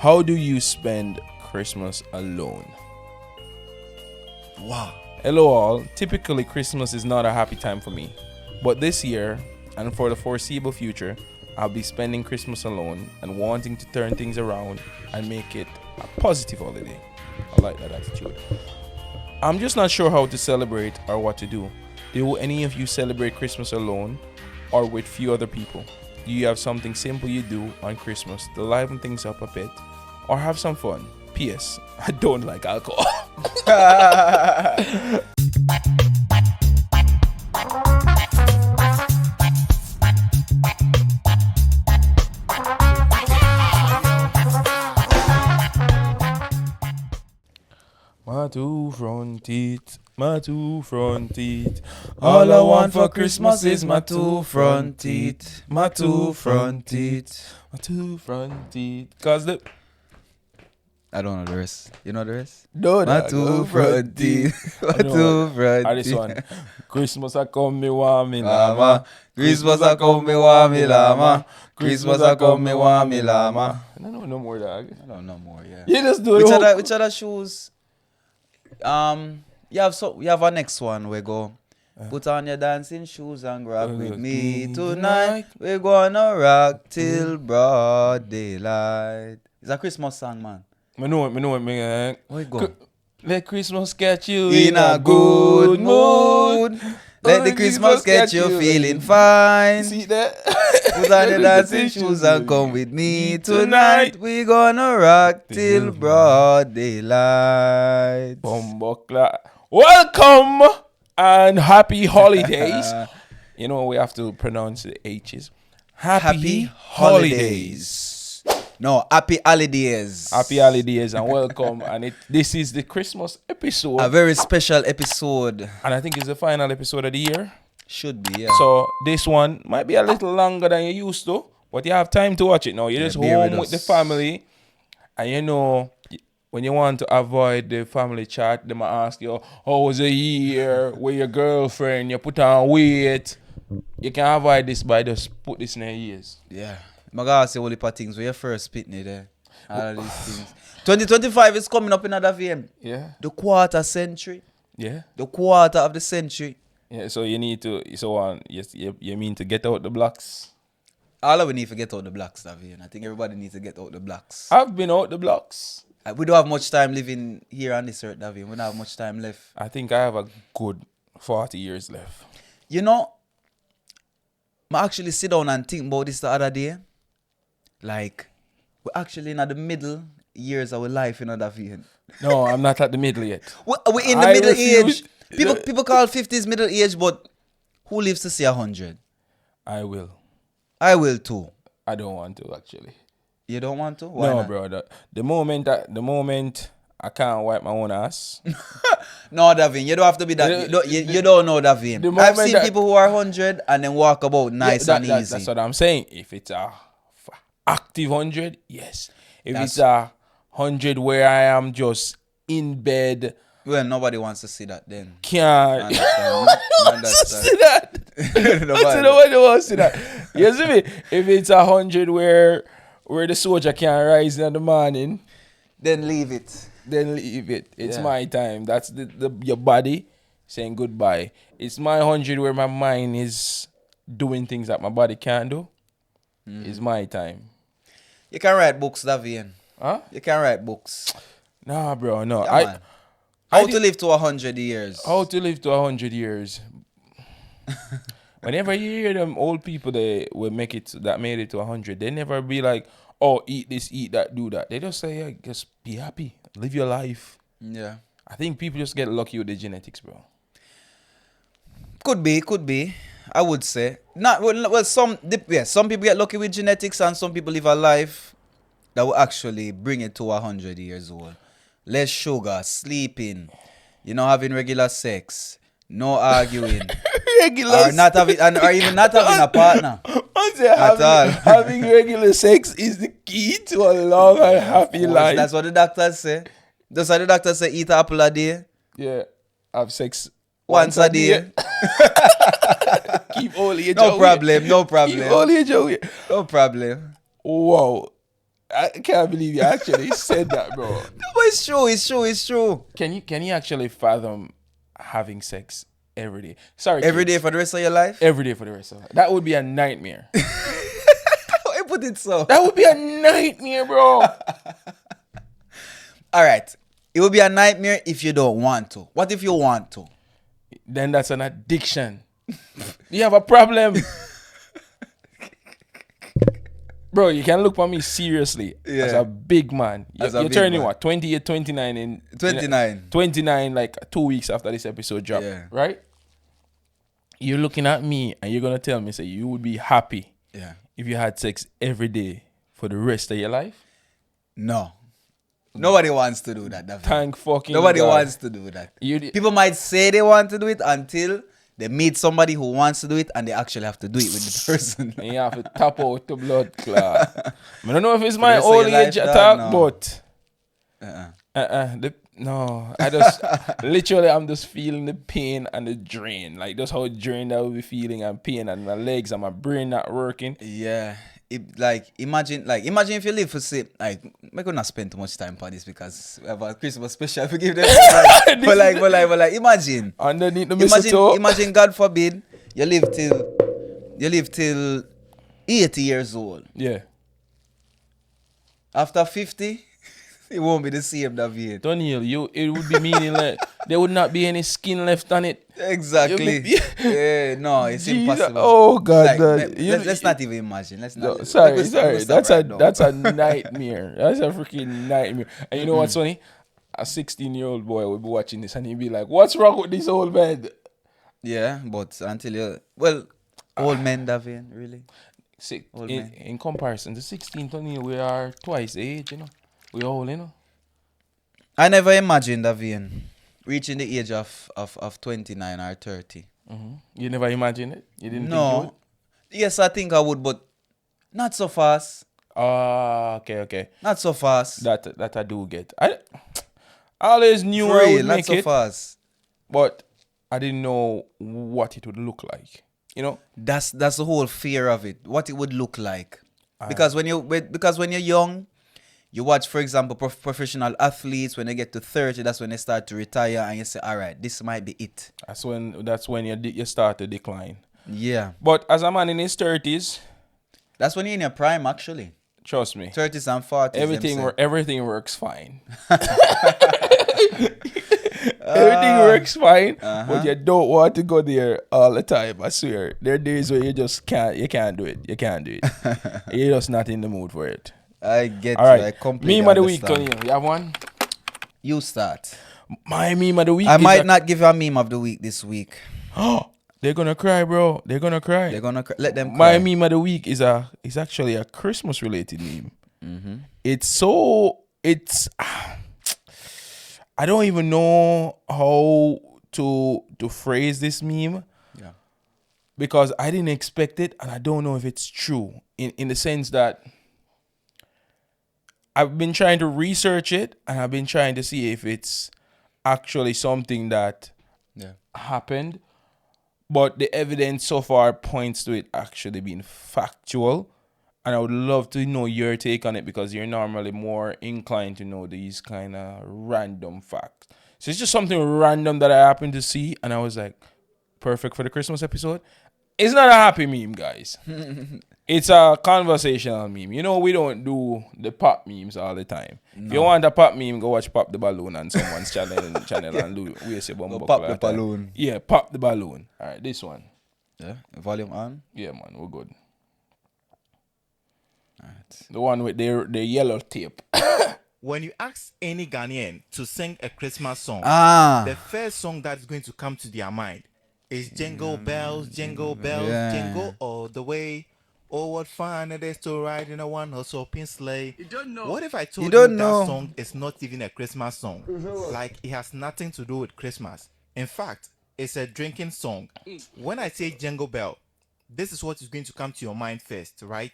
How do you spend Christmas alone? Wow. Hello all. Typically Christmas is not a happy time for me. But this year, and for the foreseeable future, I'll be spending Christmas alone and wanting to turn things around and make it a positive holiday. I like that attitude. I'm just not sure how to celebrate or what to do. Do any of you celebrate Christmas alone or with few other people? Do you have something simple you do on Christmas to liven things up a bit or have some fun? P.S. I don't like alcohol. My two front teeth, my two front teeth. All I want for Christmas is my two front teeth. My two front teeth. My two front teeth. Cause the I don't know the rest. You know the rest? no, My two front teeth. My two front this teeth. one. Christmas I come me want me Lama. lama. Christmas I come me want me lama. Christmas I come me want me lama. I don't know no more, dog. I don't know more, yeah. You just do Which other shoes? You have a next one we go. Put on your dancing shoes and rock with me tonight. We're gonna rock till broad daylight. It's a Christmas song, man. Me know it, man. Where you go? Let Christmas get you In a good mood. Let the Christmas get you feeling fine. See that? Put on your dancing shoes and come with me tonight. We gonna rock till broad daylight. Bumbleclad. Welcome and happy holidays. You know we have to pronounce the H's. Happy holidays. No, happy holidays. Happy holidays and welcome. And this is the Christmas episode. A very special episode. And I think it's the final episode of the year. Should be, yeah. So this one might be a little longer than you used to, but you have time to watch it now. You're just home with the family. And you know, when you want to avoid the family chat, they might ask you, how was the year with your girlfriend? You put on weight. You can avoid this by just put this in your ears. Yeah. I'm going to say all the things where you first spit me there. All of these things. 2025 is coming up in another VM. Yeah. The quarter century. Yeah. The quarter of the century. Yeah, so you need to, you mean to get out the blocks? All of we need to get out the blocks, Davian. I think everybody needs to get out the blocks. I've been out the blocks. We don't have much time living here on this earth, Davian. We don't have much time left. I think I have a good 40 years left. You know, I actually sit down and think about this the other day. Like, we're actually in the middle years of our life, you know, Davian. No, I'm not at the middle yet. We're in the middle age. People call 50s middle age, but who lives to see 100? I will. I will too. I don't want to, actually. You don't want to? Why no, not? bro. The moment I can't wipe my own ass. No, Davin, you don't have to be that. You don't know, Davin. I've seen people who are 100 and then walk about nice and easy. That's what I'm saying. If it's a active 100, yes. If it's a 100 where I am just in bed. Well, nobody wants to see that then. Can't. Understand. See that? Nobody wants to see that. You see me? If it's 100 where the soldier can't rise in the morning, then leave it. It's my time. That's your body saying goodbye. It's my 100 where my mind is doing things that my body can't do. It's my time. You can write books, Davian. Huh? You can write books. Nah, bro, no. Yeah, How to live to 100 years. How to live to 100 years. Whenever you hear them old people that made it to 100, they never be like, oh, eat this, eat that, do that. They just say, yeah, just be happy. Live your life. Yeah. I think people just get lucky with the genetics, bro. Could be. I would say. Some people get lucky with genetics and some people live a life that will actually bring it to 100 years old. Less sugar, sleeping, having regular sex, no arguing. or even not having a partner. Having regular sex is the key to a long and happy life. That's what the doctors say. That's why the doctors say eat an apple a day. Yeah. Have sex once a day. Keep all your No problem. Keep all your No problem. Wow. I can't believe you actually said that, bro. No, but it's true. It's true. It's true. Can you actually fathom having sex every day? Sorry, Every day kids. for the rest of your life. Every day for the rest of it. That would be a nightmare. I put it so. That would be a nightmare, bro. All right. It would be a nightmare if you don't want to. What if you want to? Then that's an addiction. You have a problem. Bro, you can look for me seriously as a big man. You're turning what? 28, 29 in 29. 29 like 2 weeks after this episode drop. Yeah. Right? You're looking at me and you're gonna tell me, say you would be happy if you had sex every day for the rest of your life? No. Nobody wants to do that. David. Thank fucking Nobody God. wants to do that. People might say they want to do it until they meet somebody who wants to do it and they actually have to do it with the person. And you have to tap out the blood clot. I don't know if it's my rest of old your age life, attack, no. but no, I just literally I'm just feeling the pain and the drain. Like that's how drained I will be feeling and pain and my legs and my brain not working. Yeah. Imagine if you live for say like we're gonna spend too much time on this because we have a Christmas special forgive them. But like imagine underneath the mistletoe. Imagine God forbid you live till 80 years old. Yeah. After 50, it won't be the same, David. Daniel, it would be meaningless. There would not be any skin left on it. Exactly. Yeah, no, it's impossible. Oh God, let's not even imagine. Let's not. No, sorry. That's a nightmare. That's a freaking nightmare. And you know what's funny? A 16-year-old boy will be watching this and he'll be like, "What's wrong with this old man?" Yeah, but until old men, David, really. In comparison to 16, Tony, we are twice the age, you know. We all, you know. I never imagined, David, reaching the age of 29 or 30. Mm-hmm. You never imagined it? You didn't think you would? Yes, I think I would, but not so fast. Okay. Not so fast. That I do get. I always knew For I real, would not make so it, fast. but I didn't know what it would look like. You know? That's the whole fear of it. What it would look like. Because when you're young, you watch, for example, professional athletes. When they get to 30, that's when they start to retire, and you say, "All right, this might be it." That's when you start to decline. Yeah. But as a man in his 30s, that's when you're in your prime, actually. trust me, 30s and 40s. everything works fine. Everything works fine, but you don't want to go there all the time. I swear, there are days where you just can't. You can't do it. You're just not in the mood for it. I get all you. right. I completely Meme of the week, understand. Tony. You have one? You start. My meme of the week. I might not give you a meme of the week this week. They're gonna cry, bro. They're gonna cry. Let them cry. My meme of the week is actually a Christmas related meme. Mm-hmm. I don't even know how to phrase this meme. Yeah. Because I didn't expect it and I don't know if it's true. In the sense that I've been trying to research it and I've been trying to see if it's actually something that happened. But the evidence so far points to it actually being factual. And I would love to know your take on it because you're normally more inclined to know these kind of random facts. So it's just something random that I happened to see. And I was like, perfect for the Christmas episode. It's not a happy meme, guys. It's a conversational meme. You know, we don't do the pop memes all the time. No. If you want a pop meme, go watch Pop the Balloon on someone's channel and waste your bum. Pop the balloon. Yeah, Pop the Balloon. All right, this one. Yeah, volume on. Yeah, man, we're good. All right. The one with the yellow tape. When you ask any Ghanaian to sing a Christmas song, the first song that's going to come to their mind is Jingle Bells, Jingle Bells, Jingle all the way. Oh, what fun it is to ride in a one-horse open sleigh. You don't know. What if I told you that song is not even a Christmas song? Like, it has nothing to do with Christmas. In fact, it's a drinking song. When I say Jingle Bell, this is what is going to come to your mind first, right?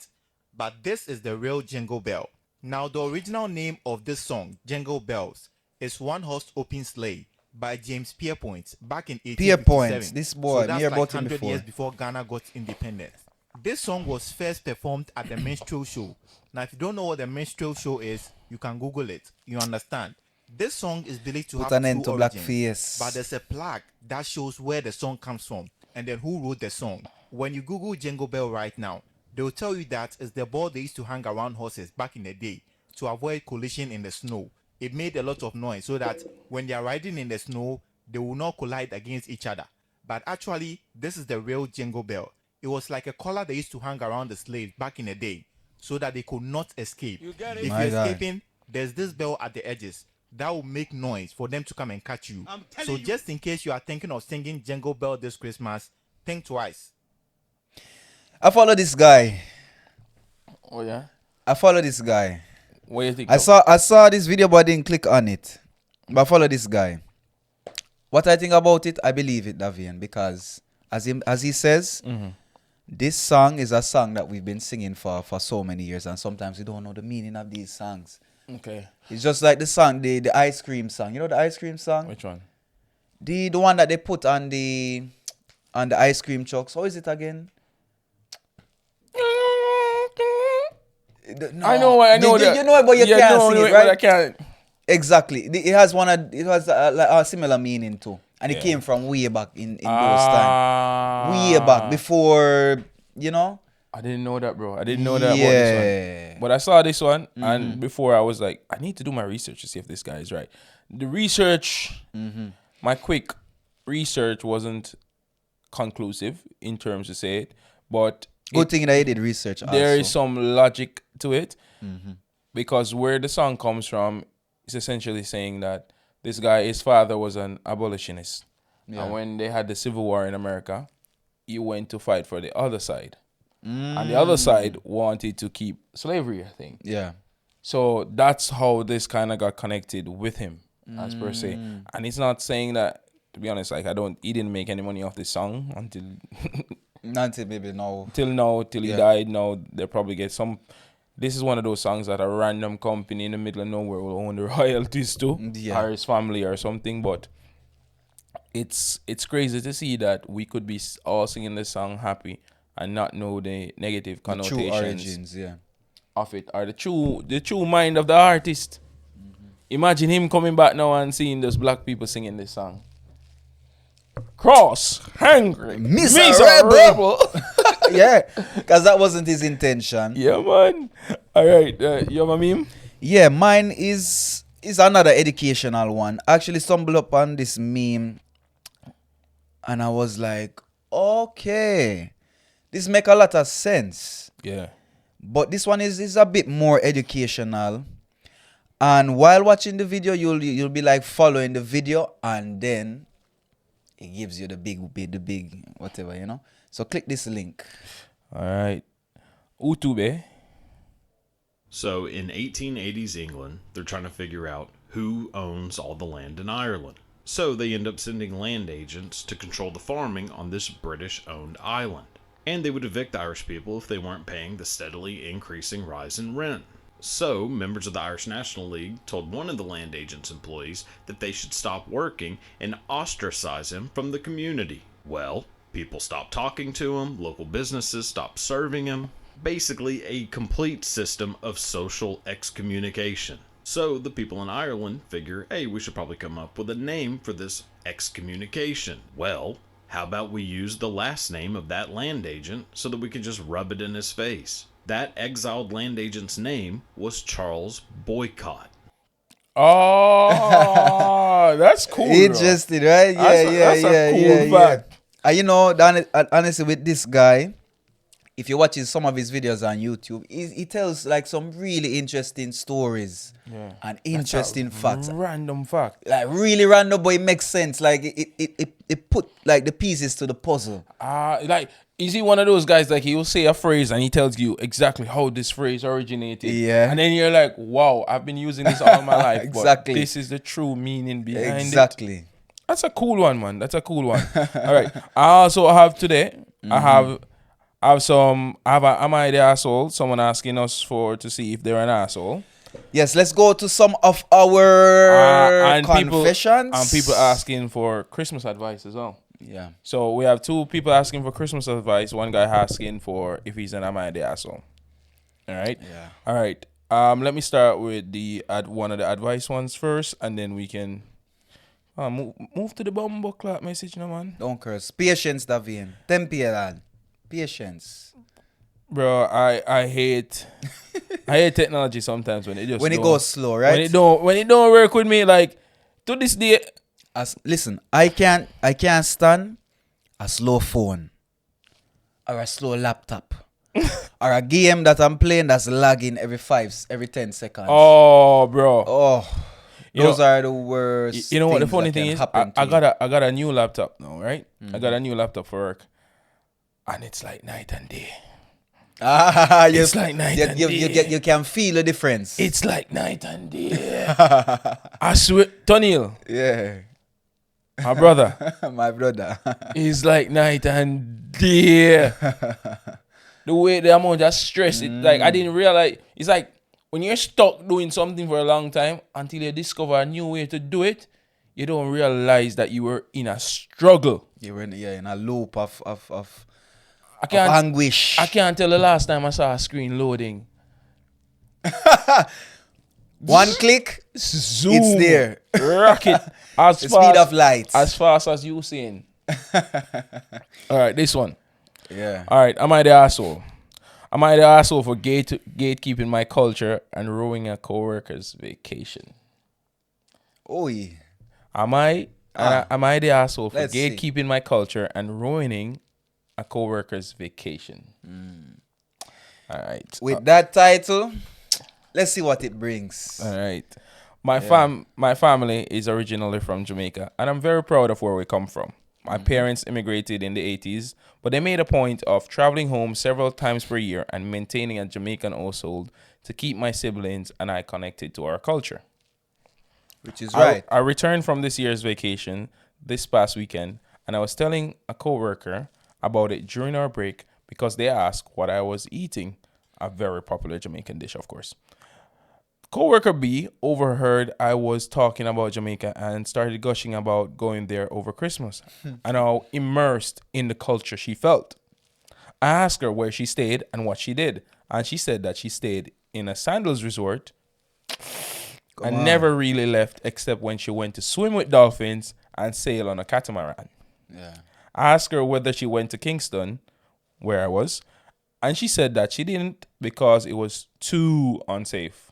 But this is the real Jingle Bell. Now, the original name of this song, Jingle Bells, is One Horse Open Sleigh by James Pierpont back in 1857. Pierpont, this boy, so that's near like about him 100 before. years before Ghana got independence. This song was first performed at the minstrel show. Now, if you don't know what the minstrel show is, you can Google it. You understand? This song is believed to Put have an two end to origins, blackface. but there's a plaque that shows where the song comes from and then who wrote the song. When you Google Jingle Bell right now, they will tell you that it's the ball they used to hang around horses back in the day to avoid collision in the snow. It made a lot of noise so that when they are riding in the snow, they will not collide against each other. But actually, this is the real Jingle Bell. It was like a collar they used to hang around the slaves back in the day so that they could not escape. If My you're God. escaping, there's this bell at the edges that will make noise for them to come and catch you. So just in case you are thinking of singing Jingle Bell this Christmas, think twice. I follow this guy. Oh yeah. I follow this guy. What do you think? I saw this video, but I didn't click on it. But I follow this guy. What I think about it, I believe it, Davian, because as he says, this song is a song that we've been singing for so many years, and sometimes we don't know the meaning of these songs. Okay. It's just like the song, the ice cream song. You know the ice cream song? Which one? The one that they put on the ice cream trucks. How is it again? No. I know that. You know it, but you can't sing it, right? But I can't. Exactly. It has like a similar meaning too, and it came from way back in those times. Way back before, you know. I didn't know that, bro. I didn't know that about this one. But I saw this one, and before I was like, I need to do my research to see if this guy is right. The research, my quick research wasn't conclusive in terms to say it, but good thing that I did research. There is some logic to it, because where the song comes from is essentially saying that this guy, his father was an abolitionist, and when they had the Civil War in America, he went to fight for the other side. And the other side wanted to keep slavery, I think. Yeah. So that's how this kind of got connected with him, as per se. And it's not saying that, to be honest, like he didn't make any money off this song until maybe now. Till he died. Now they probably get some. This is one of those songs that a random company in the middle of nowhere will own the royalties to, or his family or something. But it's crazy to see that we could be all singing this song happy and not know the negative connotations, true origins, of it, or the true mind of the artist. Imagine him coming back now and seeing those black people singing this song. Cross, hungry, miserable. Yeah, because that wasn't his intention. Yeah, man. All right, you have a meme? Yeah, mine is another educational one. I actually stumbled upon this meme, and I was like, okay, this make a lot of sense. Yeah. But this one is a bit more educational. And while watching the video, you'll be like following the video, and then it gives you the big whatever, you know. So click this link. All right. Utube. So in 1880s England, they're trying to figure out who owns all the land in Ireland. So they end up sending land agents to control the farming on this British-owned island. And they would evict Irish people if they weren't paying the steadily increasing rise in rent. So, members of the Irish National League told one of the land agent's employees that they should stop working and ostracize him from the community. Well, people stopped talking to him, local businesses stopped serving him. Basically, a complete system of social excommunication. So, the people in Ireland figure, hey, we should probably come up with a name for this excommunication. Well, how about we use the last name of that land agent so that we can just rub it in his face? That exiled land agent's name was Charles Boycott. Oh, that's cool. Interesting, right? That's a cool fact. You know, honestly, with this guy, if you're watching some of his videos on YouTube, he tells like some really interesting stories and interesting facts. Random fact. Like really random, but it makes sense. Like it put like the pieces to the puzzle. Like, is he one of those guys like he'll say a phrase and he tells you exactly how this phrase originated? Yeah. And then you're like, wow, I've been using this all my life. Exactly. But this is the true meaning behind it. Exactly. That's a cool one, man. That's a cool one. All right. I also have today, I have Am I the asshole? Someone asking us to see if they're an asshole. Yes, let's go to some of our and confessions. People asking for Christmas advice as well. Yeah. So we have two people asking for Christmas advice. One guy asking for if he's an am I the asshole. All right. Yeah. All right. Let me start with one of the advice ones first, and then we can move to the bumbo clock message, no man. Don't curse. Patience, Davian. Temperan. Patience. Bro, I hate technology sometimes when it goes slow, right? When it don't work with me, like to this day. Listen, I can't stand a slow phone or a slow laptop or a game that I'm playing that's lagging every 10 seconds. Oh, bro. Oh, those are the worst. You know what the funny things thing that is? can happen to I got a new laptop now, right? I got a new laptop for work, and it's like night and day. It's like night and day. You can feel the difference. It's like night and day. I swear, Tonil. Yeah. My brother. My brother. It's like night and day. The amount of stress, like I didn't realize. It's like when you're stuck doing something for a long time until you discover a new way to do it, you don't realize that you were in a struggle. You were in a loop of anguish. I can't tell the last time I saw a screen loading. One click, zoom, it's there. Rocket. The speed of light. As fast as Usyk. All right, this one. Yeah. All right, am I the asshole? Am I the asshole for gatekeeping my culture and ruining a co-worker's vacation? Oh, yeah. Am I the asshole for Let's gatekeeping my culture and ruining a co-worker's vacation? All right. With that title, let's see what it brings. All right. My family is originally from Jamaica, and I'm very proud of where we come from. My parents immigrated in the 80s, but they made a point of traveling home several times per year and maintaining a Jamaican household to keep my siblings and I connected to our culture. Which is right. I returned from this year's vacation this past weekend, and I was telling a coworker about it during our break because they asked what I was eating, a very popular Jamaican dish, of course. Coworker B overheard I was talking about Jamaica and started gushing about going there over Christmas and how immersed in the culture she felt. I asked her where she stayed and what she did, and she said that she stayed in a sandals resort and never really left except when she went to swim with dolphins and sail on a catamaran. Yeah. I asked her whether she went to Kingston, where I was, and she said that she didn't because it was too unsafe.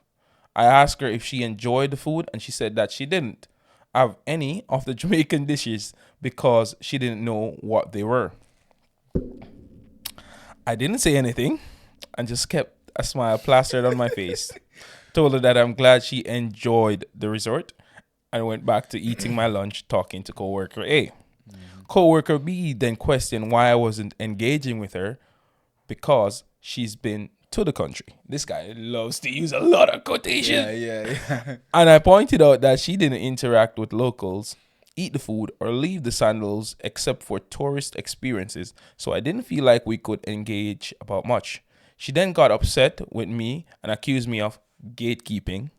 I asked her if she enjoyed the food, and she said that she didn't have any of the Jamaican dishes because she didn't know what they were. I didn't say anything and just kept a smile plastered on my face. Told her that I'm glad she enjoyed the resort and went back to eating my lunch talking to coworker A. Coworker B then questioned why I wasn't engaging with her because she's been to the country. This guy loves to use a lot of quotations. Yeah. And I pointed out that she didn't interact with locals, eat the food, or leave the sandals except for tourist experiences, so I didn't feel like we could engage about much. She then got upset with me and accused me of gatekeeping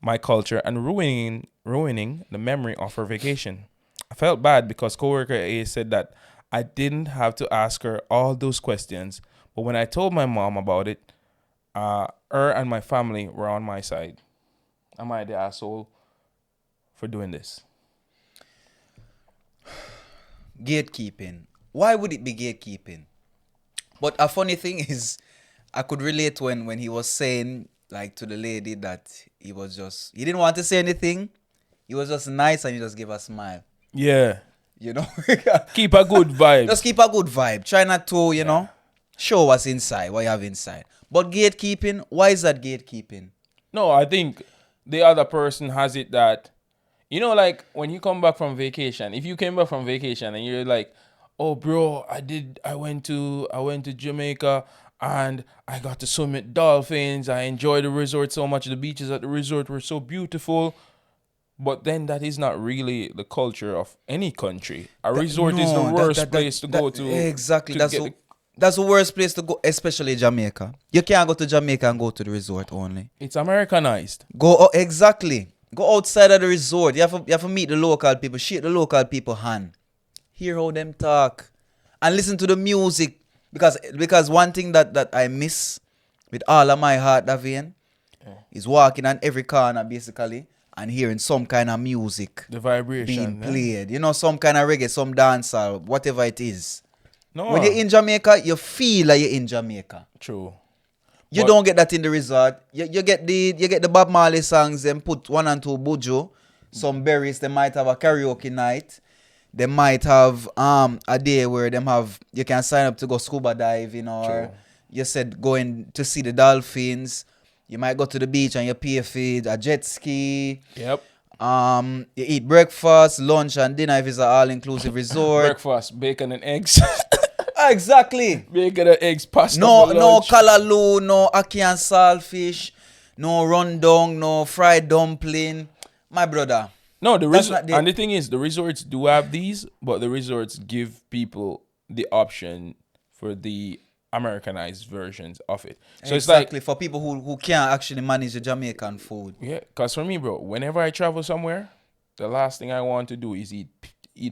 my culture and ruining the memory of her vacation. I felt bad because coworker A said that I didn't have to ask her all those questions, but when I told my mom about it, her and my family were on my side. Am I the asshole for doing this? Gatekeeping. Why would it be gatekeeping? But a funny thing is, I could relate when he was saying, like, to the lady that he didn't want to say anything. He was just nice and he just gave a smile. Yeah. You know? Keep a good vibe. Just keep a good vibe. Try not to, you know, show what's inside, what you have inside. But gatekeeping, why is that gatekeeping? No, I think the other person has it that, you know, like when you come back from vacation, if you came back from vacation and you're like, oh bro, I went to Jamaica and I got to swim with dolphins. I enjoyed the resort so much. The beaches at the resort were so beautiful. But then that is not really the culture of any country. A resort is the worst place to go to. Exactly. That's the worst place to go, especially Jamaica. You can't go to Jamaica and go to the resort only. It's Americanized. Exactly. Go outside of the resort. You have to meet the local people, shake the local people hand. hear how them talk, and listen to the music. Because one thing that I miss with all of my heart, Davian, is walking on every corner basically and hearing some kind of music The vibration being played. You know, some kind of reggae, some dancehall, whatever it is. No. When you're in Jamaica, you feel like you're in Jamaica. True. You don't get that in the resort. You get the Bob Marley songs, then put 1 and 2 bujo, some berries, they might have a karaoke night. They might have a day where you can sign up to go scuba diving, or True. you said going to see the dolphins. You might go to the beach and you pay for a jet ski. Yep. You eat breakfast, lunch, and dinner if it's an all-inclusive resort. Breakfast, bacon and eggs. Exactly. Bacon and eggs, pasta. No for lunch. kalaloo, no ackee and saltfish, no rundown, no fried dumpling. My brother. No, That's not the- and the thing is, the resorts do have these, but the resorts give people the option for the Americanized versions of it. So Exactly, it's for people who can't actually manage the Jamaican food. like, yeah, because for me, bro, whenever I travel somewhere, the last thing I want to do is eat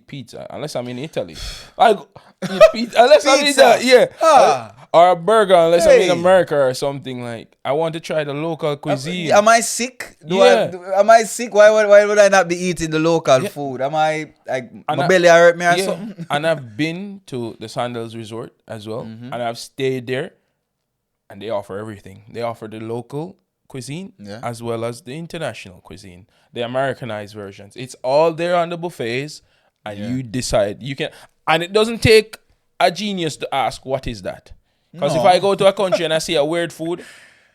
pizza, unless I'm in Italy. I go eat pizza unless I'm in Pizza. that, Ah. or a burger unless I'm in Hey. America or something. Like, I want to try the local cuisine. Am I sick? Yeah. Am I sick? Why would I not be eating the local food? Am I like my belly hurt me or Yeah, something? and I've been to the Sandals Resort as well, and I've stayed there, and they offer everything. They offer the local cuisine as well as the international cuisine, the Americanized versions. It's all there on the buffets, and you decide. You can, and it doesn't take a genius to ask what is that. Because if I go to a country and I see a weird food,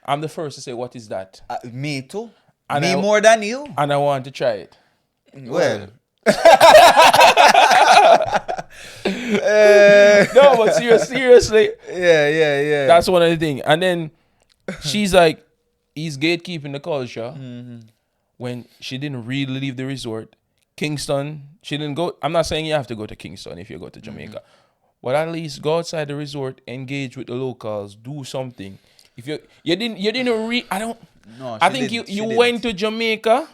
I'm the first to say, what is that? Me too. And Me I- more than you. And I want to try it. Well. No, but seriously, Yeah. that's one of the things. And then she's like, he's gatekeeping the culture when she didn't really leave the resort. Kingston, she didn't go. I'm not saying you have to go to Kingston if you go to Jamaica. But at least go outside the resort, engage with the locals, do something. If you didn't I don't. No, I she think didn't. you went to Jamaica.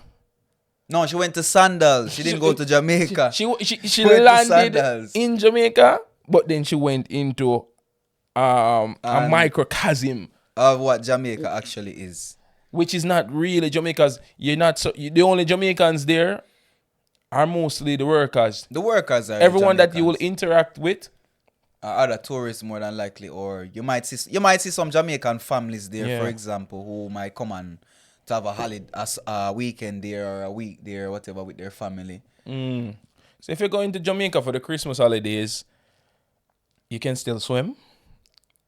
No, she went to Sandals. She didn't go to Jamaica. She went to landed Sandals. in Jamaica, but then she went into a microcosm, Of what Jamaica actually is. which is not really Jamaica's. The only Jamaicans there are mostly the workers. The workers are Everyone that you will Jamaicans. interact with. Are other tourists more than likely, or you might see some Jamaican families there, Yeah. for example, who might come and to have a holiday, a weekend there or a week there, or whatever, with their family. So if you're going to Jamaica for the Christmas holidays, you can still swim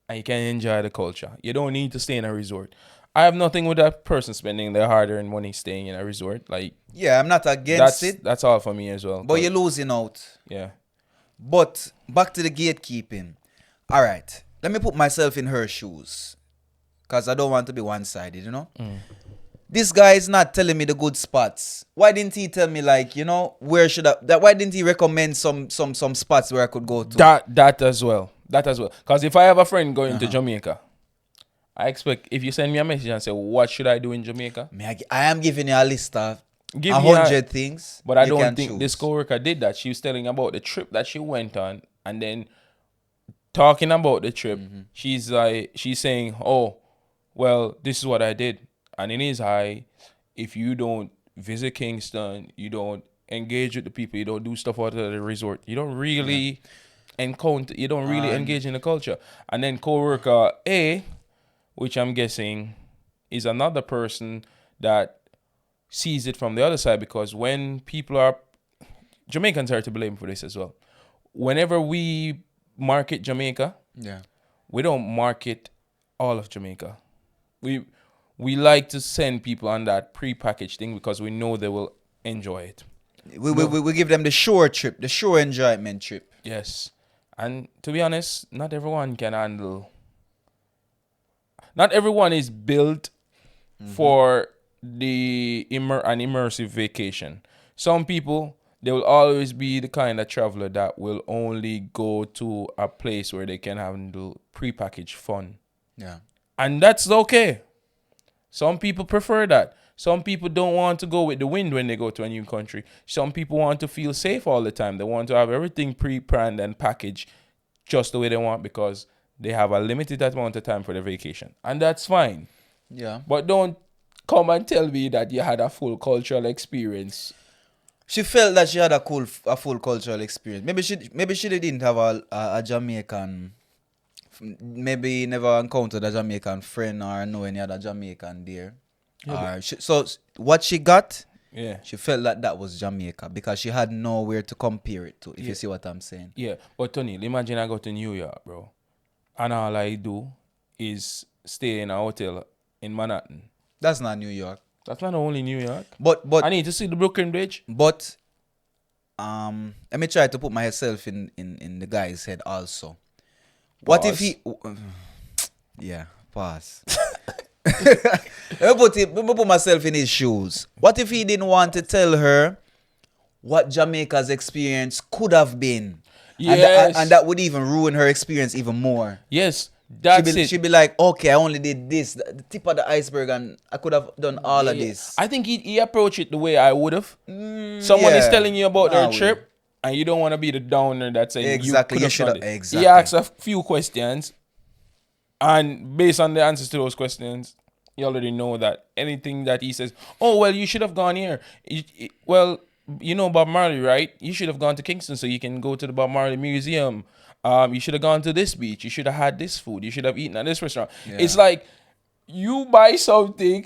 and you can enjoy the culture. You don't need to stay in a resort. I have nothing with that person spending their hard-earned money staying in a resort. Like, Yeah, I'm not against that's it, that's all for me as well. but you're losing out. yeah. But back to the gatekeeping. All right, let me put myself in her shoes, because I don't want to be one-sided, you know? This guy is not telling me the good spots. Why didn't he tell me, like, you know, why didn't he recommend some spots where I could go to? That as well. Because if I have a friend going to Jamaica, I expect if you send me a message and say, what should I do in Jamaica? I am giving you a list of Give me 100 things. But I you don't can think choose. this coworker did that. She was telling about the trip that she went on, and then talking about the trip, she's saying, oh, well, this is what I did. And it is high. If you don't visit Kingston, you don't engage with the people, you don't do stuff out of the resort, you don't really engage in the culture. And then coworker A, which I'm guessing is another person that sees it from the other side, because when Jamaicans are to blame for this as well. Whenever we market Jamaica, we don't market all of Jamaica. We like to send people on that pre-packaged thing because we know they will enjoy it. We give them the shore trip, the shore enjoyment trip. Yes. And to be honest, not everyone can handle. Not everyone is built for an immersive vacation. Some people, they will always be the kind of traveler that will only go to a place where they can handle prepackaged fun. Yeah. And that's okay. Some people prefer that. Some people don't want to go with the wind when they go to a new country. Some people want to feel safe all the time. They want to have everything pre-planned and packaged just the way they want because they have a limited amount of time for their vacation. And that's fine. Yeah. But don't come and tell me that you had a full cultural experience. She felt that she had a full cultural experience. Maybe she didn't have a Jamaican. Maybe never encountered a Jamaican friend or know any other Jamaican there. Yeah, So what she got, yeah, she felt that was Jamaica because she had nowhere to compare it to. If you see what I'm saying. yeah. But Tony, imagine I go to New York, bro, and all I do is stay in a hotel in Manhattan. That's not New York. That's not only New York. But I need to see the Brooklyn Bridge. But let me try to put myself in the guy's head also. What if he yeah, pause. Let me put myself in his shoes. What if he didn't want to tell her what Jamaica's experience could have been? Yes. And that would even ruin her experience even more. Yes, that's it. She'd be like, okay, I only did this, the tip of the iceberg, and I could have done all of this. I think he approached it the way I would have. Someone is telling you about their trip, and you don't want to be the downer that's saying exactly. you should have. Exactly. He asks a few questions, and based on the answers to those questions, you already know that anything that he says, oh, well, you should have gone here. Well, you know Bob Marley, right? You should have gone to Kingston so you can go to the Bob Marley Museum. You should have gone to this beach. You should have had this food. You should have eaten at this restaurant. Yeah. It's like you buy something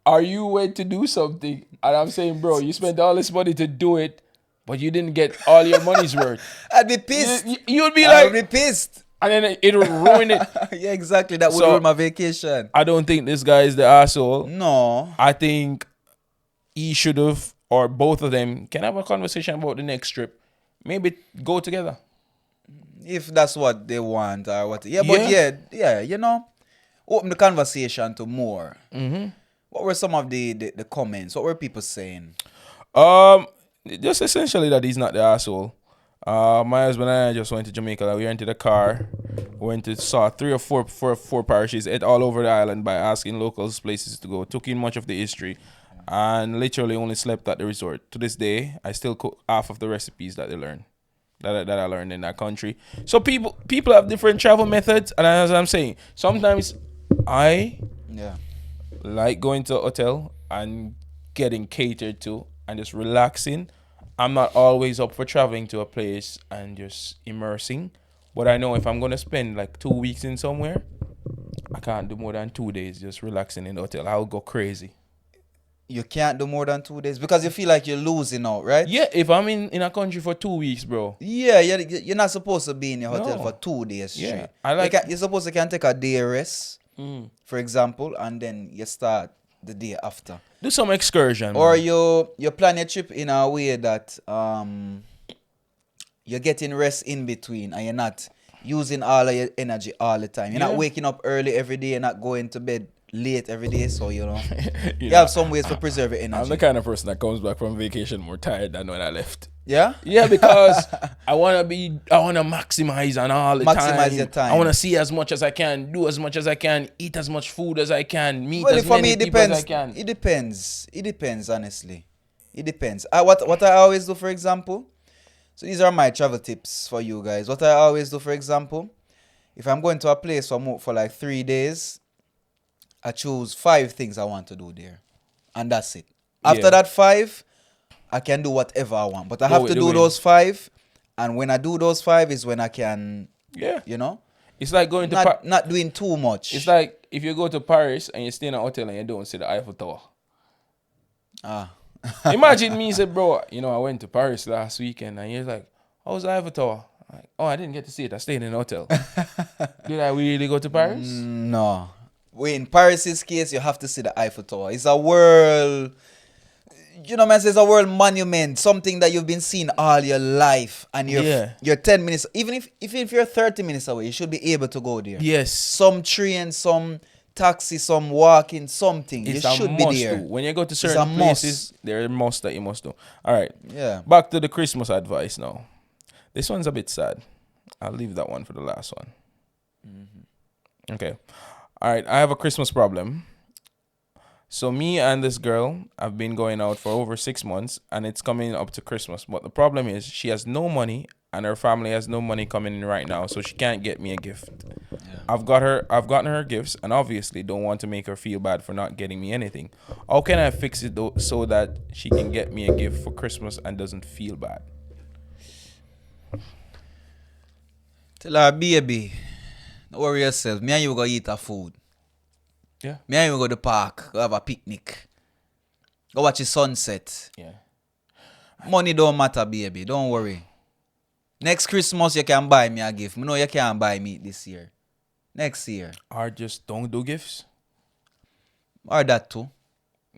or you went to do something. And I'm saying, bro, you spent all this money to do it, but you didn't get all your money's worth. I'd be pissed. You'd be like... I'd be pissed. And then it'll ruin it. Yeah, exactly. That would ruin my vacation. I don't think this guy is the asshole. No. I think he should have, or both of them, can have a conversation about the next trip. Maybe go together. If that's what they want or what. Yeah, but yeah, you know, open the conversation to more. Mm-hmm. What were some of the comments? What were people saying? Just essentially that he's not the asshole. My husband and I just went to Jamaica. We rented a car, went to saw three or four parishes, ate all over the island by asking locals places to go, took in much of the history, and literally only slept at the resort. To this day, I still cook half of the recipes that they learned. That I learned in that country. So people have different travel methods, and as I'm saying, sometimes I like going to a hotel and getting catered to and just relaxing. I'm not always up for traveling to a place and just immersing, but I know if I'm gonna spend like 2 weeks in somewhere, I can't do more than 2 days just relaxing in the hotel. I'll go crazy. You can't do more than 2 days because you feel like you're losing out, right? Yeah, if I'm in a country for 2 weeks, bro. Yeah, you're not supposed to be in your hotel for 2 days straight. Yeah, I like. You're supposed to can take a day rest, for example, and then you start the day after. Do some excursion. Or you plan your trip in a way that you're getting rest in between and you're not using all of your energy all the time. You're not waking up early every day. You're not going to bed late every day, so you know you have some ways to preserve your energy. I'm the kind of person that comes back from vacation more tired than when I left. Yeah, because I wanna maximize on all the time. Maximize your time. I wanna see as much as I can, do as much as I can, eat as much food as I can, meet well, as many people as I can. It depends, honestly. It depends. What I always do, for example, so these are my travel tips for you guys. What I always do, for example, if I'm going to a place for like 3 days, I choose 5 things I want to do there. And that's it. After that 5, I can do whatever I want. But I have to do those 5. And when I do those 5 is when I can, you know. It's like going to not doing too much. It's like if you go to Paris and you stay in a hotel and you don't see the Eiffel Tower. Imagine me say, bro, you know, I went to Paris last weekend and you're like, how was the Eiffel Tower? I'm like, oh, I didn't get to see it. I stayed in a hotel. Did I really go to Paris? No. In Paris's case, you have to see the Eiffel Tower. It's a world, you know, man, it's a world monument, something that you've been seeing all your life, and you're 10 minutes, even if you're 30 minutes away, you should be able to go there. Yes. Some train, some taxi, some walking, something. It's you should be there. When you go to certain places, there are must that you must do. All right. Yeah. Back to the Christmas advice now. This one's a bit sad. I'll leave that one for the last one. Okay. All right, I have a Christmas problem. So me and this girl have been going out for over 6 months, and it's coming up to Christmas. But the problem is she has no money, and her family has no money coming in right now, so she can't get me a gift. Yeah. I've gotten her gifts, and obviously don't want to make her feel bad for not getting me anything. How can I fix it though, so that she can get me a gift for Christmas and doesn't feel bad? Tell her, baby, don't worry yourself. Me and you go eat a food. Yeah. Me and you go to the park, go have a picnic. Go watch the sunset. Yeah. Money don't matter, baby. Don't worry. Next Christmas, you can buy me a gift. No, you can't buy me this year. Next year. Or just don't do gifts. Or that too.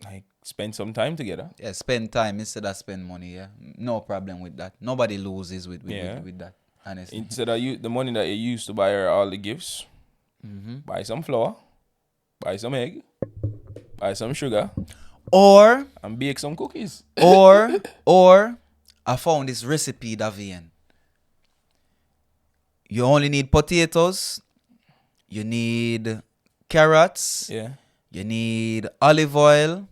Like, spend some time together. Yeah, spend time instead of spend money, yeah. No problem with that. Nobody loses with that, honestly. Instead of the money that you use to buy her all the gifts, buy some flour, buy some egg, buy some sugar, Or and bake some cookies. or I found this recipe, Davian. You only need potatoes, you need carrots, Yeah. you need olive oil,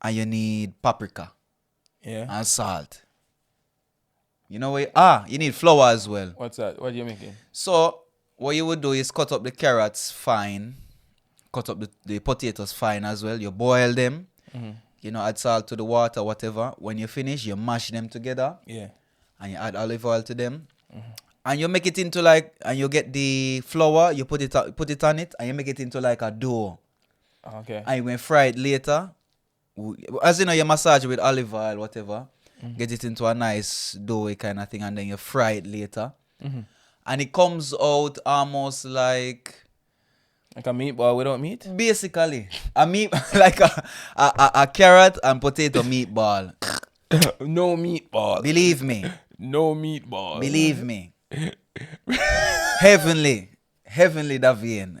and you need paprika Yeah. and salt. You know what? You need flour as well. What's that? What are you making? So what you would do is cut up the carrots fine, cut up the potatoes fine as well. You boil them, you know, add salt to the water, whatever. When you finish, you mash them together Yeah. and you add olive oil to them. And you make it into like, and you get the flour, you put it on it, and you make it into like a dough. Okay. And you when fry it later, as you know, you massage it with olive oil, whatever. Get it into a nice doughy kind of thing, and then you fry it later. And it comes out almost like Like a meatball without meat? basically a meat like a carrot and potato meatball. No meatball. Believe me. No meatball. Believe me. Heavenly Davian.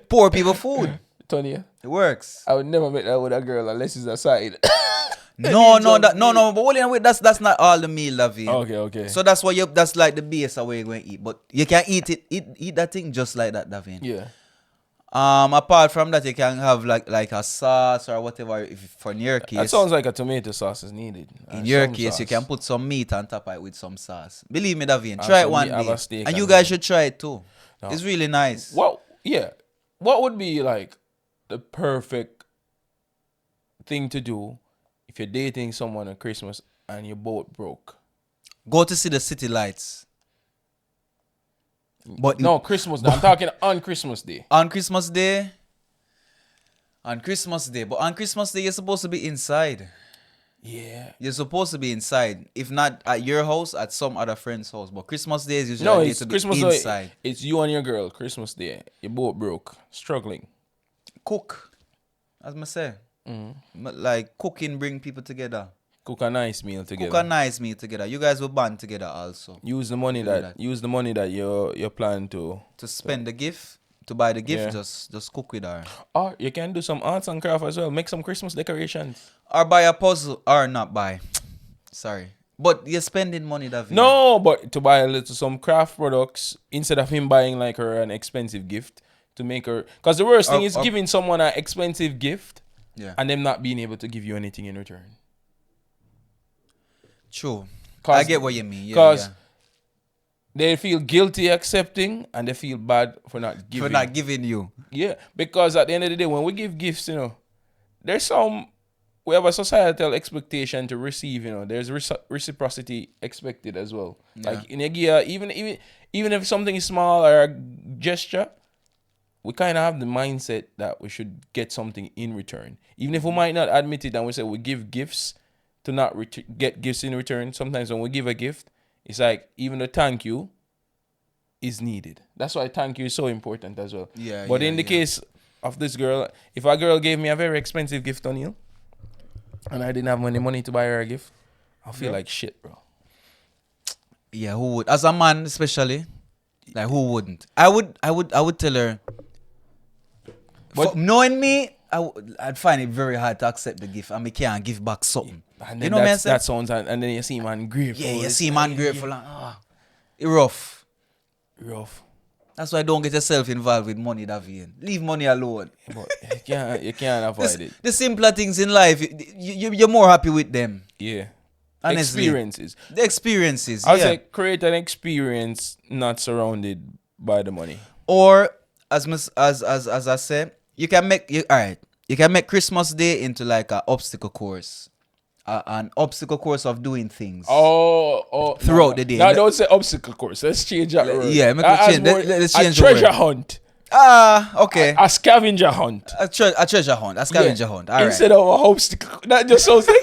Poor people food. Tony, It works. I would never make that with a girl unless it's a side. No, but only with that's not all the meal, Davian. Okay. So that's why that's like the base of where you're going to eat. But you can eat that thing just like that, Davian. Yeah. Apart from that, you can have like a sauce or whatever. If for in your case, That sounds like a tomato sauce is needed. in your case, you can put some meat on top of it with some sauce. Believe me, Davian, try it one day, and you guys should try it too. No. It's really nice. What would be like the perfect thing to do if you're dating someone on Christmas and you're both broke? Go to see the city lights. But No, Christmas Day. I'm talking on Christmas Day. on Christmas Day. But on Christmas Day, you're supposed to be inside. Yeah. You're supposed to be inside. If not at your house, at some other friend's house. But Christmas Day is usually No, a day it's to be Christmas inside. Day. It's you and your girl. Christmas Day. You're both broke, struggling. Cook, as I say. Like cooking bring people together. Cook a nice meal together. Cook a nice meal together. You guys will band together also. Use the money that you plan to. To spend the gift, to buy the gift, Yeah. just cook with her. Or you can do some arts and craft as well. Make some Christmas decorations. Or buy a puzzle, or not buy. Sorry. But you're spending money, David. No, but to buy a little some craft products instead of him buying like her an expensive gift to make her. Because the worst thing is giving someone an expensive gift Yeah. and them not being able to give you anything in return. True. 'Cause- I get what you mean. Because they feel guilty accepting and they feel bad for not giving. For not giving you. Yeah, because at the end of the day, when we give gifts, there's we have a societal expectation to receive, there's reciprocity expected as well. Yeah. Like in a gear, even if something is small or a gesture, we kind of have the mindset that we should get something in return. Even if we might not admit it and we say we give gifts to not get gifts in return, sometimes when we give a gift, it's like even the thank you is needed. That's why thank you is so important as well. Yeah. But in the case of this girl, if a girl gave me a very expensive gift, O'Neal, and I didn't have any money to buy her a gift, I feel like shit, bro. Yeah, who would? As a man, especially, like who wouldn't? I would tell her. But knowing me, I'd find it very hard to accept the gift, and me can't give back something. And You then know what I'm saying? that sounds, and then you see man grateful. Yeah, you see man grateful. Like, it rough. Rough. That's why don't get yourself involved with money, Davian. Leave money alone. But you can't avoid it. The simpler things in life, you're more happy with them. Yeah. Honestly. Experiences. The experiences. I was yeah. like, create an experience not surrounded by the money. Or as I said, you can make Christmas Day into like an obstacle course. An obstacle course of doing things. Throughout the day. No, don't say obstacle course. Let's change that word. Yeah, let's change a the treasure word. hunt. Okay. A scavenger hunt. A treasure hunt. A scavenger hunt. All Instead of a obstacle. That just sounds like...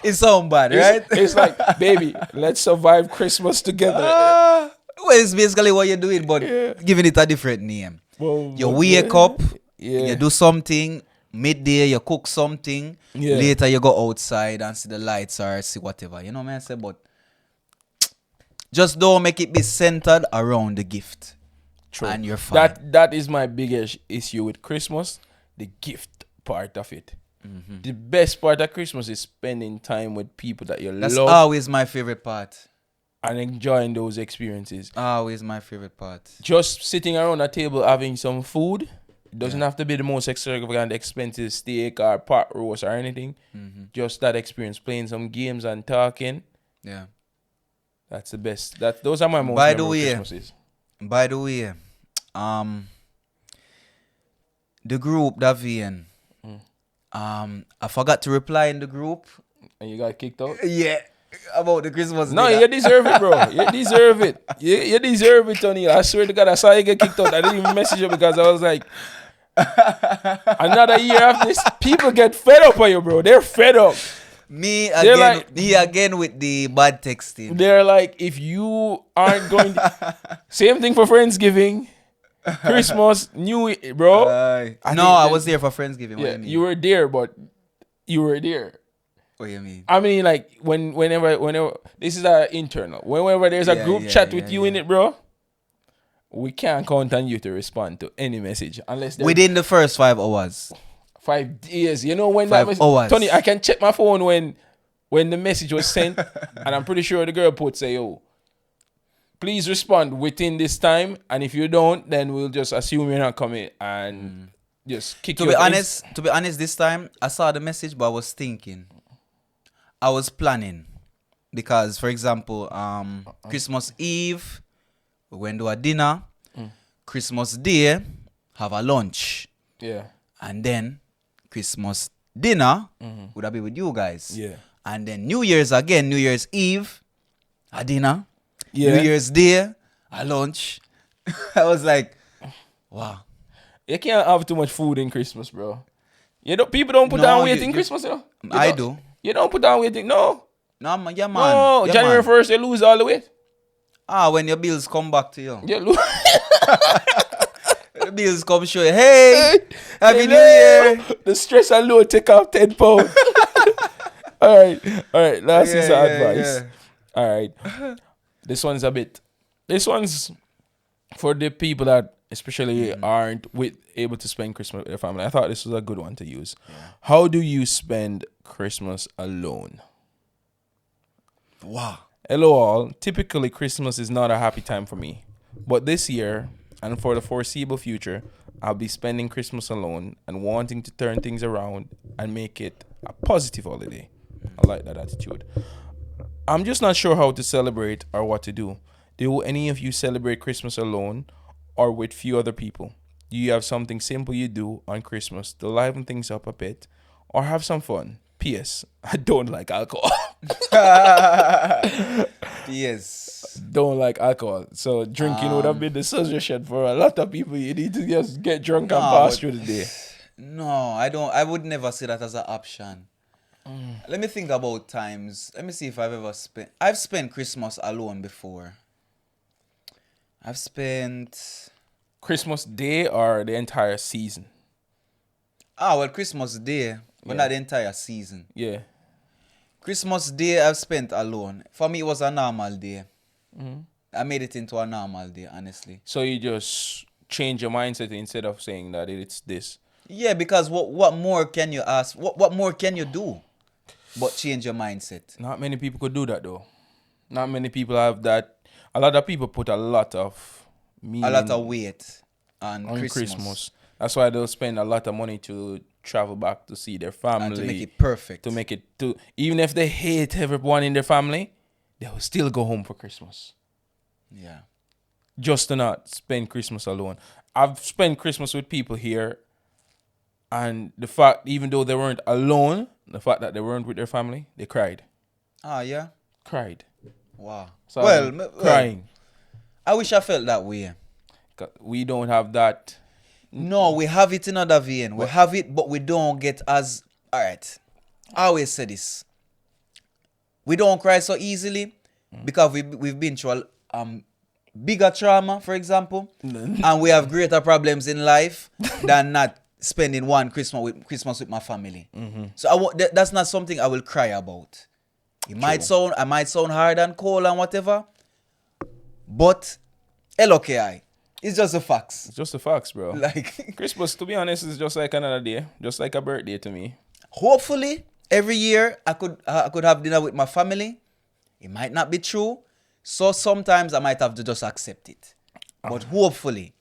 It sounds bad, right? It's like, baby, let's survive Christmas together. Well, it's basically what you're doing, but giving it a different name. Well, you wake up, yeah. you do something, midday you cook something, later you go outside and see the lights or see whatever. You know what I say? But just don't make it be centered around the gift. True. And you're fine. That is my biggest issue with Christmas, the gift part of it. Mm-hmm. The best part of Christmas is spending time with people that you love. That's always my favorite part. And enjoying those experiences. Always my favorite part. Just sitting around a table having some food. It doesn't have to be the most extravagant, expensive steak or pot roast or anything. Mm-hmm. Just that experience, playing some games and talking. Yeah. That's the best. Those are my most memorable Christmases. By the way, the group, Davian, I forgot to reply in the group. And you got kicked out? Yeah. About the Christmas No, dinner. you deserve it, bro. You deserve it. You deserve it, Tony. I swear to God, I saw you get kicked out. I didn't even message you because I was like, another year after this, people get fed up on you, bro. They're fed up. Me again with the bad texting. They're like, if you aren't going to... Same thing for Friendsgiving, Christmas, New Year, bro. I was there for Friendsgiving. What Yeah, do you mean? you were there, but you were there. What do you mean? I mean, like, whenever this is our internal. Whenever there's a group chat with you in it, bro, we can't count on you to respond to any message unless within the first 5 hours. 5 days. You know when 5 that hours. Tony, I can check my phone when the message was sent, and I'm pretty sure the girl put say, "Oh, please respond within this time, and if you don't, then we'll just assume you're not coming and just kick you." To be honest, this time I saw the message, but I was thinking. I was planning because, for example, Christmas Eve, we went to a dinner. Christmas Day, have a lunch. Yeah. And then Christmas dinner would have been with you guys. Yeah. And then New Year's again, New Year's Eve, a dinner. Yeah. New Year's Day, a lunch. I was like, wow. You can't have too much food in Christmas, bro. People don't put down weight in Christmas, you know? I do. You don't put down weight. No. No, man. No, January 1st, you lose all the weight. When your bills come back to you. You lose. The bills come show you, hey, Happy New Year. The stress and load take off 10 pounds. All right. Last is advice. Yeah. All right. This one's for the people that especially aren't able to spend Christmas with their family. I thought this was a good one to use. Yeah. How do you spend Christmas alone? Wow. Hello all. Typically, Christmas is not a happy time for me. But this year, and for the foreseeable future, I'll be spending Christmas alone and wanting to turn things around and make it a positive holiday. I like that attitude. I'm just not sure how to celebrate or what to do. Do any of you celebrate Christmas alone or with few other people? Do you have something simple you do on Christmas to liven things up a bit or have some fun? P.S. I don't like alcohol. Yes. Don't like alcohol. So drinking would have been the suggestion for a lot of people. You need to just get drunk and pass through the day. No, I don't. I would never say that as an option. Let me think about times. Let me see if I've spent Christmas alone before. I've spent Christmas Day or the entire season? Christmas Day, but not the entire season. Yeah. Christmas Day I've spent alone. For me, it was a normal day. I made it into a normal day, honestly. So you just change your mindset instead of saying that it's this? Yeah, because what more can you ask? What more can you do but change your mindset? Not many people could do that, though. Not many people have that. A lot of people put a lot of meaning A lot of weight on on Christmas. Christmas. That's why they'll spend a lot of money to travel back to see their family. And to make it perfect. To make it to, even if they hate everyone in their family, they will still go home for Christmas. Yeah. Just to not spend Christmas alone. I've spent Christmas with people here, and the fact, even though they weren't alone, the fact that they weren't with their family, they cried. Ah, yeah? Cried. Wow. So Well, crying. I wish I felt that way. 'Cause we don't have that. No, we have it in other vein. We have it, but we don't get as... All right. I always say this. We don't cry so easily because we've been through bigger trauma, for example, and we have greater problems in life than not spending one Christmas with my family. So that's not something I will cry about. I might sound hard and cold and whatever, but LOKI, it's just the facts. It's just the facts, bro. Like Christmas, to be honest, is just like another day, just like a birthday to me. Hopefully, every year I could have dinner with my family. It might not be true, so sometimes I might have to just accept it. But hopefully,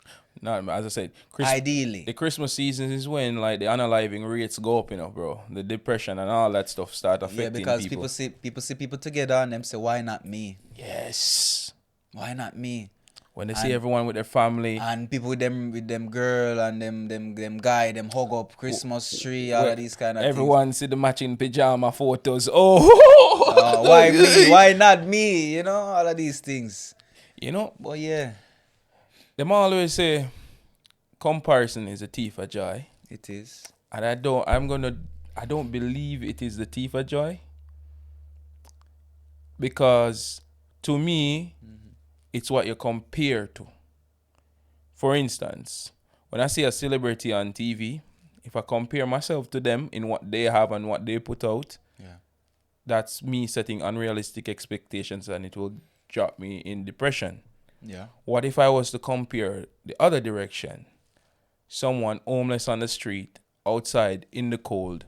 No, as I said, ideally, the Christmas season is when like the unaliving rates go up, bro. The depression and all that stuff start affecting because people. people see people together and them say, why not me? Yes. Why not me? When they see everyone with their family. And people with them girl and them guy, them hug up Christmas tree, all of these kind of everyone see the matching pajama photos. Oh, why me? Why not me? All of these things. But yeah, them always say comparison is a thief of joy. it is. And I don't believe it is the thief of joy. Because to me, it's what you compare to. For instance, when I see a celebrity on TV, if I compare myself to them in what they have and what they put out, that's me setting unrealistic expectations and it will drop me in depression. Yeah. What if I was to compare the other direction? Someone homeless on the street, outside in the cold.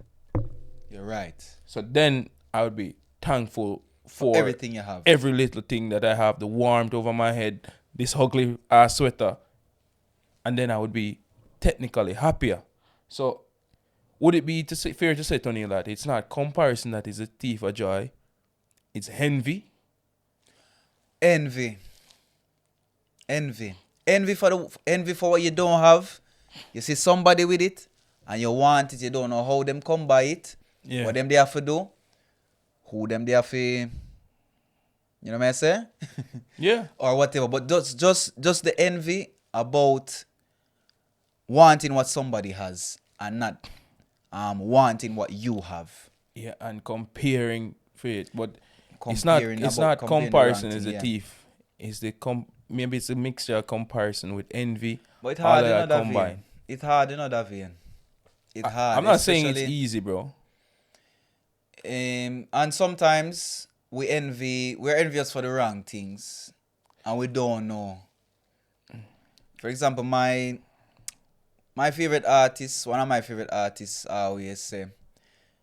You're right. So then I would be thankful for everything you have. Every little thing that I have, the warmth over my head, this ugly ass sweater. And then I would be technically happier. So would it be fair to say, Tony, that it's not comparison that is a thief of joy? It's envy. Envy for what you don't have. You see somebody with it and you want it, you don't know how them come by it. Yeah. What them they have to do. Who them they have to, you know what I say? Yeah. Or whatever. But just the envy about wanting what somebody has and not wanting what you have. Yeah, and comparing for it. But it's Comparing not comparing comparison the is wrong a thing, thief. It's the maybe it's a mixture of comparison with envy. But it's all hard of in that other combined. vein. It's hard in other vein. It's hard. I'm not saying it's especially- easy, bro. And sometimes we're envious for the wrong things and we don't know. For example, my favorite artist, one of my favorite artists, I always say,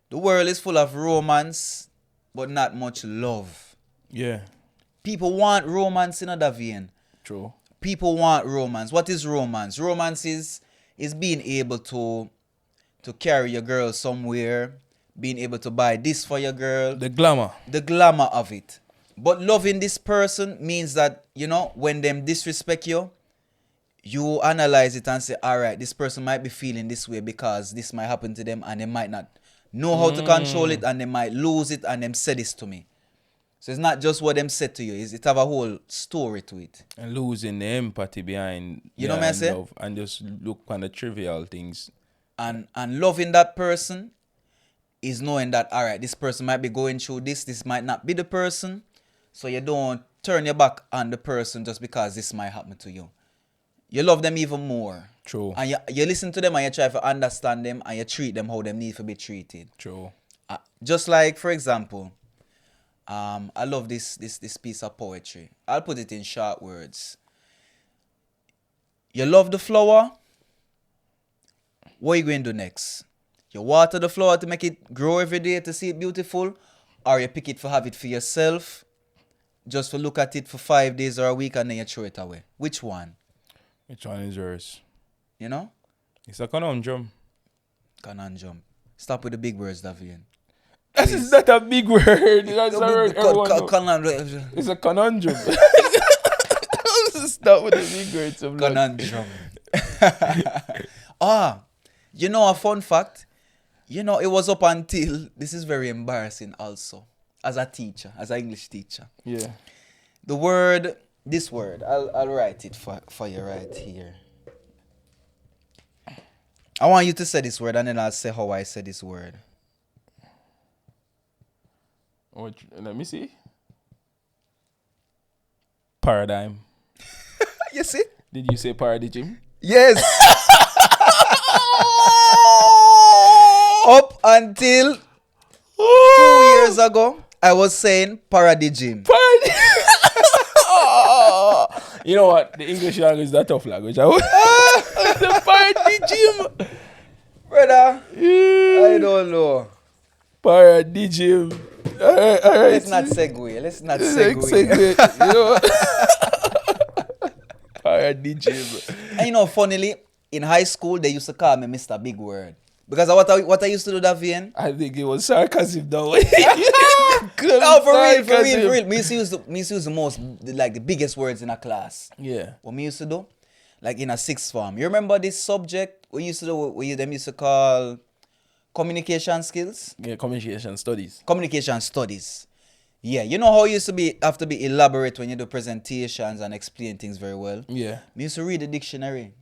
the world is full of romance, but not much love. Yeah, People want romance in other vein. true. People want romance. What is romance? Romance is being able to carry your girl somewhere, being able to buy this for your girl. The glamour. The glamour of it. But loving this person means that, when them disrespect you, you analyze it and say, all right, this person might be feeling this way because this might happen to them and they might not know how to control it and they might lose it and them say this to me. So it's not just what them said to you, it have a whole story to it. And losing the empathy behind You know what I behind say? love and just look on the trivial things. And loving that person is knowing that, all right, this person might be going through this might not be the person. So you don't turn your back on the person just because this might happen to you. You love them even more. True. And you listen to them and you try to understand them and you treat them how they need to be treated. True. Just like, for example, I love this piece of poetry. I'll put it in short words. You love the flower. What are you going to do next? You water the flower to make it grow every day to see it beautiful, or you pick it for have it for yourself just to look at it for 5 days or a week and then you throw it away? Which one? Which one is yours? You know? It's a conundrum. Conundrum. Stop with the big words, Davian. This is not a big word. That's a word everyone knows. It's a conundrum. Stop with the big words. Conundrum. You know a fun fact? You know, it was up until, this is very embarrassing also, as a teacher, as an English teacher. Yeah. This word, I'll write it for you right here. I want you to say this word and then I'll say how I say this word. Let me see. Paradigm. You see? Did you say paradigm? Yes. Up until 2 years ago, I was saying paradigm. You know what? The English language is a tough language. The paradigm. Brother, I don't know. Paradigm. All right. Let's not segue. You know what? Paradigm. And you know, funnily, in high school, they used to call me Mr. Big Word. Because of what I used to do, Davian? I think it was sarcasm, though. No, for real. Me used to use the most, like the biggest words in a class. Yeah. What me used to do? Like in a sixth form. You remember this subject we used to do, them used to call communication skills? Yeah, communication studies. Communication studies. Yeah, you know how it used to have to be elaborate when you do presentations and explain things very well? Yeah. Me used to read the dictionary.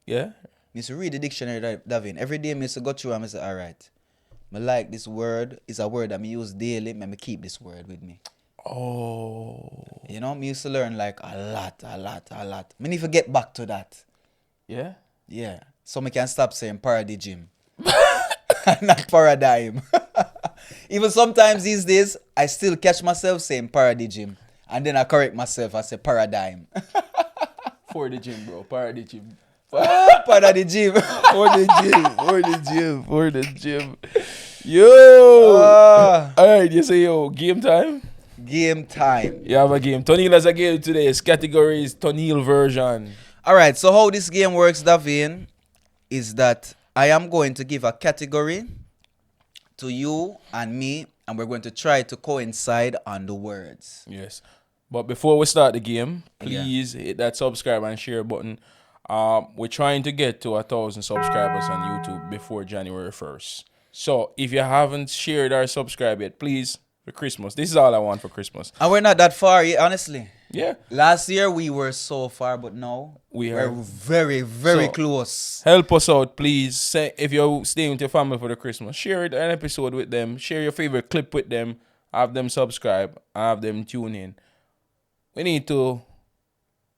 Yeah? Me used to read the dictionary, Davin. Every day me used to go through and I say, all right, me like this word is a word that me use daily. Me keep this word with me. Oh. You know, me used to learn like a lot. Me need to get back to that. Yeah? Yeah. So me can stop saying paradigm. Not paradigm. Even sometimes these days, I still catch myself saying paradigm. And then I correct myself, I say paradigm. For the gym, bro. Paradigm. Paradigm. For the gym. Yo! Alright, you say, yo, game time? Game time. You have a game. Tonil has a game today. It's categories, Tonil version. Alright, so how this game works, Davin, is that I am going to give a category to you and me, and we're going to try to coincide on the words. Yes. But before we start the game, please hit that subscribe and share button. We're trying to get to 1,000 subscribers on YouTube before January 1st. So if you haven't shared or subscribed yet, please, for Christmas. This is all I want for Christmas. And we're not that far yet, honestly. Yeah. Last year we were so far, but now we're very, very close. Help us out, please. Say, if you're staying with your family for the Christmas, share an episode with them. Share your favorite clip with them. Have them subscribe. Have them tune in. We need to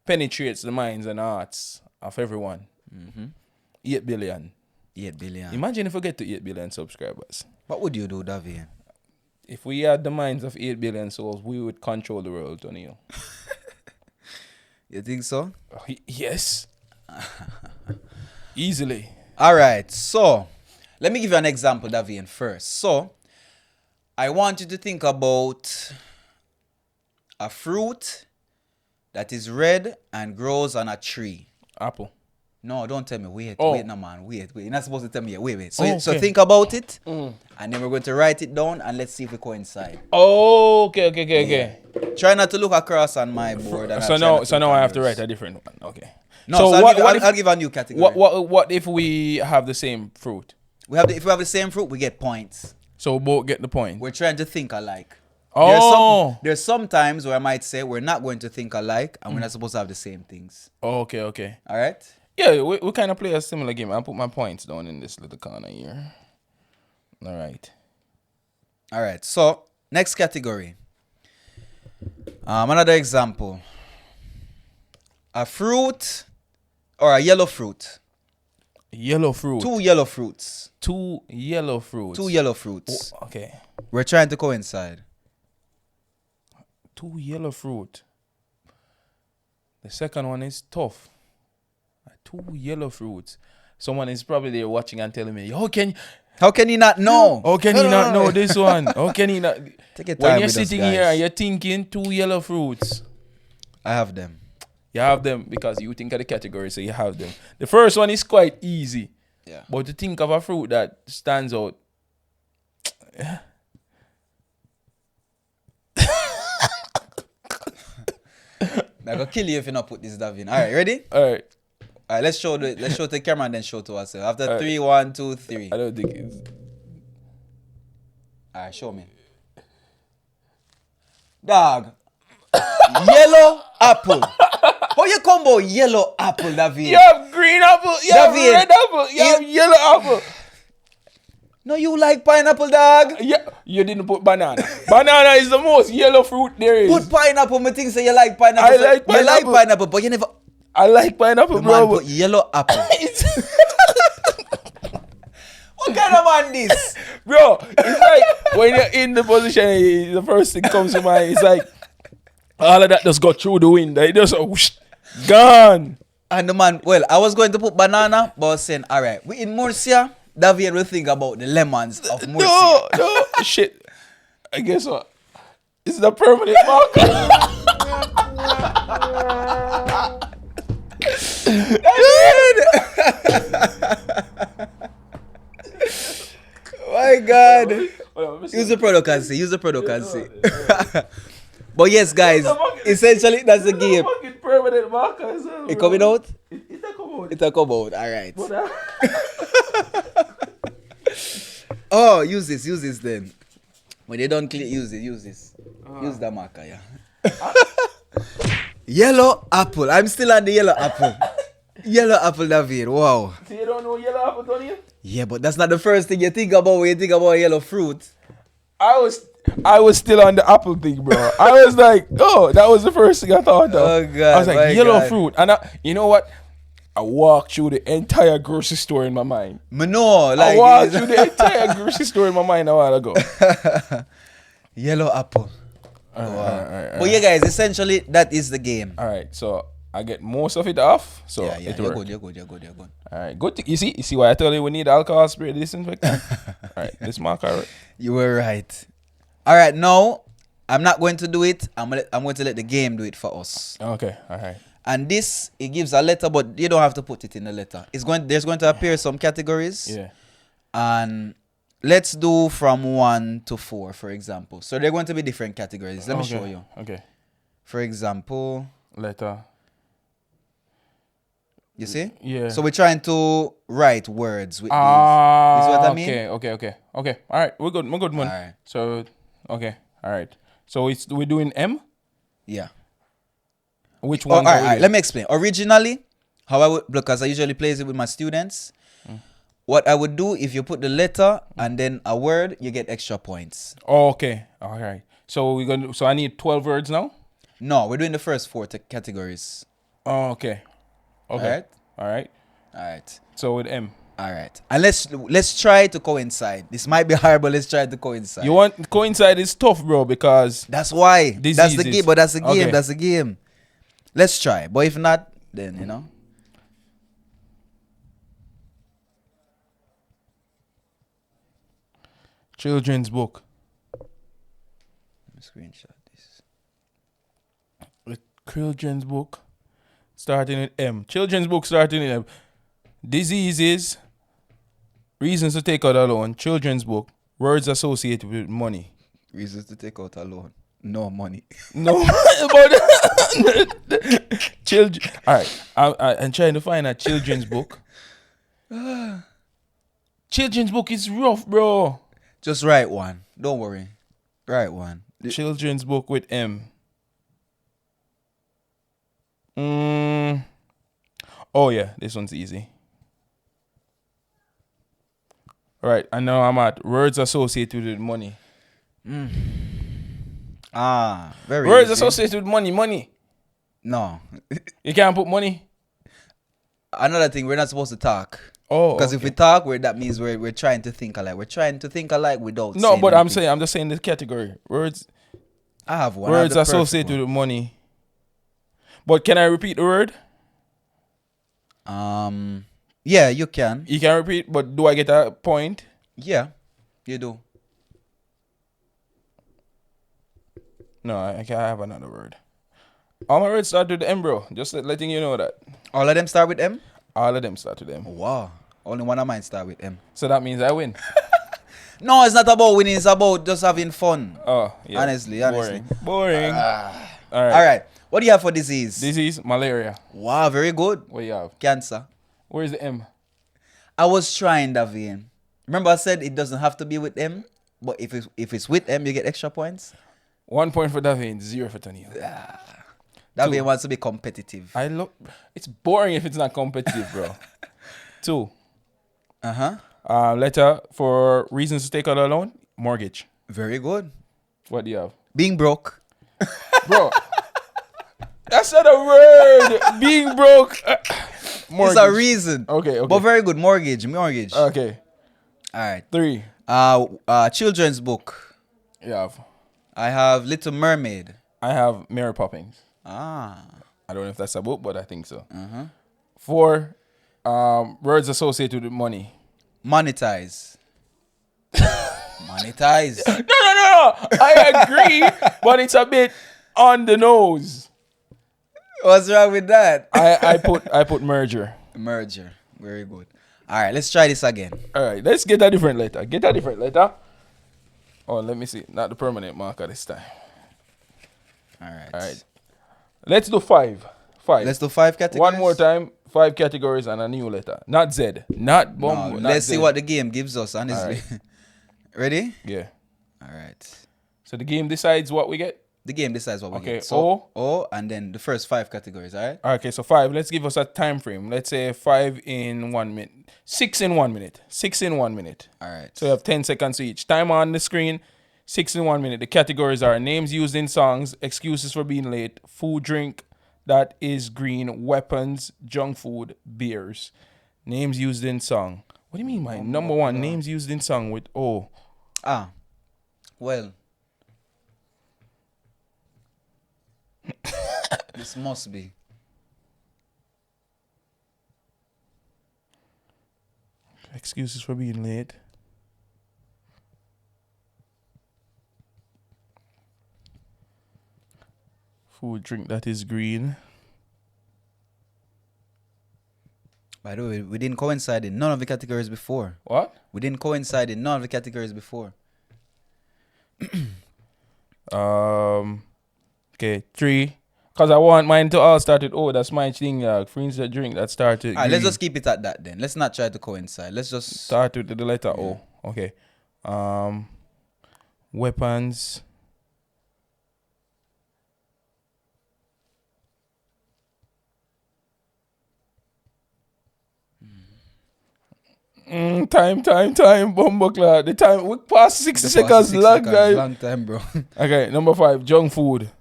penetrate the minds and hearts of everyone. 8 billion. 8 billion. Imagine if we get to 8 billion subscribers. What would you do, Davian? If we had the minds of 8 billion souls, we would control the world, O'Neal. You think so? Yes. Easily. All right. So, let me give you an example, Davian, first. So, I want you to think about a fruit that is red and grows on a tree. Apple. No, don't tell me. Wait, no, man. Wait. You're not supposed to tell me. Wait. So think about it, and then we're going to write it down, and let's see if we coincide. Oh, okay. Yeah. Try not to look across on my board. And So now I have to write a different one. Okay. No, so I'll give a new category. What if we have the same fruit? If we have the same fruit, we get points. So we both get the point. We're trying to think alike. Oh. There's some times where I might say we're not going to think alike, and we're not supposed to have the same things. Oh, okay. All right? Yeah, we kind of play a similar game. I'll put my points down in this little corner here. All right. So, next category. Another example. A fruit or a yellow fruit. Yellow fruit. 2 yellow fruits. 2 yellow fruits. 2 yellow fruits. Oh, okay. We're trying to coincide. 2 yellow fruit. The second one is tough. 2 yellow fruits. Someone is probably there watching and telling me, how can you not know? How can you not know this one? How can you not? Take your time When you're with us, sitting guys. here and you're thinking 2 yellow fruits, I have them. you have them because you think of the category, so you have them. The first one is quite easy. Yeah. But to think of a fruit that stands out. I'm gonna kill you if you not put this Davin. Alright, ready? Alright. Alright, let's show the camera and then show to ourselves. After Alright. 3, 1, 2, 3. I don't think it's. Alright, show me. Dog. Yellow apple. How you combo yellow apple, David? You have green apple, you have David, red apple, you have yellow apple. No, you like pineapple, dog. Yeah, you didn't put banana. Banana is the most yellow fruit there is. Put pineapple. Me think say you like pineapple. I like You like pineapple. pineapple, but you never. I like pineapple, The bro. man put yellow apple. What kind of man this? Bro, it's like when you're in the position, the first thing comes to mind. It's like all of that just got through the wind. It just whoosh, gone. And the man, well, I was going to put banana, but I was saying, all right, we in Murcia. David will think about the lemons of Murcia. No, shit. I guess what? It's the permanent marker. My God. Hold on, let me see. Use the product and see. Use the product and see. But yes, guys, essentially that's the game. Fucking permanent marker as well, It bro. coming out? It's a come out. It'll come out. All right. But, Oh, use this then. When they don't click, use this. Use the marker, yeah. Yellow apple. I'm still on the yellow apple. Yellow apple, David. Wow. So you don't know yellow apple, don't you? Yeah, but that's not the first thing you think about when you think about yellow fruit. I was still on the apple thing, bro. I was like, oh, that was the first thing I thought of. Oh, God, I was my like, yellow God. fruit. And you know what? I walked through the entire grocery store in my mind. Me know, like I walked through the entire grocery store in my mind a while ago. yellow apple. Alright. But yeah, guys, essentially that is the game. Alright, so I get most of it off. So Yeah, it you're worked. good. Alright, good. You see why I told you we need alcohol spray disinfectant? Alright, this marker. You were right. All right, now I'm not going to do it. I'm going to let the game do it for us. Okay, alright. And this, it gives a letter, but you don't have to put it in the letter. There's going to appear some categories. Yeah. And let's do from 1 to 4, for example. So they're going to be different categories. Let me show you. Okay. For example, Letter. you see? Yeah. So we're trying to write words with these. You see what I mean? Okay. Alright, we're good, man. Alright. So, okay. Alright. So we're doing M? Yeah. Which Oh, one? all right, let me explain. Originally, how I would, because I usually play it with my students, what I would do, if you put the letter and then a word, you get extra points. Oh, okay. Alright. So so I need 12 words now? No, we're doing the first 4 categories. Oh, okay. Okay. Alright. All right. So with M. All right. And let's try to coincide. This might be hard, but let's try to coincide. You want coincide is tough, bro, because That's why. That's the Diseases. game. But that's the game. Okay. That's the game. Let's try. But if not, then, you know. children's book. Let me screenshot this. Children's book starting with M. Children's book starting with M. Diseases, reasons to take out a loan. Children's book, words associated with money. Reasons to take out a loan. No money. No, but children. All right, I'm trying to find a children's book. Children's book is rough, bro. Just write one. Don't worry. Write one. Children's book with M. Oh yeah, this one's easy. All right, and now I'm at words associated with money. Very Words easy. associated with money. No. You can't put money. Another thing, we're not supposed to talk. Oh, Because if we talk, that means we're trying to think alike. We're trying to think alike without no, saying but anything. I'm just saying the category. Words I have one. I have words the perfect associated one. with money. But can I repeat the word? Yeah, you can. You can repeat, but do I get a point? Yeah, you do. No, I can't have another word. All my words start with M, bro. Just letting you know that. All of them start with M? All of them start with M. Wow. Only one of mine start with M. So that means I win. No, it's not about winning. It's about just having fun. Oh, yeah. Honestly. Boring. All right. All right. What do you have for disease? Disease, malaria. Wow, very good. What do you have? Cancer. Where's the M? I was trying that vein. Remember I said it doesn't have to be with M, but if it's with M, you get extra points. 1 point for Davin, 0 for Tony. That vein wants to be competitive. It's boring if it's not competitive, bro. 2. Uh-huh. Letter for reasons to take out a loan, mortgage. Very good. What do you have? Being broke. Bro, that's not a word. Being broke. Mortgage. It's a reason. Okay. But very good. Mortgage. Okay. All right. 3. Children's book. You have. I have Little Mermaid. I have Mary Poppins. Ah. I don't know if that's a book, but I think so. Uh-huh. 4. Words associated with money. Monetize. Monetize. No. I agree, but it's a bit on the nose. What's wrong with that? I put merger. Merger. Very good. All right, let's try this again. All right, let's get a different letter. Oh, let me see. Not the permanent marker this time. All right. Let's do 5. Let's do 5 categories. One more time. 5 categories and a new letter. Not Z. Not bomb. No, not let's Z. see what the game gives us, honestly. All Ready? Yeah. All right. So the game decides what we get? The game decides what we Okay, get. So, O, and then the first 5 categories, all right? Okay, so 5. Let's give us a time frame. Let's say 5 in 1 minute. 6 in 1 minute. 6 in 1 minute. All right. So you have 10 seconds each. Time on the screen, 6 in 1 minute. The categories are names used in songs, excuses for being late, food, drink that is green, weapons, junk food, beers. Names used in song. What do you mean by number 1? Names used in song with O. Well. This must be. Excuses for being late. Food, drink that is green. By the way, we didn't coincide in none of the categories before. What? We didn't coincide in none of the categories before. Okay, 3. Because I want mine to all start with O. That's my thing. Freeze the drink that started. All right, let's just keep it at that then. Let's not try to coincide. Let's just start with the letter O. Okay. Weapons. Time, Bumbleclad. The time, we passed 60 seconds long, guys. Long time, bro. Okay, number 5, junk food.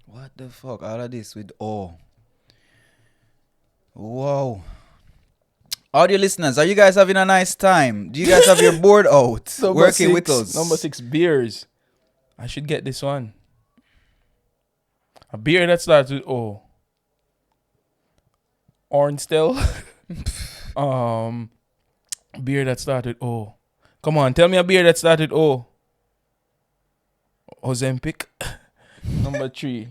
What the fuck? All of this with O. Whoa. Audio listeners, are you guys having a nice time? Do you guys have your board out? Working with us. Number 6, beers. I should get this one. A beer that starts with O. Orange still. Beer that started O. Come on, tell me a beer that started O. Ozempic. Number 3,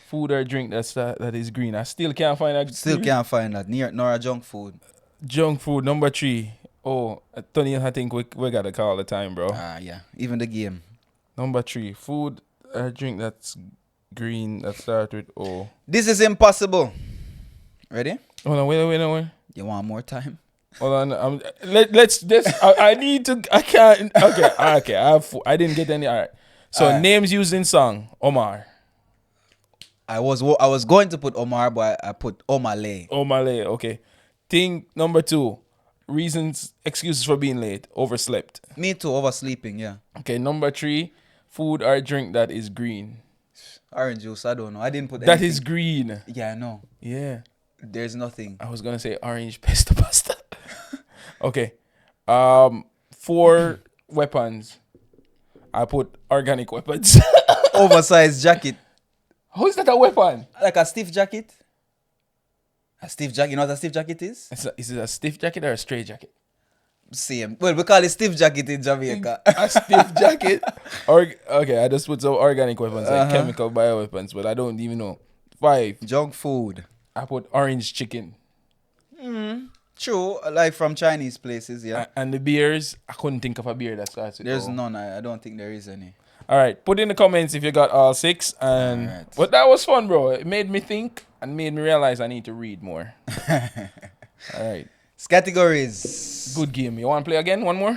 food or drink that is green. I still can't find that. Still can't find that. Nor a junk food. Junk food. Number 3. Oh, Tony, I think we gotta call the time, bro. Yeah. Even the game. Number 3, food or drink that's green that starts with O. This is impossible. Ready? Hold on, wait. You want more time? Hold on. Let's this. I need to. I can't. Okay. I didn't get any. All right. So names used in song. Omar. I was going to put Omar, but I put Omale. Omale. Okay. Thing number 2. Reasons, excuses for being late. Overslept. Me too. Oversleeping. Yeah. Okay. Number 3. Food or drink that is green. Orange juice. I don't know. I didn't put that anything. is green. Yeah, I know. Yeah. There's nothing. I was gonna say orange pesto pasta. Okay. 4 weapons. I put organic weapons. Oversized jacket. How is that a weapon? Like a stiff jacket. A stiff jacket. You know what a stiff jacket is? Is it a stiff jacket or a straight jacket? Same. Well, we call it stiff jacket in Jamaica. A stiff jacket. Okay, I just put some organic weapons like chemical bioweapons, but I don't even know. 5. Junk food. I put orange chicken. True, like from Chinese places, yeah. And the beers, I couldn't think of a beer that starts with There's O. none. I don't think there is any. All right, put in the comments if you got all 6. And All right. but that was fun, bro. It made me think and made me realize I need to read more. All right, Categories. good game. You want to play again? One more?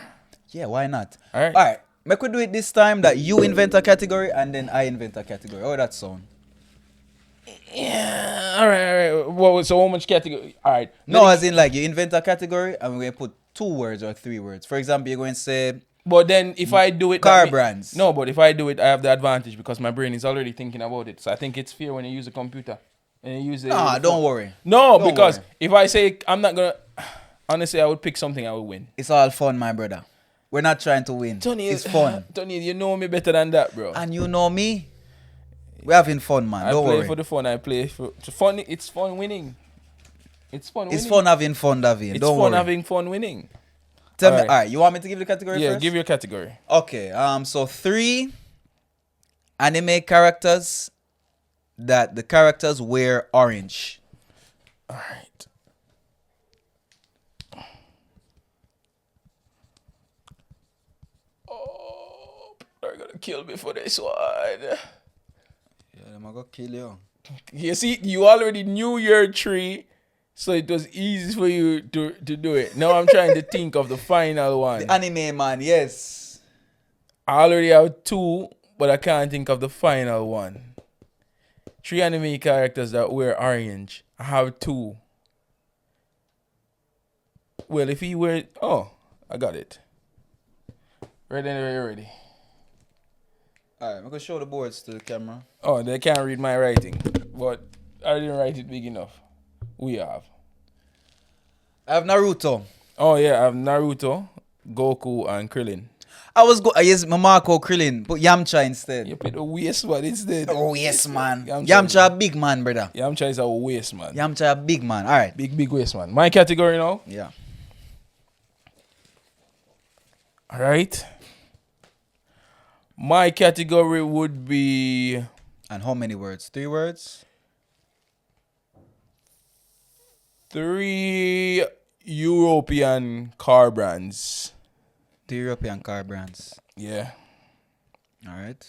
Yeah, why not? All right. All right. Make we do it this time that you invent a category and then I invent a category. Oh, that sound. Yeah. All right. Well, so how much category? All right. No, as in like you invent a category and we're going to put 2 words or 3 words. For example, you're going to say But then if I do it, car brands. No, but if I do it, I have the advantage because my brain is already thinking about it. So I think it's fair when you use a computer and you use it. Nah, don't worry. No, Don't because worry. if I say I'm not gonna, honestly, I would pick something I would win. It's all fun, my brother. We're not trying to win. Tony, It's fun. Tony, you know me better than that, bro. And you know me. We're having fun, man. I Don't play worry. for the fun. I play for fun. It's fun winning. It's fun. It's winning. fun having fun, David. It's Don't fun worry. having fun winning. Tell me, Alright. all right, you want me to give the category Yeah, first? give your category. Okay, so 3 anime characters that the characters wear orange. All right. Oh, they're gonna kill me for this one. Yeah, I'm gonna kill you. You see, you already knew your tree, so it was easy for you to do it. Now I'm trying to think of the final one. The anime man, yes. I already have 2, but I can't think of the final one. 3 anime characters that wear orange. I have 2. Well, if he wear... Oh, I got it. Ready. Alright, I'm gonna show the boards to the camera. Oh, they can't read my writing. But I didn't write it big enough. We have. I have Naruto. Oh, yeah, I have Naruto, Goku, and Krillin. Yes, my Marco Krillin, but Yamcha instead. You put the waste one instead. Oh yes, man. Yamcha. Yamcha a big man, brother. Yamcha is a waste, man. Yamcha a big man. Alright. Big waste, man. My category now. Yeah. All right. My category would be And how many words? 3 words? 3 European car brands. 3 European car brands. Yeah. Alright.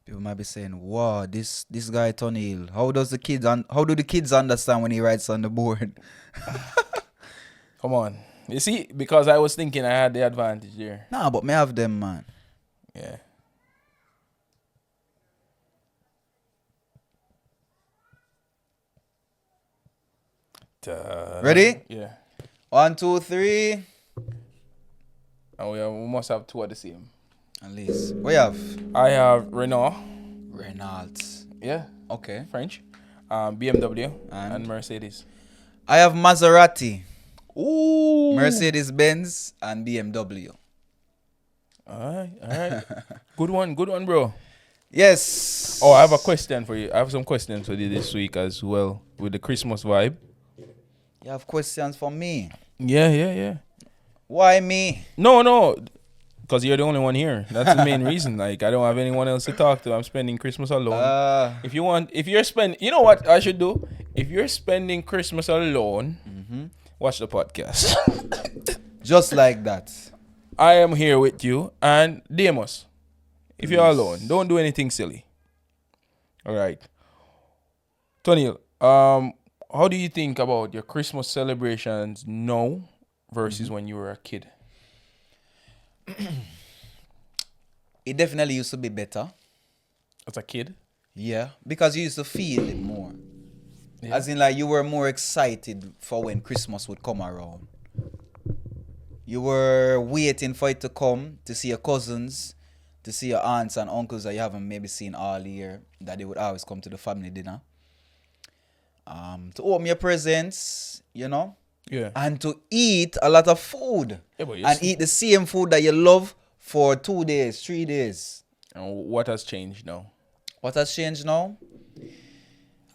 People might be saying, "Wow, this guy Tony Hill. How do the kids understand when he writes on the board?" Come on. You see, because I was thinking I had the advantage there. Nah, but me have them, man. Yeah. Ready? Yeah. 1, 2, 3. And we must have 2 of the same. At least. What you have? I have Renault. Renault. Yeah. Okay. French. BMW And? and Mercedes. I have Maserati, Ooh. Mercedes Benz, and BMW. All right. Good one, bro. Yes. Oh, I have a question for you. I have some questions for you this week as well with the Christmas vibe. You have questions for me? Yeah. Why me? No. Because you're the only one here. That's the main reason. Like, I don't have anyone else to talk to. I'm spending Christmas alone. You know what I should do? If you're spending Christmas alone, watch the podcast. Just like that. I am here with you and Demus. If you're alone, don't do anything silly. All right. Tony, how do you think about your Christmas celebrations now versus when you were a kid? It definitely used to be better. As a kid? Yeah. Because you used to feel it more. Yeah. As in, like, you were more excited for when Christmas would come around. You were waiting for it to come, to see your cousins, to see your aunts and uncles that you haven't maybe seen all year, that they would always come to the family dinner. To open your presents, you know, Yeah. and to eat a lot of food. Yeah, but And eat the same food that you love for 2 days, 3 days. And what has changed now? What has changed now?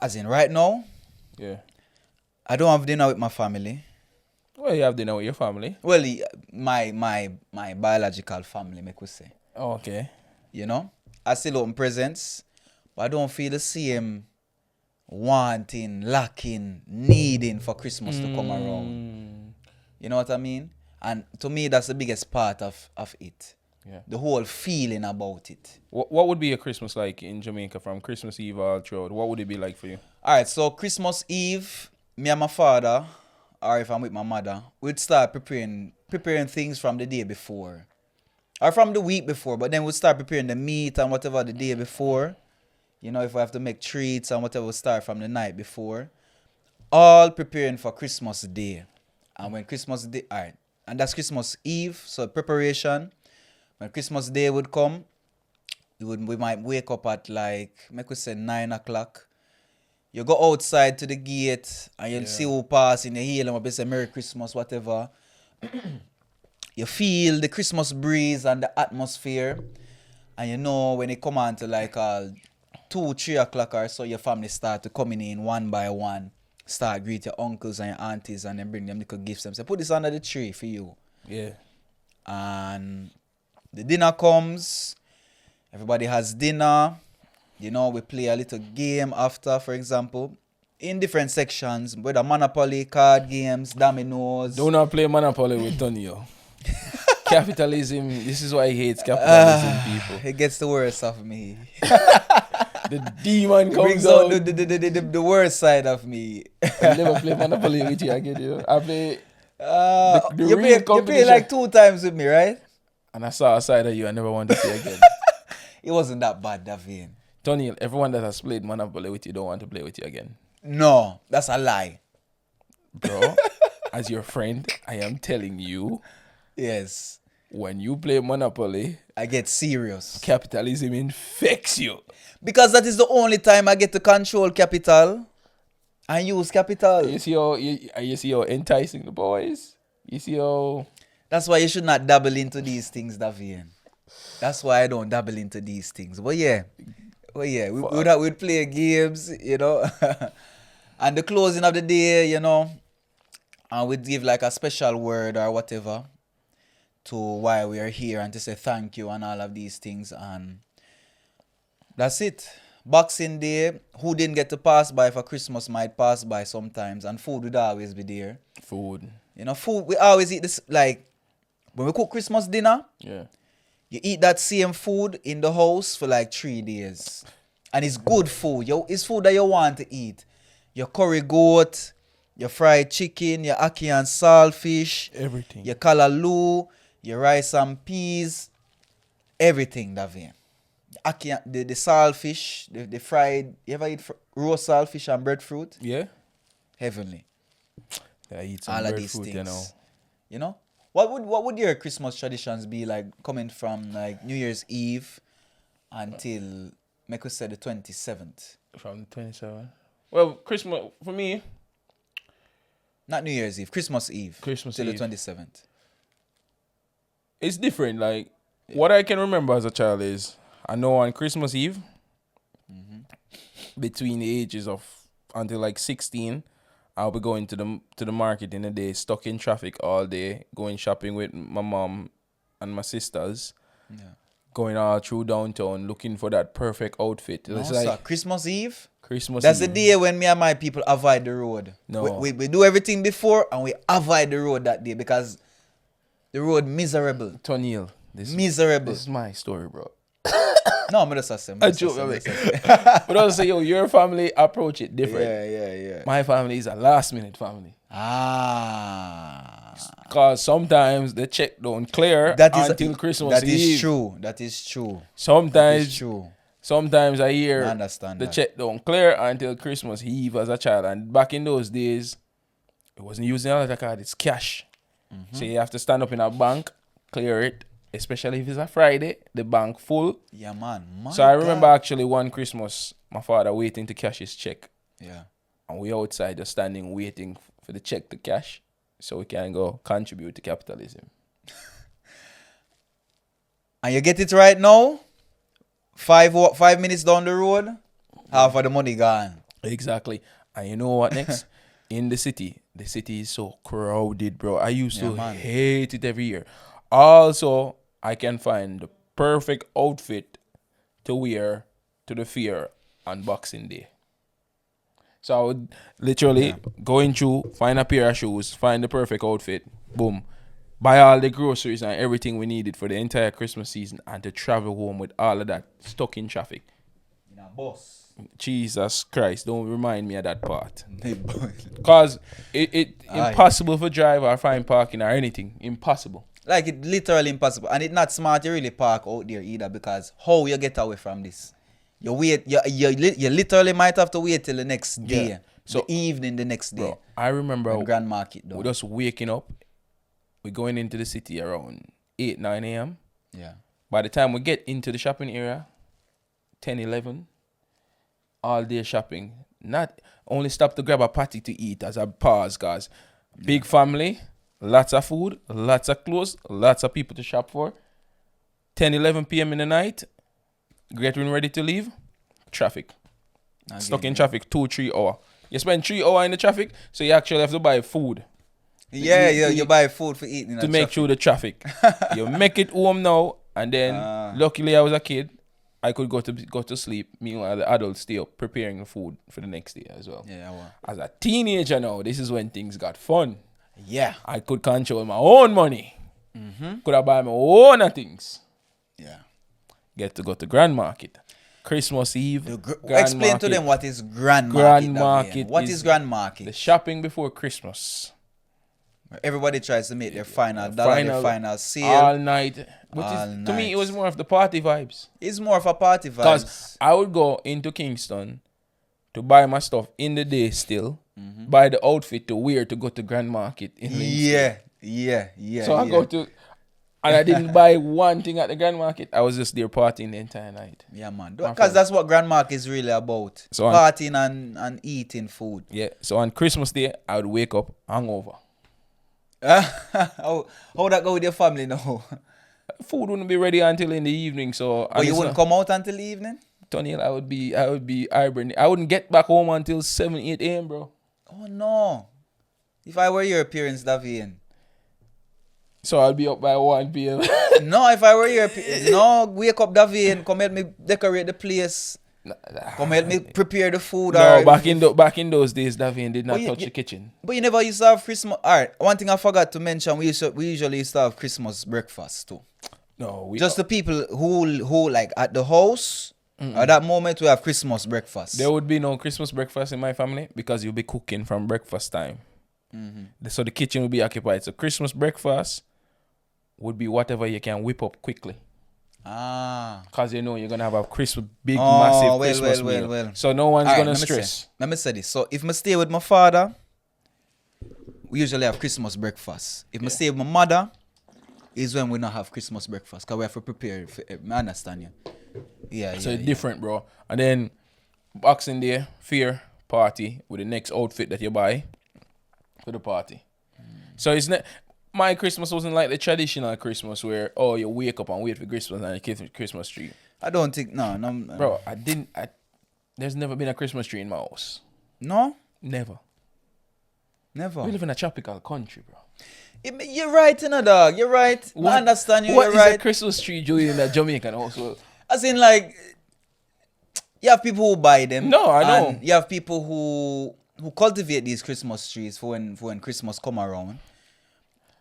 As in right now, Yeah. I don't have dinner with my family. Well, you have dinner with your family. Well, my biological family, make we say. Oh, okay. You know? I still open presents, but I don't feel the same wanting, lacking, needing for Christmas to come around. You know what I mean? And to me, that's the biggest part of it. Yeah. The whole feeling about it. What would be a Christmas like in Jamaica from Christmas Eve all throughout? What would it be like for you? All right, so Christmas Eve, me and my father, or if I'm with my mother, we'd start preparing things from the day before. Or from the week before, but then we'd start preparing the meat and whatever the day before. You know, if we have to make treats and whatever, we'll start from the night before. All preparing for Christmas Day. And when Christmas Day, all right, and that's Christmas Eve, so preparation. When Christmas Day would come, we might wake up at like, make we say 9 o'clock. You go outside to the gate and you'll see who pass and you hear them up, say Merry Christmas, whatever. You feel the Christmas breeze and the atmosphere. And you know when it come on to like 2, 3 o'clock or so, your family start to coming in one by one. Start greet your uncles and your aunties and then bring them little gifts and say, put this under the tree for you. Yeah. And the dinner comes. Everybody has dinner. You know, we play a little game after, for example, in different sections, whether Monopoly, card games, dominoes. Do not play Monopoly with Tonio. Capitalism, this is why he hates capitalism, people. It gets the worst of me. The demon comes Brings out. out the worst side of me. I never play Monopoly with you again, you know. I play You play like 2 times with me, right? and I saw a side of you I never want to see again. It wasn't that bad, Davin. Tony, everyone that has played Monopoly with you don't want to play with you again. No, that's a lie. Bro, as your friend, I am telling you, Yes. when you play Monopoly, I get serious. capitalism infects you. Because that is the only time I get to control capital and use capital. You see how enticing the boys? You see how... That's why you should not dabble into these things, Davian. That's why I don't dabble into these things. But yeah, we'd play games, you know. And the closing of the day, you know, and we'd give like a special word or whatever to why we are here and to say thank you and all of these things. And that's it. Boxing Day, who didn't get to pass by for Christmas might pass by sometimes, and food would always be there. Food. You know, food, we always eat this, like, when we cook Christmas dinner, Yeah. you eat that same food in the house for like 3 days. And it's good food. It's food that you want to eat. Your curry goat, your fried chicken, your ackee and saltfish, Everything. your kalaloo, your rice and peas, everything, Davian. The saltfish, the fried, you ever eat roast saltfish and breadfruit? Yeah? Heavenly. I eat some All of bread these fruit, things. you know. You know? What would your Christmas traditions be like coming from like New Year's Eve until, make us say, the 27th? From the 27th. Well, Christmas, for me... Not New Year's Eve, Christmas Eve. Christmas till Eve. the 27th. It's different. Like, what I can remember as a child is, I know on Christmas Eve, between the ages of until like 16, I'll be going to the market in the day, stuck in traffic all day, going shopping with my mom and my sisters, going all through downtown looking for that perfect outfit. No, It's sir. like Christmas Eve? Christmas That's Eve. the day when me and my people avoid the road. No. We do everything before and we avoid the road that day because the road miserable. Tonil, Miserable. this is my story, bro. No, I'm just saying. I joke, but also say, yo, your family approach it different. Yeah. My family is a last minute family. Ah. Because sometimes the check don't clear until Christmas Eve. That is true. Sometimes I hear I understand the that. check don't clear until Christmas Eve as a child. And back in those days, it wasn't using a letter card, it's cash. So you have to stand up in a bank, clear it, especially if it's a Friday, the bank full. Yeah, man. So I remember actually one Christmas, my father waiting to cash his check. Yeah. And we outside just standing waiting for the check to cash so we can go contribute to capitalism. And you get it right now, 5 minutes down the road, half of the money gone. Exactly. And you know what next? In the city is so crowded, bro. I used to hate it every year. Also, I can find the perfect outfit to wear to the fair on Boxing Day. So I would literally go in through, find a pair of shoes, find the perfect outfit, boom, buy all the groceries and everything we needed for the entire Christmas season, and to travel home with all of that stuck in traffic. In a bus. Jesus Christ, don't remind me of that part. Because it impossible for drive or find parking or anything. Impossible. Like, it literally impossible. And it's not smart to really park out there either, because how you get away from this? You literally might have to wait till the next day. Yeah. So the evening the next day. Bro, I remember Grand Market though. We're just waking up. We're going into the city around 8, 9 a.m. Yeah. By the time we get into the shopping area, 10, 11, all day shopping. Not only stop to grab a patty to eat as a pause, guys. Big family, lots of food, lots of clothes, lots of people to shop for. 10, 11 p.m. in the night, getting ready to leave, traffic. Stuck in traffic 2-3 hours. You spend 3 hours in the traffic, so you actually have to buy food. You buy food for eating. To make through the traffic. You make it home now, and then luckily I was a kid. I could go to sleep. Meanwhile, the adults stay up preparing the food for the next day as well. Yeah, well. As a teenager now, this is when things got fun. Yeah. I could control my own money. Could have buy my own things. Yeah. Get to go to Grand Market. Christmas Eve. Explain Market. to them what is Grand Market. Grand Market. What is Grand Market? The shopping before Christmas. Everybody tries to make their final dollar, their final sale. All night. To me, it was more of the party vibes. It's more of a party vibes. Because I would go into Kingston to buy my stuff in the day still. Buy the outfit to wear to go to Grand Market in Lindsay. Yeah. So I go to... And I didn't buy one thing at the Grand Market. I was just there partying the entire night. Yeah, man. Because that's what Grand Market is really about. So partying and eating food. Yeah. So on Christmas Day, I would wake up hungover. How that go with your family now? Food wouldn't be ready until in the evening. So but you wouldn't come out until the evening? Tony, I would be hibernating. I wouldn't get back home until 7, 8 a.m., bro. Oh, no. If I were your parents, Davian. So I'll be up by 1 p.m. No, if I were your parents. No, wake up, Davian. Come help me decorate the place. Come help me prepare the food. No, back in those days, Davian did not touch the kitchen. But you never used to have Christmas. Alright, one thing I forgot to mention, we usually used to have Christmas breakfast too. No, just the people who like at the house. At that moment, we have Christmas breakfast. There would be no Christmas breakfast in my family because you'll be cooking from breakfast time. So the kitchen will be occupied. So Christmas breakfast would be whatever you can whip up quickly. Because you know you're going to have a big, massive Christmas meal. Well. So no one's going to stress. Let me say this. So if I stay with my father, we usually have Christmas breakfast. If I stay with my mother, is when we not have Christmas breakfast. Because we have to prepare. I understand you. Yeah. So it's different, bro. And then Boxing Day, fair party with the next outfit that you buy for the party. So it's not... My Christmas wasn't like the traditional Christmas where, you wake up and wait for Christmas and you get the Christmas tree. I don't think, no. Bro, there's never been a Christmas tree in my house. No? Never. Never. We live in a tropical country, bro. You're right, dog. You're right. I understand you. What you're right. A Christmas tree doing in a Jamaican house? As in, like, you have people who buy them. No, I know. And you have people who cultivate these Christmas trees for when Christmas come around.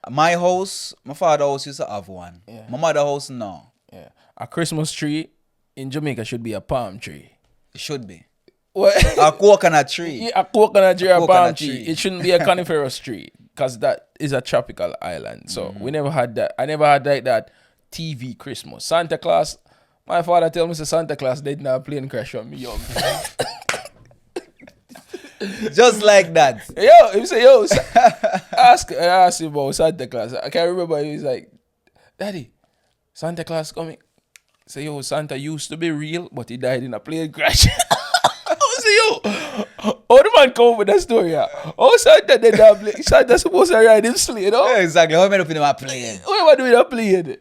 My house, my father's house used to have one. Yeah. My mother's house, no. Yeah. A Christmas tree in Jamaica should be a palm tree. It should be. What? A coconut tree. Yeah, a coconut tree or a palm tree. It shouldn't be a coniferous tree because that is a tropical island. So we never had that. I never had like that TV Christmas. Santa Claus, my father tell me Santa Claus did not plane crash on me young. Just like that. He say, ask him about Santa Claus. I can't remember. He was like, Daddy, Santa Claus coming. Say, Santa used to be real, but he died in a plane crash. I say, how the man come up with that story? Santa did that plane. Santa supposed to ride him sleigh, Yeah, exactly. How many of them are playing? What am I doing a plane?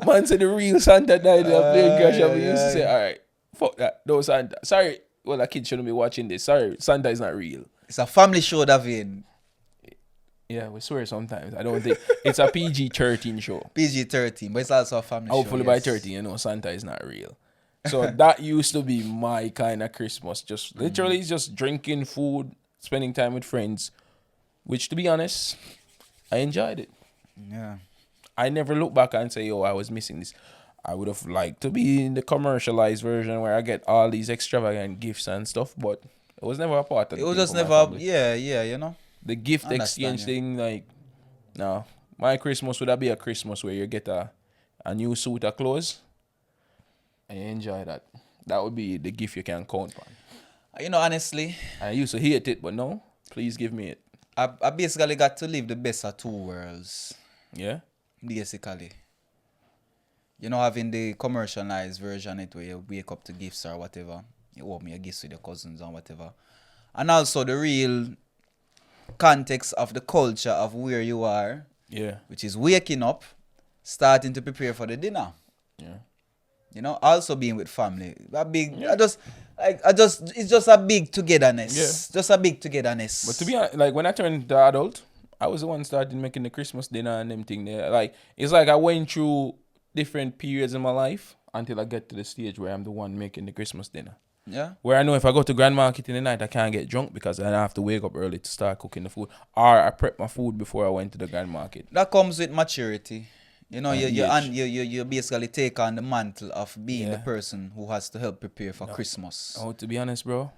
Man said the real Santa died in a plane crash. And we used to say, all right, fuck that. No Santa. Sorry. well, a kid shouldn't be watching this. Sorry, Santa is not real. It's a family show, David. Yeah, we swear sometimes. I don't think it's a PG-13 show. PG-13, but it's also a family show. Hopefully by 13, Santa is not real. So that used to be my kind of Christmas. Just literally just drinking food, spending time with friends, which to be honest, I enjoyed it. Yeah. I never look back and say, I was missing this. I would have liked to be in the commercialized version where I get all these extravagant gifts and stuff, but it was never a part of it. It was just never, The gift exchange thing, like, no. My Christmas would be a Christmas where you get a new suit of clothes. I enjoy that. That would be the gift you can count on. Honestly, I used to hate it, but no, please give me it. I basically got to live the best of two worlds. Yeah? Basically. Having the commercialized version it where you wake up to gifts or whatever. You open your gifts with your cousins or whatever. And also the real context of the culture of where you are. Yeah. Which is waking up, starting to prepare for the dinner. Yeah. Also being with family. It's just a big togetherness. Yeah. Just a big togetherness. But to be honest, like when I turned the adult, I was the one started making the Christmas dinner and them thing there. Like it's like I went through different periods in my life until I get to the stage where I'm the one making the Christmas dinner. Yeah. Where I know if I go to Grand Market in the night, I can't get drunk because I have to wake up early to start cooking the food. Or I prep my food before I went to the Grand Market. That comes with maturity. You basically take on the mantle of being the person who has to help prepare for Christmas. Oh, to be honest, bro,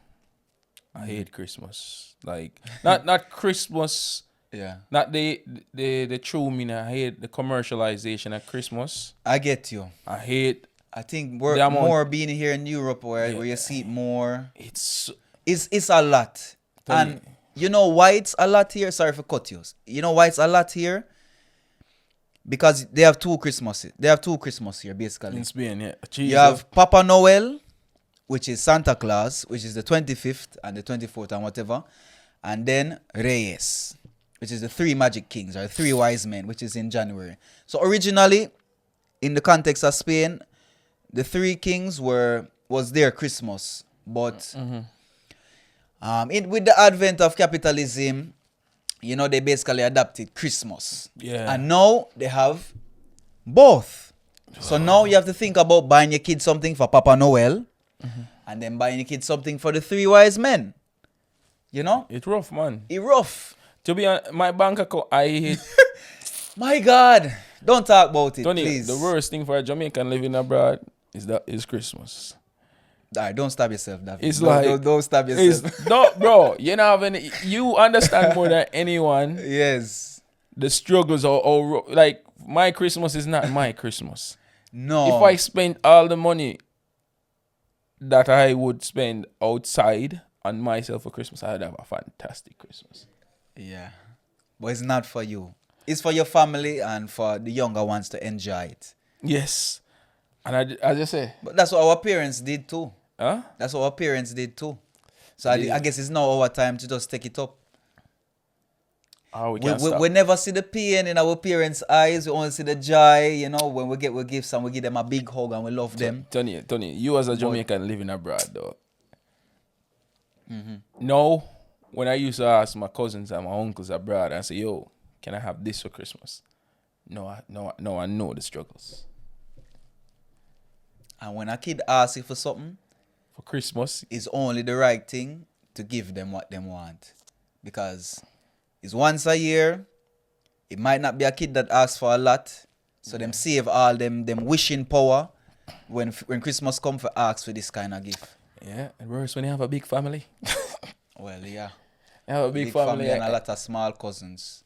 I hate Christmas. Like not Christmas. Yeah. Not the true meaning. I hate the commercialization of Christmas. I get you. I think we're more being here in Europe where you see it more. It's a lot. And you know why it's a lot here? Sorry for cut you. You know why it's a lot here? Because they have two Christmases. They have two Christmas here, basically. In Spain, yeah. You have Papa Noel, which is Santa Claus, which is the 25th and the 24th and whatever. And then Reyes, which is the three magic kings or three wise men, which is in January. So originally, in the context of Spain, the three kings was their Christmas. But with the advent of capitalism, they basically adapted Christmas. Yeah. And now they have both. So now you have to think about buying your kid something for Papa Noel and then buying your kid something for the three wise men. It's rough, man. It's rough. To be honest, my bank account, I hate. My God. Don't talk about it, Tony, please. the worst thing for a Jamaican living abroad is Christmas. Alright, don't stab yourself, David. It's don't stab yourself. No, bro. You understand more than anyone. Yes. The struggles or like my Christmas is not my Christmas. No. If I spend all the money that I would spend outside on myself for Christmas, I'd have a fantastic Christmas. Yeah. But it's not for you. It's for your family and for the younger ones to enjoy it. Yes. And I just say. But that's what our parents did too. Huh? That's what our parents did too. So I guess it's now our time to just take it up. We never see the pain in our parents' eyes. We only see the joy, when we get gifts and we give them a big hug and we love them. Tony, you as a Jamaican living abroad, though. No, when I used to ask my cousins and my uncles abroad and say, yo, can I have this for Christmas? No, I know the struggles. And when a kid asks you for something, for Christmas, it's only the right thing to give them what they want. Because it's once a year. It might not be a kid that asks for a lot. So them save all them wishing power when Christmas come for ask for this kind of gift. Yeah, and worse when you have a big family. Well, yeah. You have a big family and a lot of small cousins.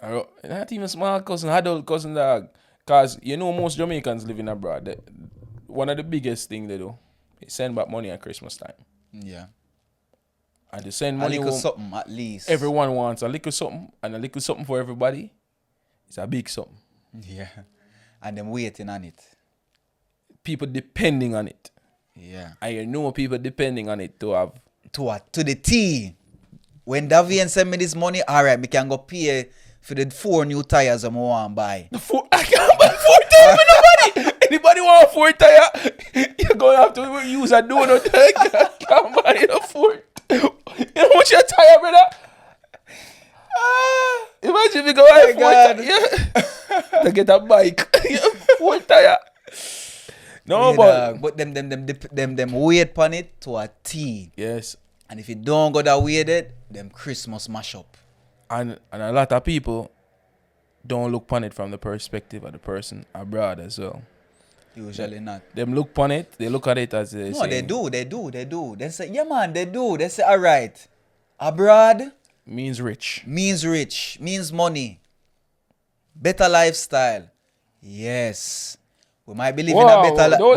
Not even small cousin, adult cousin, dog. Because most Jamaicans living abroad, one of the biggest things they do is send back money at Christmas time. Yeah. And they send money a little home, something at least. Everyone wants a little something, and a little something for everybody. It's a big something. Yeah. And them waiting on it. People depending on it. Yeah. And people depending on it to have. To the T. When Davian send me this money, all right, me can go pay for the 4 new tires I want to buy. I can't buy 4 tires with nobody. Anybody want a fourth tire? You're going to have to use a donut. Can't buy a fourth. You know what's your tire, brother? Imagine if you go buy a fourth tire. To get a bike. Fourth tire. No, but them wait upon it to a T. Yes. And if you don't go that way, them Christmas mash up. And a lot of people don't look upon it from the perspective of the person abroad as well. Usually not. Them look upon it, they look at it as they do. They say, yeah man, they do. They say, all right, abroad means rich. Means money. Better lifestyle. Yes. We might be living a better life. No,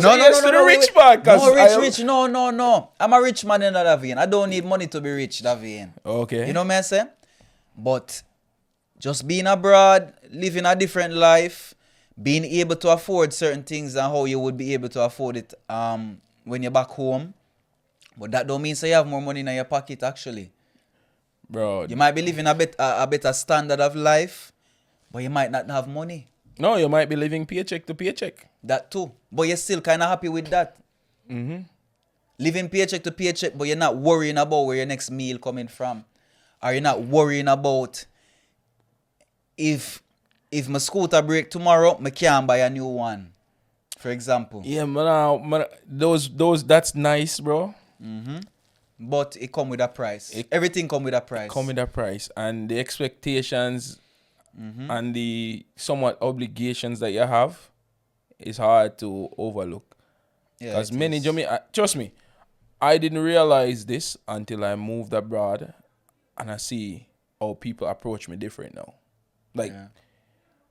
rich man. Rich. No. I'm a rich man in that vein. I don't need money to be rich, that vein. Okay. You know what I'm saying? But just being abroad, living a different life, being able to afford certain things and how you would be able to afford it when you're back home. But that don't mean so you have more money in your pocket, actually. Bro. You might be living a better standard of life, but you might not have money. No, you might be living paycheck to paycheck. That too. But you're still kind of happy with that. Mm-hmm. Living paycheck to paycheck, but you're not worrying about where your next meal coming from. Or you're not worrying about if my scooter break tomorrow, I can't buy a new one. For example. Yeah, man, those that's nice, bro. Mm-hmm. But it come with a price. Everything come with a price. And the expectations and the somewhat obligations that you have is hard to overlook. Because many Jamaican, trust me, I didn't realize this until I moved abroad and I see how people approach me different now. Like,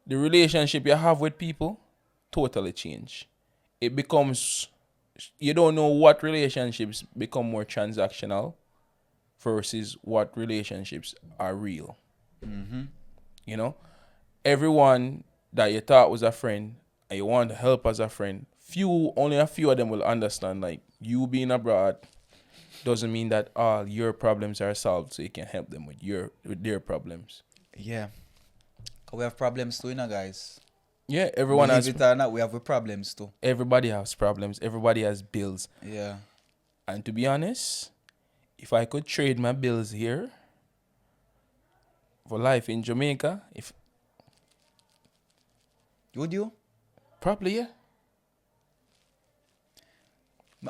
the relationship you have with people totally change. It becomes, you don't know what relationships become more transactional versus what relationships are real. Mm-hmm. You know, everyone that you thought was a friend and you want to help as a friend, only a few of them will understand, like, you being abroad doesn't mean that all your problems are solved so you can help them with their problems. Yeah. We have problems too, guys. Yeah, everyone has. Believe it or not, we have problems too. Everybody has problems. Everybody has bills. Yeah. And to be honest, if I could trade my bills here for life in Jamaica, would you? Probably, yeah.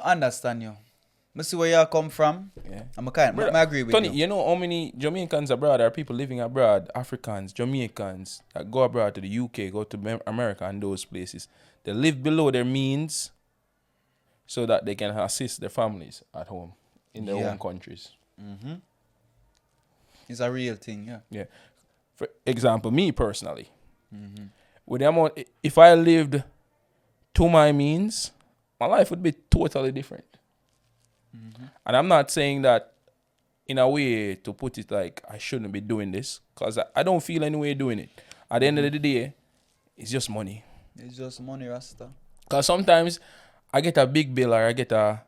I understand you. I see where you come from. Yeah. I agree with Tony, you. you know how many Jamaicans abroad are people living abroad, Africans, Jamaicans that go abroad to the UK, go to America and those places. They live below their means so that they can assist their families at home in their own countries. Mm-hmm. It's a real thing, yeah. Yeah. For example, me personally, with the amount, if I lived to my means, my life would be totally different. Mm-hmm. And I'm not saying that in a way to put it like I shouldn't be doing this, because I don't feel any way doing it. At the end of the day, it's just money. It's just money, Rasta. Because sometimes I get a big bill or I get a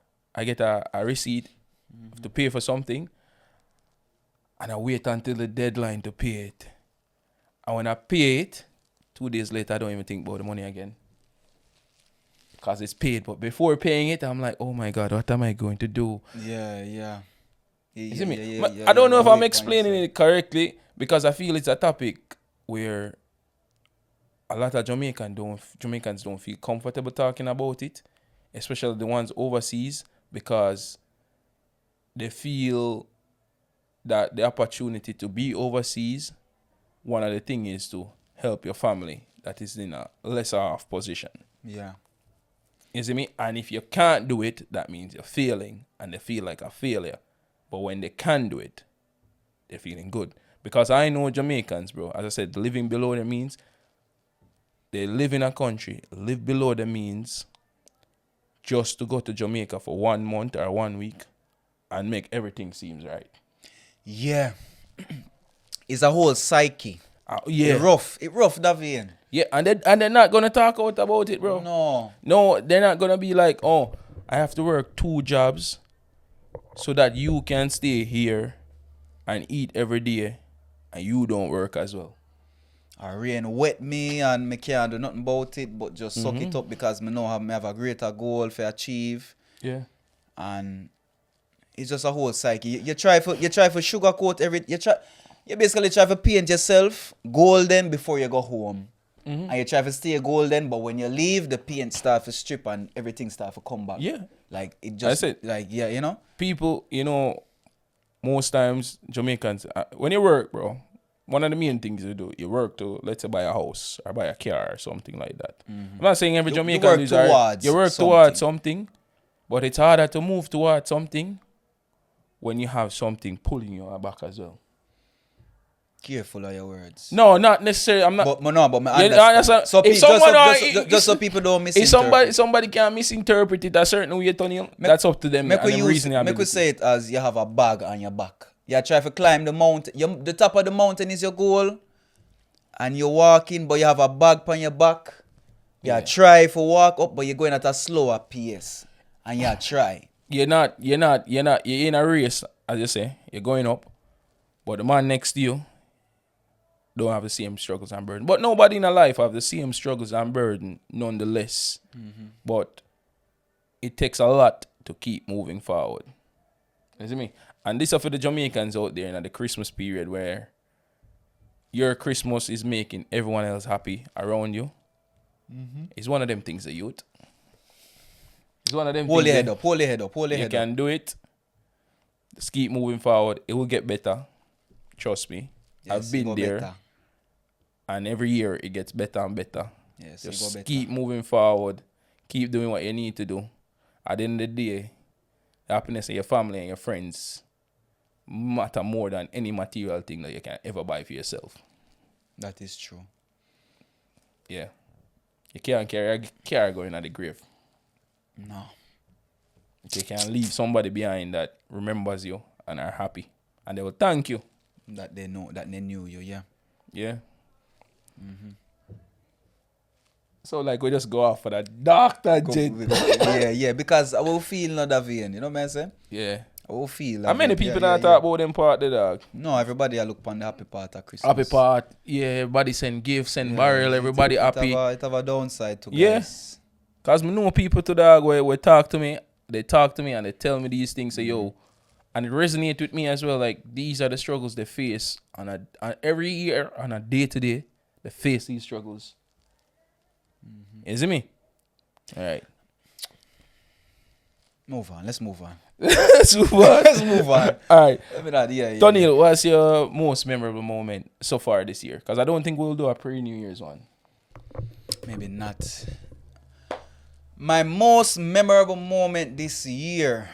receipt to pay for something, and I wait until the deadline to pay it. And when I pay it, 2 days later, I don't even think about the money again. Because it's paid. But before paying it, I'm like, oh my God, what am I going to do? Yeah. You see me? I don't know if I'm explaining it correctly, because I feel it's a topic where a lot of Jamaicans don't feel comfortable talking about it, especially the ones overseas, because they feel that the opportunity to be overseas, one of the things is to help your family that is in a lesser off position. Yeah. You see me? And if you can't do it, that means you're failing and they feel like a failure. But when they can do it, they're feeling good. Because I know Jamaicans, bro, as I said, living below their means, they live in a country, live below their means, just to go to Jamaica for 1 month or 1 week and make everything seems right. Yeah. It's a whole psyche. Yeah. It rough, Davian. Yeah, and they're not going to talk out about it, bro. No, they're not going to be like, oh, I have to work 2 jobs so that you can stay here and eat every day and you don't work as well. or rain wet me and me can't do nothing about it but just suck it up because me know me have a greater goal to achieve. Yeah. And it's just a whole cycle. You try for sugarcoat you basically try to paint yourself golden before you go home. And you try to stay golden, but when you leave, the paint start to strip and everything start to come back. Yeah. Like it just That's it. like you know? People, most times Jamaicans, when you work, bro, one of the main things you do, you work to, let's say, buy a house or buy a car or something like that. I'm not saying every Jamaican you work towards something, but it's harder to move towards something when you have something pulling you back as well. Careful of your words. No, not necessarily. I'm not. But me Yeah, understand. So if someone just so people don't if misinterpret. somebody can misinterpret it a certain way, Tony, that's up to them. Make we say it as you have a bag on your back. You try to climb the mountain. The top of the mountain is your goal, and you're walking, but you have a bag on your back. You try to walk up, but you're going at a slower pace, and you try. You're in a race, as you say. You're going up, but the man next to you don't have the same struggles and burden. But nobody in a life have the same struggles and burden, nonetheless. But it takes a lot to keep moving forward. You see me? And this is for the Jamaicans out there in the Christmas period where your Christmas is making everyone else happy around you. It's one of them things, the youth. It's one of them hold things. Hold your head up. You can do it. Just keep moving forward. It will get better. Trust me. Yes, I've been there. Better. And every year it gets better and better. Yes, just keep moving forward. Keep doing what you need to do. At the end of the day, the happiness of your family and your friends matter more than any material thing that you can ever buy for yourself. That is true. Yeah. You can't carry a car going at the grave. No. You can leave somebody behind that remembers you and are happy. And they will thank you. That they know, that they knew you, yeah. Yeah. So like we just go off for that dark tangent. Yeah, because I will feel another vein, you know what I'm saying? Yeah. I will feel. How many people that talk about them part of the dog? No, everybody I look upon the happy part of Christmas. Happy part, yeah, everybody send gifts, send barrel, everybody happy. It have a downside to guys. Yeah. Cause me know people to dog where talk to me, they talk to me and they tell me these things, say yo. And it resonates with me as well. Like these are the struggles they face on every year, on a day to day. They face these struggles. You see me? All right. Let's move on. Let's move on. All right. Tony, what's your most memorable moment so far this year? Because I don't think we'll do a pre-New Year's one. Maybe not. My most memorable moment this year.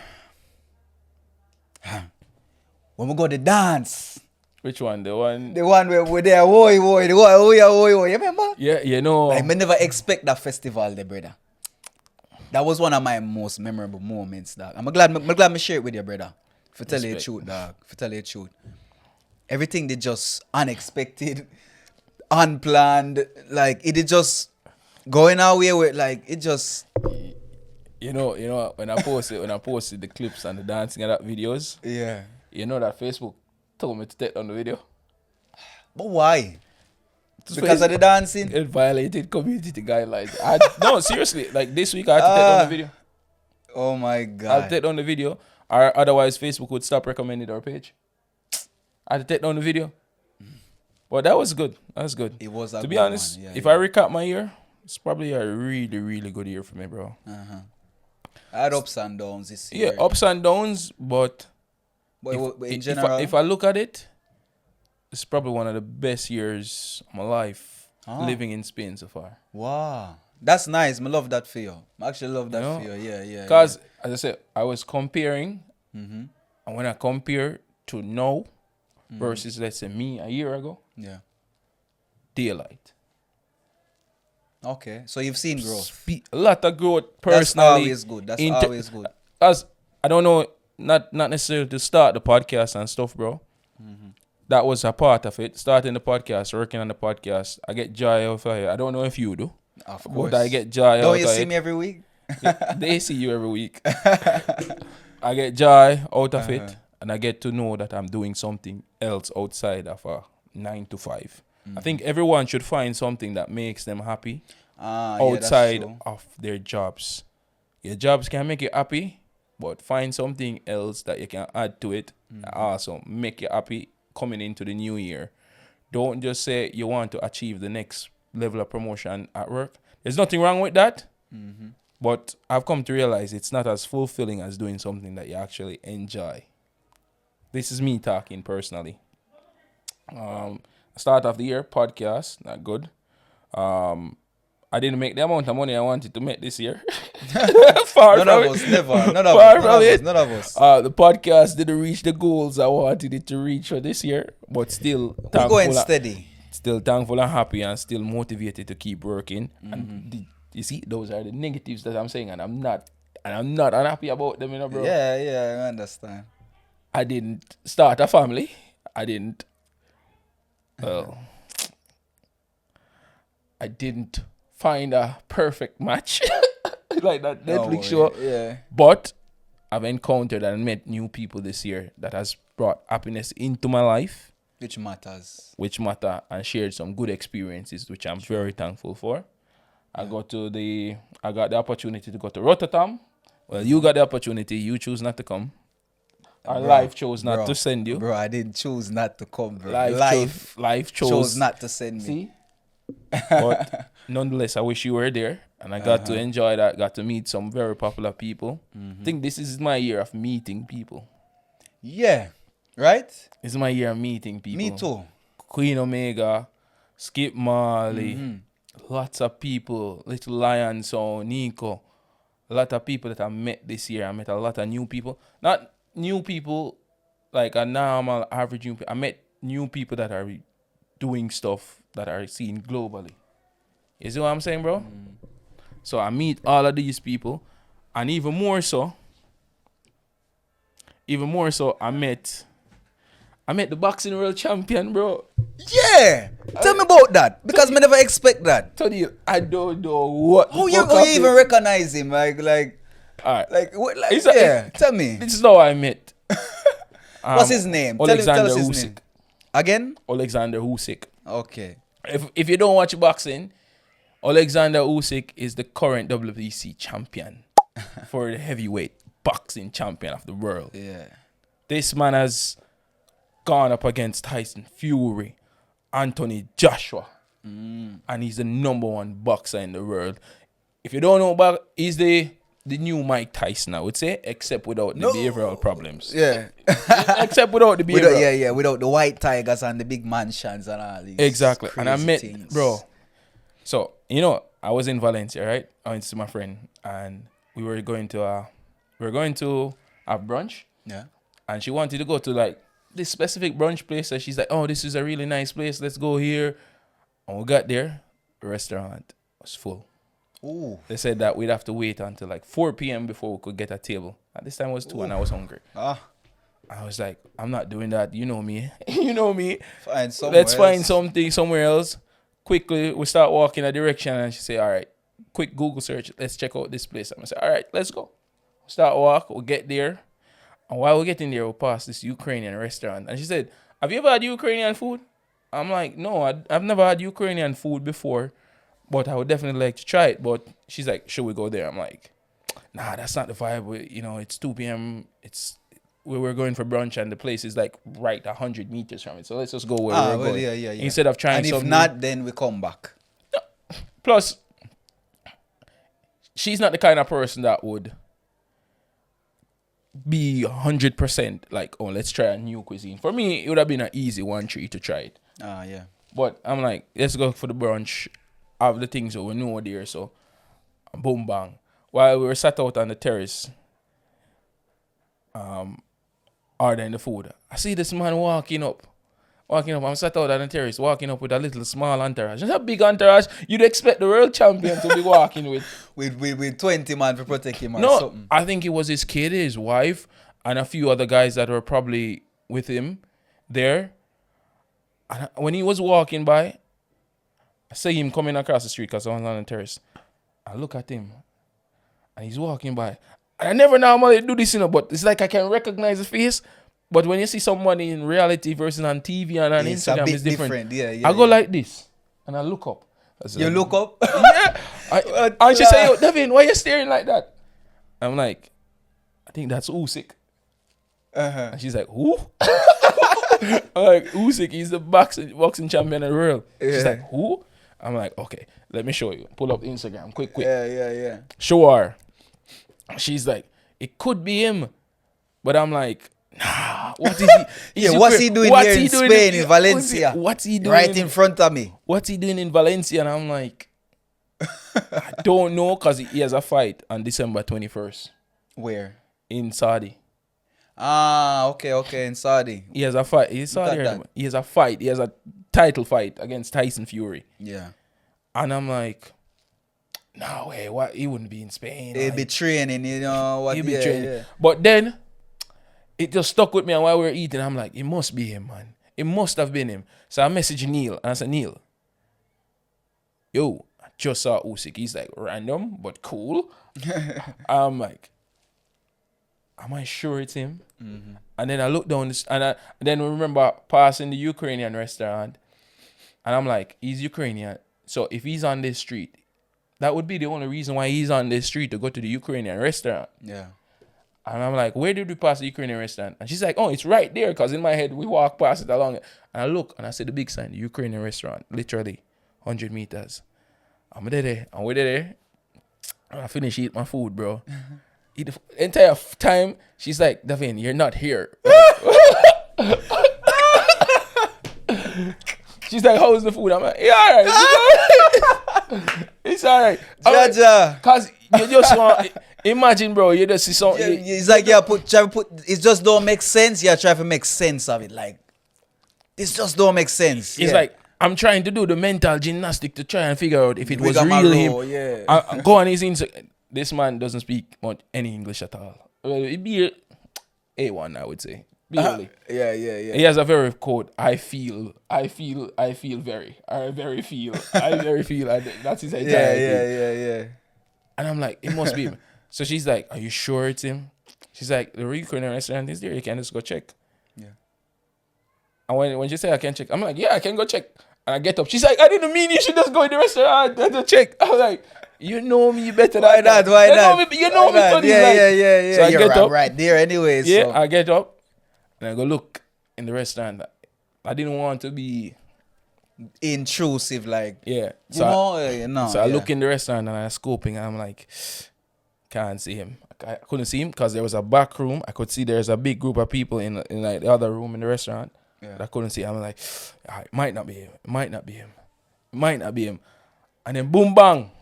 When we go to dance. Which one? The one where we're there, oi, you remember? Yeah, you know. I may never expect that festival there, brother. That was one of my most memorable moments, dog. I'm glad me share it with you, brother. For tell you the truth, dog. For tell you the truth. Everything did just unexpected, unplanned. Like it did just going our way with like it just. You know when I posted the clips and the dancing and that videos. Yeah. You know that Facebook told me to take down the video. But why? Because of the dancing? It violated community guidelines. No, seriously. Like this week I had to take down the video. Oh my God. I had to take down the video. Or otherwise Facebook would stop recommending our page. I had to take down the video. But that was good. That was good. It was a to be good honest, one. if I recap my year, it's probably a really, really good year for me, bro. I had ups and downs this year. Yeah, ups and downs, but in general, if I look at it, it's probably one of the best years of my life living in Spain so far. Wow. That's nice. I love that for you. I actually love that for you. Yeah. Because, as I said, I was comparing, and when I compare to now versus, let's say, me a year ago, daylight. Okay, so you've seen growth. A lot of growth personally. That's always good. As I don't know, not necessarily to start the podcast and stuff, bro. That was a part of it. Starting the podcast, working on the podcast. I get joy out of it. I don't know if you do. Of course. But I get joy out of it. Don't you see me every week? They see you every week. I get joy out of it. And I get to know that I'm doing something else outside of a 9 to 5. I think everyone should find something that makes them happy Yeah, outside that's true. of their jobs. Your jobs can make you happy, but find something else that you can add to it that also make you happy coming into the new year. Don't just say you want to achieve the next level of promotion at work. There's nothing wrong with that, but I've come to realize it's not as fulfilling as doing something that you actually enjoy. This is me talking personally. Start of the year, podcast, not good. I didn't make the amount of money I wanted to make this year. Far None from of it. us, never. None of Far us. from it. None of us. The podcast didn't reach the goals I wanted it to reach for this year, but still We're thankful. going steady. Still thankful and happy and still motivated to keep working. And you see, those are the negatives that I'm saying, and I'm not unhappy about them, bro. Yeah, I understand. I didn't start a family. I didn't find a perfect match like that Netflix show. Yeah. But I've encountered and met new people this year that has brought happiness into my life, Which matters. and shared some good experiences, which I'm very thankful for. I got the opportunity to go to Rotterdam. Well, you got the opportunity. You choose not to come. Our life chose not to send you. Bro, I didn't choose not to come, bro. Life chose chose not to send me. See? But nonetheless, I wish you were there. And I got to enjoy that. Got to meet some very popular people. I think this is my year of meeting people. Yeah. Right? It's my year of meeting people. Me too. Queen Omega, Skip Marley, lots of people, Little Lion Sound, Nico. A lot of people that I met this year. I met a lot of new people. Not new people like a normal average new people. I met new people that are doing stuff that are seen globally. You see what I'm saying, bro? So I meet all of these people, and even more so, I met the boxing world champion, bro. Yeah. Tell me about that. Because me never expect that. Tony, I don't know what. How you even recognize him? All right. Yeah. Tell me. This is how I met. What's his name? Tell Oleksandr us his Usyk. name. Again? Oleksandr Usyk. Okay. If you don't watch boxing, Oleksandr Usyk is the current WBC champion for the heavyweight boxing champion of the world. Yeah. This man has gone up against Tyson Fury, Anthony Joshua, and he's the #1 boxer in the world. If you don't know about, he's the new Mike Tyson, I would say, except without the behavioral problems. Yeah. Except without the behavioral. Without the white tigers and the big mansions and all these. Exactly. And I met, things. bro. So, I was in Valencia, right? I went to see my friend, and we were going to have brunch. Yeah. And she wanted to go to like this specific brunch place. And she's like, "Oh, this is a really nice place. Let's go here." And we got there. The restaurant was full. Ooh. They said that we'd have to wait until like 4 p.m. before we could get a table. At this time it was 2 and I was hungry. I was like, I'm not doing that. You know me. You know me. Let's find something somewhere else. Quickly, we start walking a direction and she say, all right, quick Google search. Let's check out this place. I'm going to say, all right, let's go. Start walk. We'll get there. And while we're getting there, we'll pass this Ukrainian restaurant. And she said, have you ever had Ukrainian food? I'm like, no, I've never had Ukrainian food before, but I would definitely like to try it. But she's like, should we go there? I'm like, nah, that's not the vibe. It's 2 p.m. We're going for brunch and the place is like right 100 meters from it. So let's just go where we're going. Yeah. Instead of trying something. And if not, then we come back. Plus, she's not the kind of person that would be 100% like, oh, let's try a new cuisine. For me, it would have been an easy 1-3 to try it. Yeah. But I'm like, let's go for the brunch. Have the things that we know there. So, boom, bang. While we were sat out on the terrace, ordering the food, I see this man walking up. I'm sat out on the terrace, walking up with a little small entourage. Not a big entourage. You'd expect the world champion to be walking with. with 20 man to protect him or No, something. I think it was his kid, his wife, and a few other guys that were probably with him there. And when he was walking by, I see him coming across the street because I was on the terrace. I look at him, and he's walking by. And I never normally do this, but it's like I can recognize his face. But when you see somebody in reality versus on TV and on It's Instagram, a bit it's different. Yeah, I go like this and I look up. You look up? Yeah. And she say, yo, Devin, why you staring like that? I'm like, I think that's Usyk. And she's like, who? I'm like, Usyk, he's the boxing champion of the world. She's like, who? I'm like, okay, let me show you. Pull up Instagram, quick. Yeah. Show her. She's like, it could be him. But I'm like, nah, what is he? What's he doing here in Spain, in Valencia? What's he doing? Right in front of me. What's he doing in Valencia? And I'm like, I don't know, because he has a fight on December 21st. Where? In Saudi. Okay, in Saudi. He has a fight. He has a fight. He has a title fight against Tyson Fury. Yeah. And I'm like, no way, what? He wouldn't be in Spain. He'd be training, you know. What? He'd be training. Yeah. But then, it just stuck with me, and while we were eating, I'm like, it must be him, man. It must have been him. So I messaged Neil, and I said, Neil, yo, I just saw Usyk. He's like, random, but cool. I'm like, am I sure it's him? Mm-hmm. And then I looked down this, and then we remember passing the Ukrainian restaurant, and I'm like, he's Ukrainian. So if he's on this street, that would be the only reason why he's on this street, to go to the Ukrainian restaurant. Yeah. And I'm like, where did we pass the Ukrainian restaurant? And she's like, oh, it's right there. Because in my head, we walk past it along. And I look, and I see the big sign, the Ukrainian restaurant, literally 100 meters. I'm there, and we're there. And I finish eating my food, bro. The entire time, she's like, Davin, you're not here. She's like, how's the food? I'm like, yeah, all right. It's all right. Jaja. Because you just want, imagine, bro, you just see something. It's like, it just don't make sense. You try to make sense of it. Like, this just don't make sense. It's like, I'm trying to do the mental gymnastic to try and figure out if it was real him. Yeah. I go on his Instagram. This man doesn't speak much any English at all. Well, it'd be A1, I would say. Barely. Yeah. He has a very quote, I very feel. That's his entire thing. Yeah. And I'm like, it must be him. So she's like, are you sure it's him? She's like, the Ukrainian restaurant is there. You can just go check. Yeah. And when she said I can check, I'm like, yeah, I can go check. And I get up. She's like, I didn't mean you should just go in the restaurant to check. I was like, you know me better than that. Why not? You know me, buddy. Yeah. So I get up. Right there anyway. Yeah, so. I get up and I go look in the restaurant. I didn't want to be intrusive, like. Yeah. So I look in the restaurant and I'm scoping and I'm like, can't see him. I couldn't see him because there was a back room. I could see there's a big group of people in like the other room in the restaurant. Yeah. I couldn't see him. I'm like, it might not be him. And then boom, bang.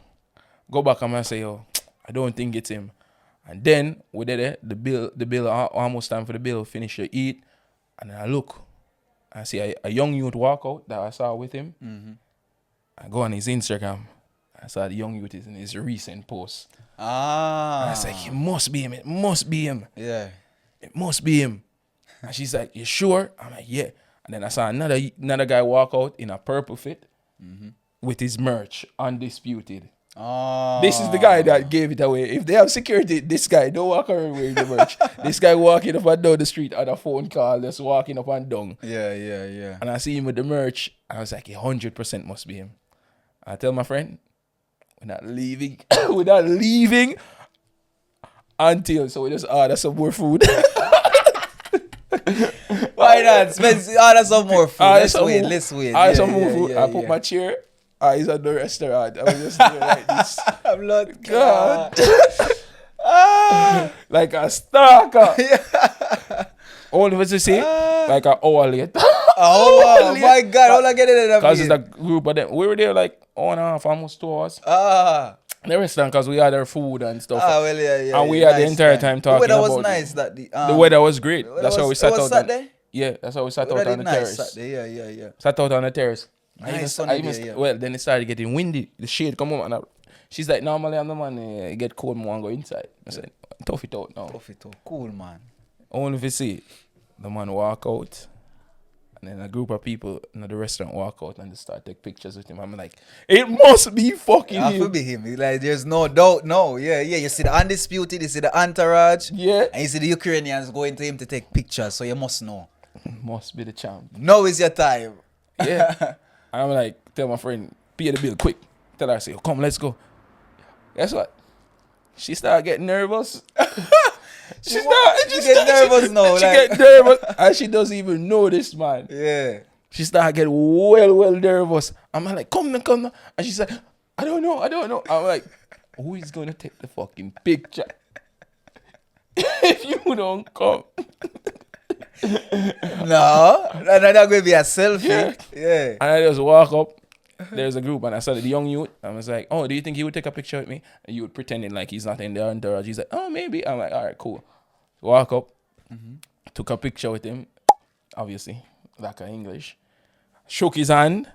Go back and I say, yo, I don't think it's him. And then we did it. The bill, almost time for the bill. Finish to eat. And then I look. I see a young youth walk out that I saw with him. Mm-hmm. I go on his Instagram. I saw the young youth is in his recent post. And I was like, it must be him. It must be him. Yeah. It must be him. And she's like, you sure? I'm like, yeah. And then I saw another guy walk out in a purple fit with his merch, Undisputed. This is the guy that gave it away. If they have security, this guy don't walk around wearing the merch. This guy walking up and down the street on a phone call, just walking up and down. Yeah. And I see him with the merch. I was like, 100% must be him. I tell my friend, we're not leaving. We're not leaving until, so we just order some more food. Why not? Order some more food. Let's wait. Order some more food. I put my chair. He's at the restaurant. I was just doing like this. I'm not God. Like a stalker. Only what you see, like an hour later. Oh my God! How long get it? Because it's a group of them. We were there like 1.5, almost 2 hours. The restaurant, because we had our food and stuff. Well, yeah. And we had the entire time talking about. The weather was nice. The weather was great. That's how we sat out. Saturday? Yeah, that's how we sat out on the terrace. Saturday. Yeah. Sat out on the terrace. Nice Well, then it started getting windy. The shade come up and she's like, normally I'm the man get cold, I want to go inside. I said, tough it out now. Cool, man. Only if you see the man walk out And then a group of people in the restaurant walk out and they start take pictures with him. I'm like, it must be fucking It him. could be him. Like, there's no doubt. No, yeah. You see the Undisputed, you see the Entourage. Yeah. And you see the Ukrainians going to him to take pictures. So you must know. Must be the champ. Now is your time. Yeah. And I'm like, tell my friend, pay the bill quick. Tell her, I say, oh, come, let's go. Guess what? She started getting nervous. She get nervous now. She like. get nervous. And she doesn't even know this, man. Yeah. She started getting well nervous. I'm like, come now. And she said, I don't know. I'm like, who is going to take the fucking picture? If you don't come. No, that's not going to be a selfie. Yeah. And I just walk up. There's a group and I saw the young youth. I was like, oh, do you think he would take a picture with me? And you would pretending like he's not in the entourage. He's like, oh, maybe. I'm like, all right, cool. Walk up. Took a picture with him. Obviously, like English. Shook his hand.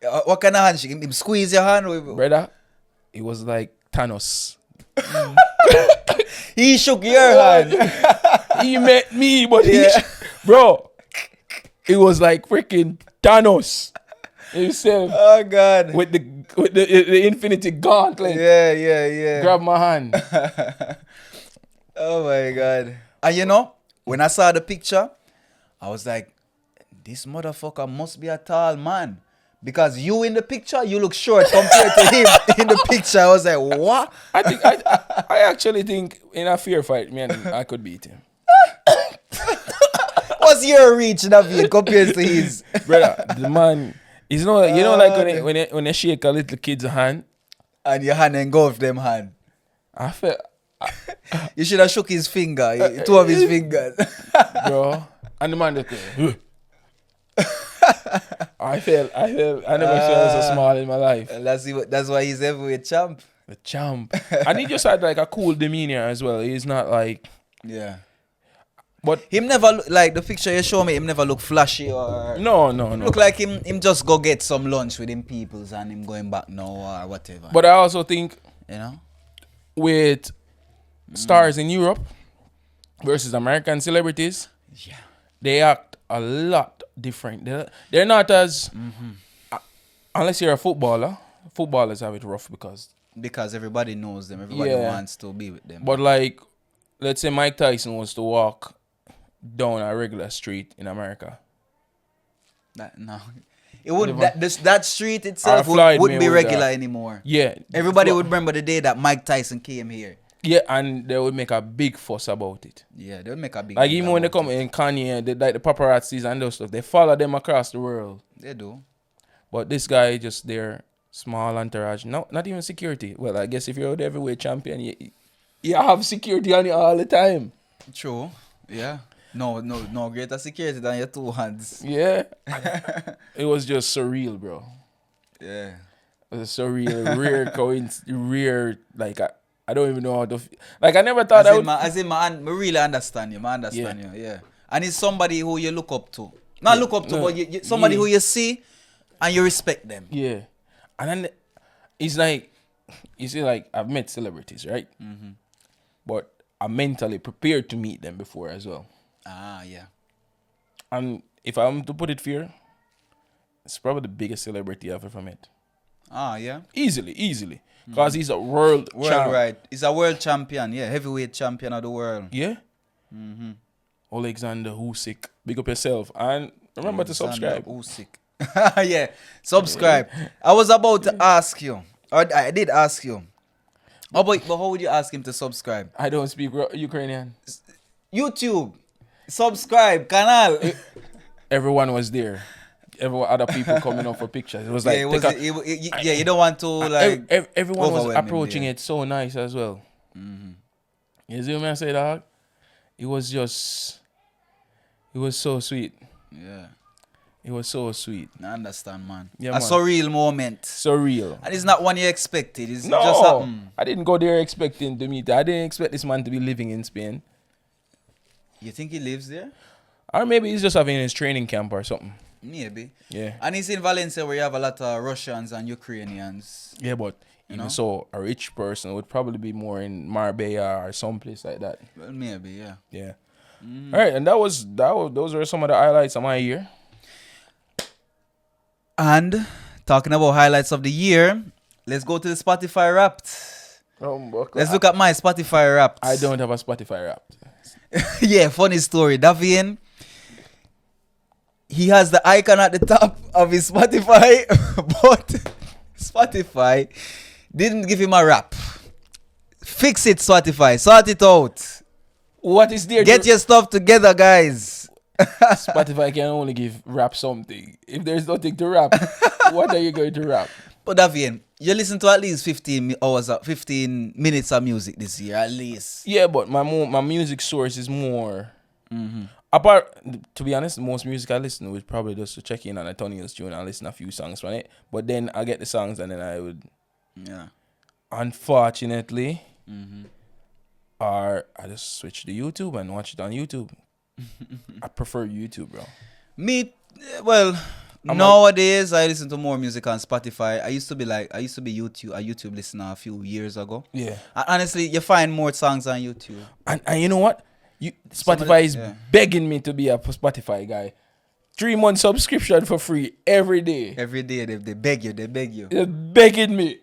What kind of handshake? Him squeeze your hand? Brother, it was like Thanos. He shook your hand. He met me, but bro, it was like freaking Thanos himself. Oh God. With the infinity gauntlet. Yeah. Grab my hand. Oh my God. And you know, when I saw the picture, I was like, this motherfucker must be a tall man. Because you in the picture, you look short compared to him in the picture. I was like, what? I actually think in a fair fight, man, I could beat him. What's your reach, Naveed, compared to his? Brother, the man, he's not, you know, like when you shake a little kid's hand. And your hand engulf them hand. I felt, You should have shook his finger, two of his fingers. bro. And the man just I never felt so small in my life. And that's why he's heavyweight champ. The champ. And he just had like a cool demeanor as well. He's not like, Yeah. but Him never look, like the picture you show me, him never look flashy or no. look like him just go get some lunch with him peoples and him going back now or whatever. But I also think you know? with stars in Europe versus American celebrities, Yeah. they act a lot different. They're not as unless you're a footballer. Footballers have it rough Because everybody knows them, everybody wants to be with them. but like, let's say Mike Tyson was to walk down a regular street in America. No. It wouldn't that street itself Floyd wouldn't be Mayweather. regular anymore. Yeah. Everybody would remember the day that Mike Tyson came here. Yeah, and they would make a big fuss about it. Yeah, they would make a big Like deal even when they about come in Kanye, like the paparazzis and those stuff, they follow them across the world. They do. But this guy just there, small entourage. No, not even security. Well, I guess if you're the heavyweight champion, you have security on you all the time. True. Yeah. No greater security than your two hands. Yeah. It was just surreal, bro. Yeah. It was a surreal, rare, like, I don't even know how to... Like, I never thought I really understand you. I understand you, yeah. And it's somebody who you look up to. Not look up to, but somebody who you see and you respect them. Yeah. And then it's like, you see, like, I've met celebrities, right? Mm-hmm. But I'm mentally prepared to meet them before as well. Ah, yeah. And if I'm to put it fair, it's probably the biggest celebrity I've ever met. Ah, yeah. Easily. Because he's a world champ. Right. He's a world champion, yeah. Heavyweight champion of the world. Yeah. Mm-hmm. Oleksandr, Usyk. Big up yourself. And remember to subscribe. Usyk. Yeah. Subscribe. I was about to ask you. Or I did ask you. Oh, but how would you ask him to subscribe? I don't speak Ukrainian. YouTube. Subscribe. Canal. Everyone was there. Other people coming up for pictures. It was like, you don't want to like. Everyone was approaching it so nice as well. Mm-hmm. You see what I say, dog? It was so sweet. Yeah. It was so sweet. I understand, man. Yeah, a man. surreal moment. Surreal. And it's not one you expected. It's no, just happened. I didn't go there expecting to meet. I didn't expect this man to be living in Spain. You think he lives there? Or maybe he's just having his training camp or something. Maybe. Yeah. And he's in Valencia where you have a lot of Russians and Ukrainians. Yeah, but so a rich person would probably be more in Marbella or someplace like that. Well, maybe, yeah. Yeah. Mm. All right, and those were some of the highlights of my year. And talking about highlights of the year, let's go to the Spotify Wrapped. Let's look at my Spotify Wrapped. I don't have a Spotify Wrapped. Yeah, funny story. Davian, he has the icon at the top of his Spotify, but Spotify didn't give him a wrap. Fix it, Spotify. Sort it out. What is there? Get your stuff together, guys. Spotify can only give rap something. If there's nothing to rap, what are you going to rap? But Davian, you listen to at least 15 minutes of music this year, at least. Yeah, but my music source is more. Apart, to be honest, most music I listen to is probably just to check in on a Tony's tune and listen a few songs from it. But then I get the songs and then I would, unfortunately, or I just switch to YouTube and watch it on YouTube. I prefer YouTube, bro. Me, well, nowadays I listen to more music on Spotify. I used to be a YouTube listener a few years ago. Yeah. And honestly, you find more songs on YouTube. And you know what? Spotify is begging me to be a Spotify guy. 3 month subscription for free every day. Every day they beg you. They're begging me.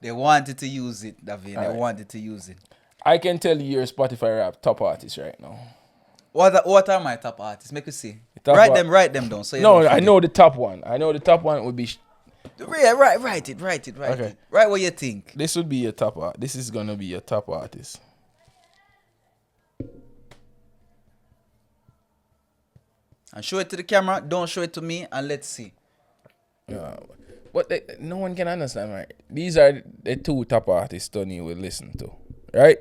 They wanted to use it, David. Right. They wanted to use it. I can tell you you're a Spotify rap top artist right now. What are my top artists? Make me see. Write them down. So I know the top one. I know the top one would be. Write it. Okay. Write what you think. This would be your top art. This is gonna be your top artist. And show it to the camera. Don't show it to me. And let's see. But no one can understand, right? These are the 2 top artists Tony will listen to, right?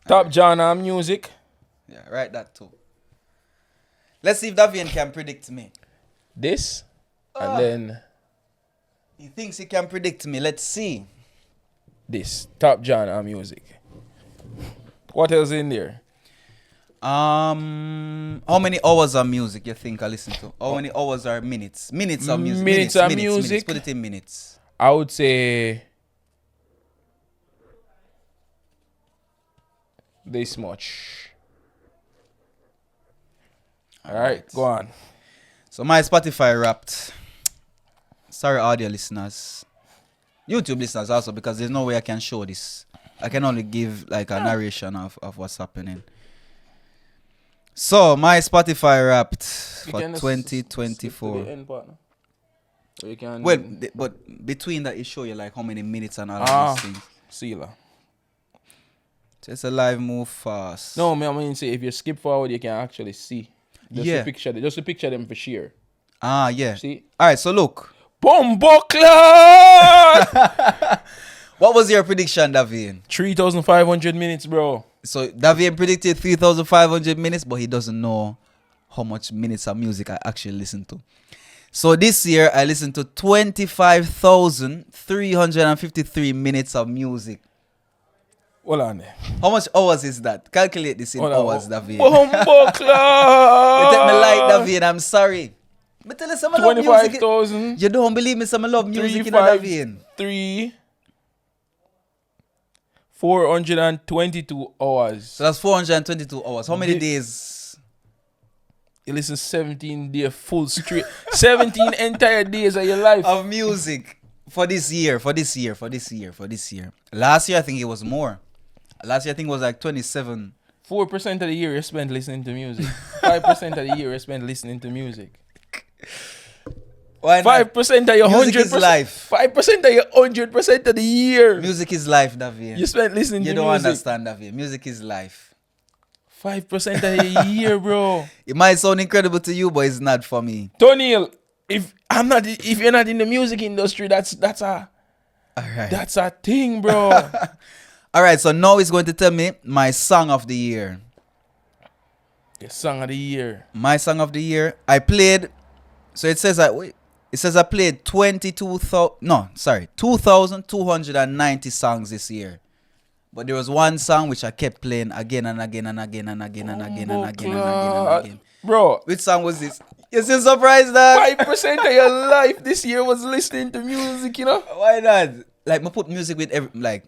Top genre music. Yeah, write that too. Let's see if Davian can predict me. This, and then He thinks he can predict me. Let's see. this. Top genre music. What else in there? How many hours of music you think I listen to? How many hours are minutes? Minutes of music. Minutes of music? Put it in minutes. I would say this much. All right, go on. So my Spotify Wrapped. Sorry, audio listeners. YouTube listeners also, because there's no way I can show this. I can only give like a narration of what's happening. So my Spotify Wrapped for 2024. But between that, it show you like how many minutes and all of these things. Sealer. So it's a live move fast. No, I mean, say if you skip forward, you can actually see. Just to picture them for sheer. Yeah. See? All right, so look. Bumbleclad! What was your prediction, Davian? 3,500 minutes, bro. So Davian predicted 3,500 minutes, but he doesn't know how much minutes of music I actually listen to. So this year, I listened to 25,353 minutes of music. Hold on there. How much hours is that? Calculate this in hours, Davian. Bumbleclad! You take me like Davian, I'm sorry. But tell us some love music. 25,000. You don't believe me, some love music in Davian. 422 hours. So that's 422 hours. How many days? You listen 17 days full straight. 17 entire days of your life. Of music. For this year. Last year, I think it was more. Last year, I think it was like 27. 4% of the year you spent listening to music. 5% of the year you spent listening to music. Why not? 5% of your 100%. Music is life. 5% of your 100% of the year. Music is life, Davian. You spent listening to music. You don't understand, Davian. Music is life. 5% of the year, bro. It might sound incredible to you, but it's not for me. Tony, if you're not in the music industry, that's a thing, bro. All right, so now he's going to tell me my song of the year. Your song of the year. My song of the year. I played. So it says I played 2,290 songs this year. But there was one song which I kept playing again and again and again and again and again and again and again and again. Bro, which song was this? You still surprised that 5% of your life this year was listening to music, you know? Why not? Like, I put music with like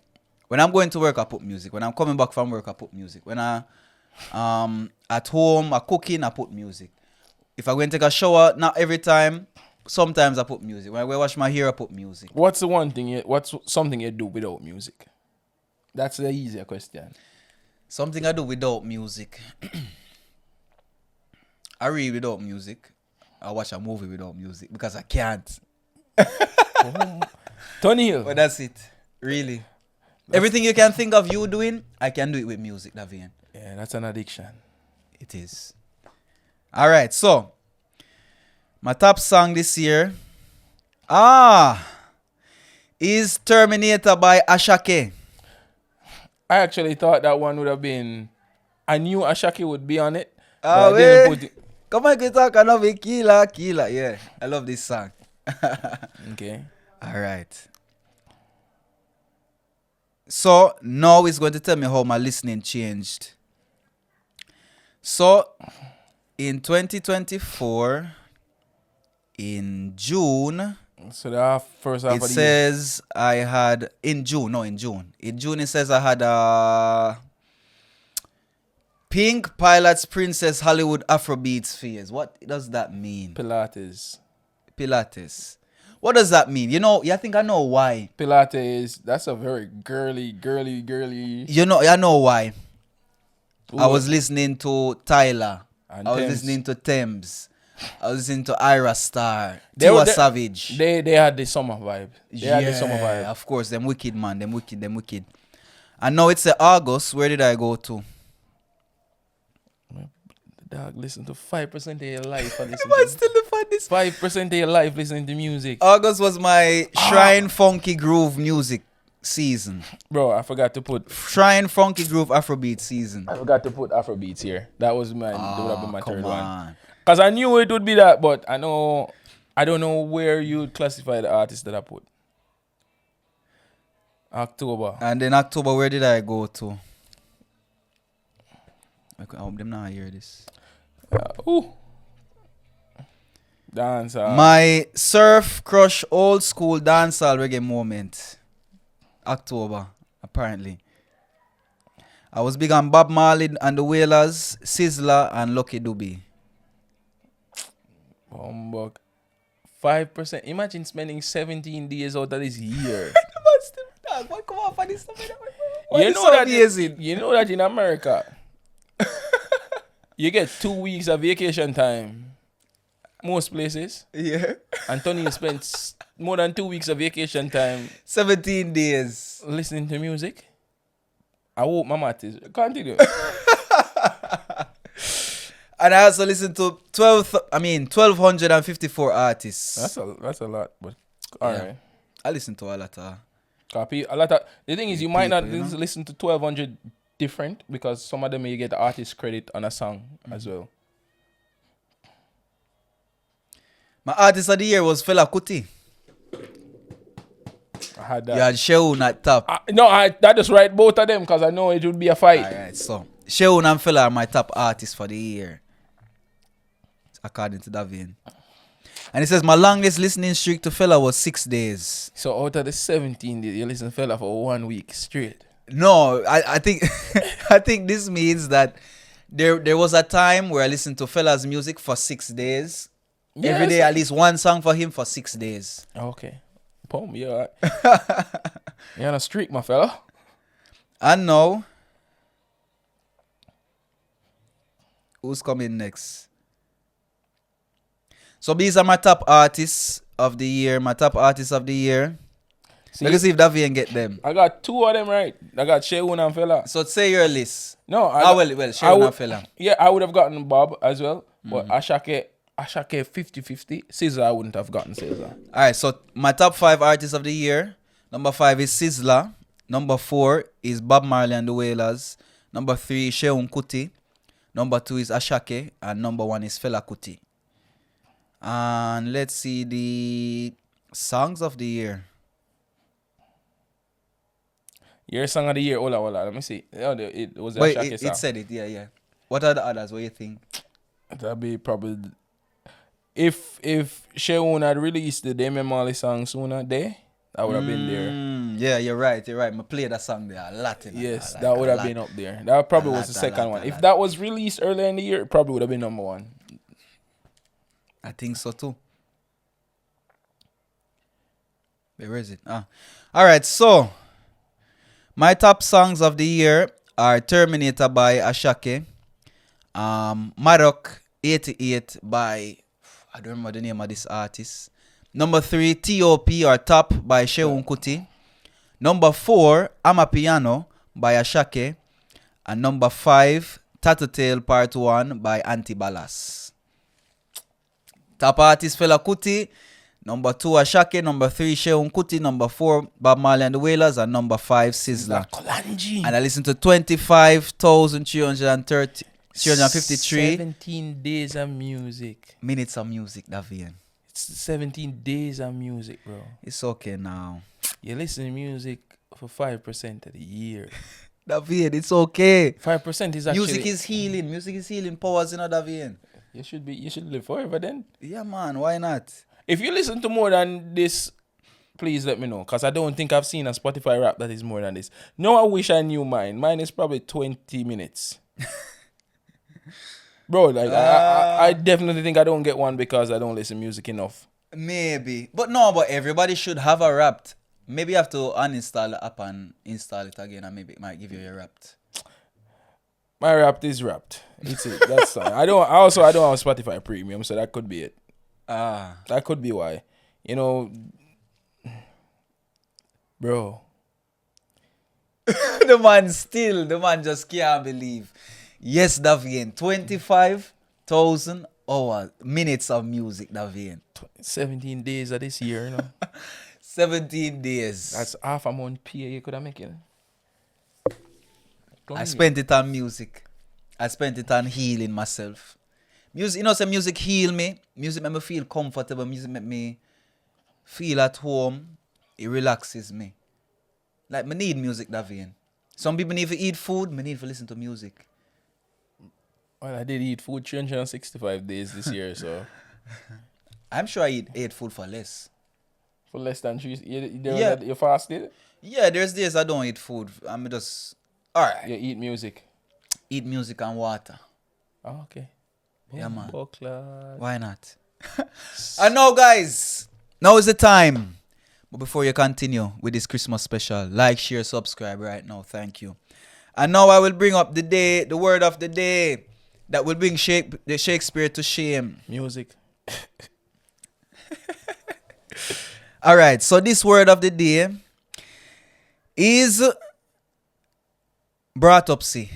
when I'm going to work, I put music. When I'm coming back from work, I put music. When I at home, I cooking, I put music. If I go and take a shower, not every time, sometimes I put music. When I wash my hair, I put music. What's the one thing? What's something you do without music? That's the easier question. Something I do without music. I read without music. I watch a movie without music because I can't. Tony Hill. But that's it. Really. Everything you can think of you doing, I can do it with music, Davian. Yeah, that's an addiction. It is. All right, so my top song this year is Terminator by Ashake. I actually thought that one would have been. I knew Ashake would be on it. But I didn't put it. Come on, talk another killer. Yeah, I love this song. Okay. All right. So now it's going to tell me how my listening changed. So in 2024, in June, So the first half it of the year. says I had in June. In June it says I had a Pink Pilots Princess Hollywood Afrobeats phase. What does that mean? Pilates. What does that mean? You know, I think I know why. Pilates. That's a very girly. You know, I know why. Ooh. I was listening to Tyler. And I was Thames. listening to Thames. I was listening to Ira Star. They Tiwa were- Savage. They had the summer vibe. They had the summer vibe. Of course, them wicked, man. Them wicked. And now it's August. Where did I go to? Dog, listen to 5% of your life. And listen Am I to still define this? 5% of your life listening to music. August was my Shrine Funky Groove music season. Bro, I forgot to put Shrine Funky Groove Afrobeat season. Afrobeats here. That was my that would have been my third one. on. Cause I knew it would be that, but I don't know where you would classify the artist that I put. October. And then October, where did I go to? I hope them not hear this. Dance. My Surf Crush old school dancehall reggae moment. October, apparently. I was big on Bob Marley and the Wailers, Sizzler and Lucky Dube. Humbug. 5%. Imagine spending 17 days out of this year. Why come off on this stuff? You know that in America, you get 2 weeks of vacation time. Most places. Yeah. And Tony spends more than 2 weeks of vacation time 17 days. listening to music. I hope my math is. Continue. And I also listened to 1,254 artists. That's a lot, but alright. I listened to a lot of Copy a lot of. The thing is, you might not people, you know? listen to 1,200 different because some of them you get the artist credit on a song as well. My artist of the year was Fela Kuti. I had that. You had Sheun at top. I just write both of them because I know it would be a fight. Alright, so Sheun and Fela are my top artists for the year, according to Davian. And it says my longest listening streak to Fela was 6 days. So out of the 17 days, you listen to Fela for 1 week straight. No, I think I think this means that there was a time where I listened to Fela's music for 6 days. Every day, at least one song for him for 6 days. Okay. Boom, you're right. You're on a streak, my fella. And now, who's coming next? So these are my top artists of the year. See, Let's see if Davian get them. I got 2 of them right. I got Sheun and Fela. So say your list. No, Sheun and Fela. Yeah, I would have gotten Bob as well. But Ashake 50-50. Caesar, I wouldn't have gotten Caesar. Alright, so my top 5 artists of the year. Number 5 is Sizzler. Number 4 is Bob Marley and the Wailers. Number 3 is Sheun Kuti. Number 2 is Ashake. And number 1 is Fela Kuti. And let's see the songs of the year. Your song of the year, hola. Let me see. It was the Wait, Ashake song. it said it, yeah. What are the others? What do you think? That'd be probably if Sheun had released the Damian Marley song sooner, that would have been there. Yeah, you're right. I played that song there a lot. Yes, that would have been up there. That probably was the second one. If that was released earlier in the year, it probably would have been number 1. I think so too. Where is it? All right, so my top songs of the year are Terminator by Ashake, Marok 88 by, I don't remember the name of this artist. Number 3, T.O.P. or Top by Sheun Kuti. Number 4, Amapiano by Ashake. And number 5, Tattletale Part 1 by Antibalas. Top artist Fela Kuti. Number 2, Ashake. Number 3, Sheun Kuti. Number 4, Bob Marley and the Wailers. And number 5, Sizzla. And I listened to 353 17 days of music. minutes of music, Davian. It's 17 days of music, bro. It's okay now. You listen to music for 5% of the year. Davian, it's okay. 5% is actually... Music is healing. Music is healing powers, you know, Davian. You should live forever then. Yeah, man. Why not? If you listen to more than this, please let me know. Because I don't think I've seen a Spotify rap that is more than this. No, I wish I knew mine. Mine is probably 20 minutes. Bro, like, I definitely think I don't get one because I don't listen to music enough. Maybe. But everybody should have a Wrapped. Maybe you have to uninstall the app and install it again, and maybe it might give you a Wrapped. My Wrapped is Wrapped. It's it. That's fine. I don't have Spotify Premium, so that could be it. That could be why. You know, bro. the man just can't believe. Yes, Davian. 25,000 hours, minutes of music, Davian. 17 days of this year, you know. 17 days. That's half a month PA you could have made it. I spent it on music. I spent it on healing myself. Music, you know, say music heal me. Music make me feel comfortable. Music make me feel at home. It relaxes me. Like, me need music, Davian. Some people need to eat food. Me need to listen to music. Well, I did eat food 365 days this year, so. I'm sure I ate food for less. For less than 3, Yeah. You fasted? Yeah, there's days I don't eat food. I'm just, alright. You eat music? Eat music and water. Oh, okay. Yeah, man. Boycott. Why not? And now, guys, now is the time. But before you continue with this Christmas special, like, share, subscribe right now. Thank you. And now I will bring up the word of the day that will bring the Shakespeare to shame. Music. All right, so this word of the day is bratopsy.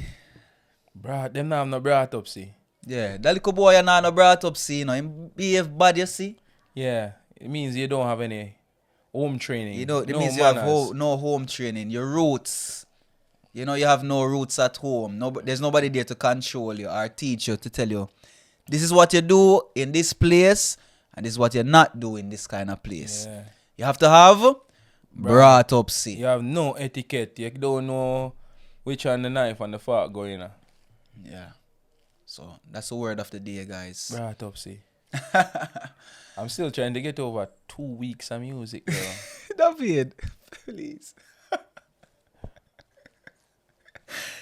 Them now have no bratopsy. Yeah, that little boy and no bratopsy, you know, him behave bad, you see? Yeah, it means you don't have any home training. You know, it no means manners. you have no home training. Your roots, you know, you have no roots at home. No, there's nobody there to control you or teach you, to tell you, this is what you do in this place, and this is what you're not doing in this kind of place. Yeah. You have to have bratopsy. You have no etiquette. You don't know which one the knife and the fork going on. Yeah. So that's the word of the day, guys. Bratopsy. I'm still trying to get over 2 weeks of music, bro. David, please.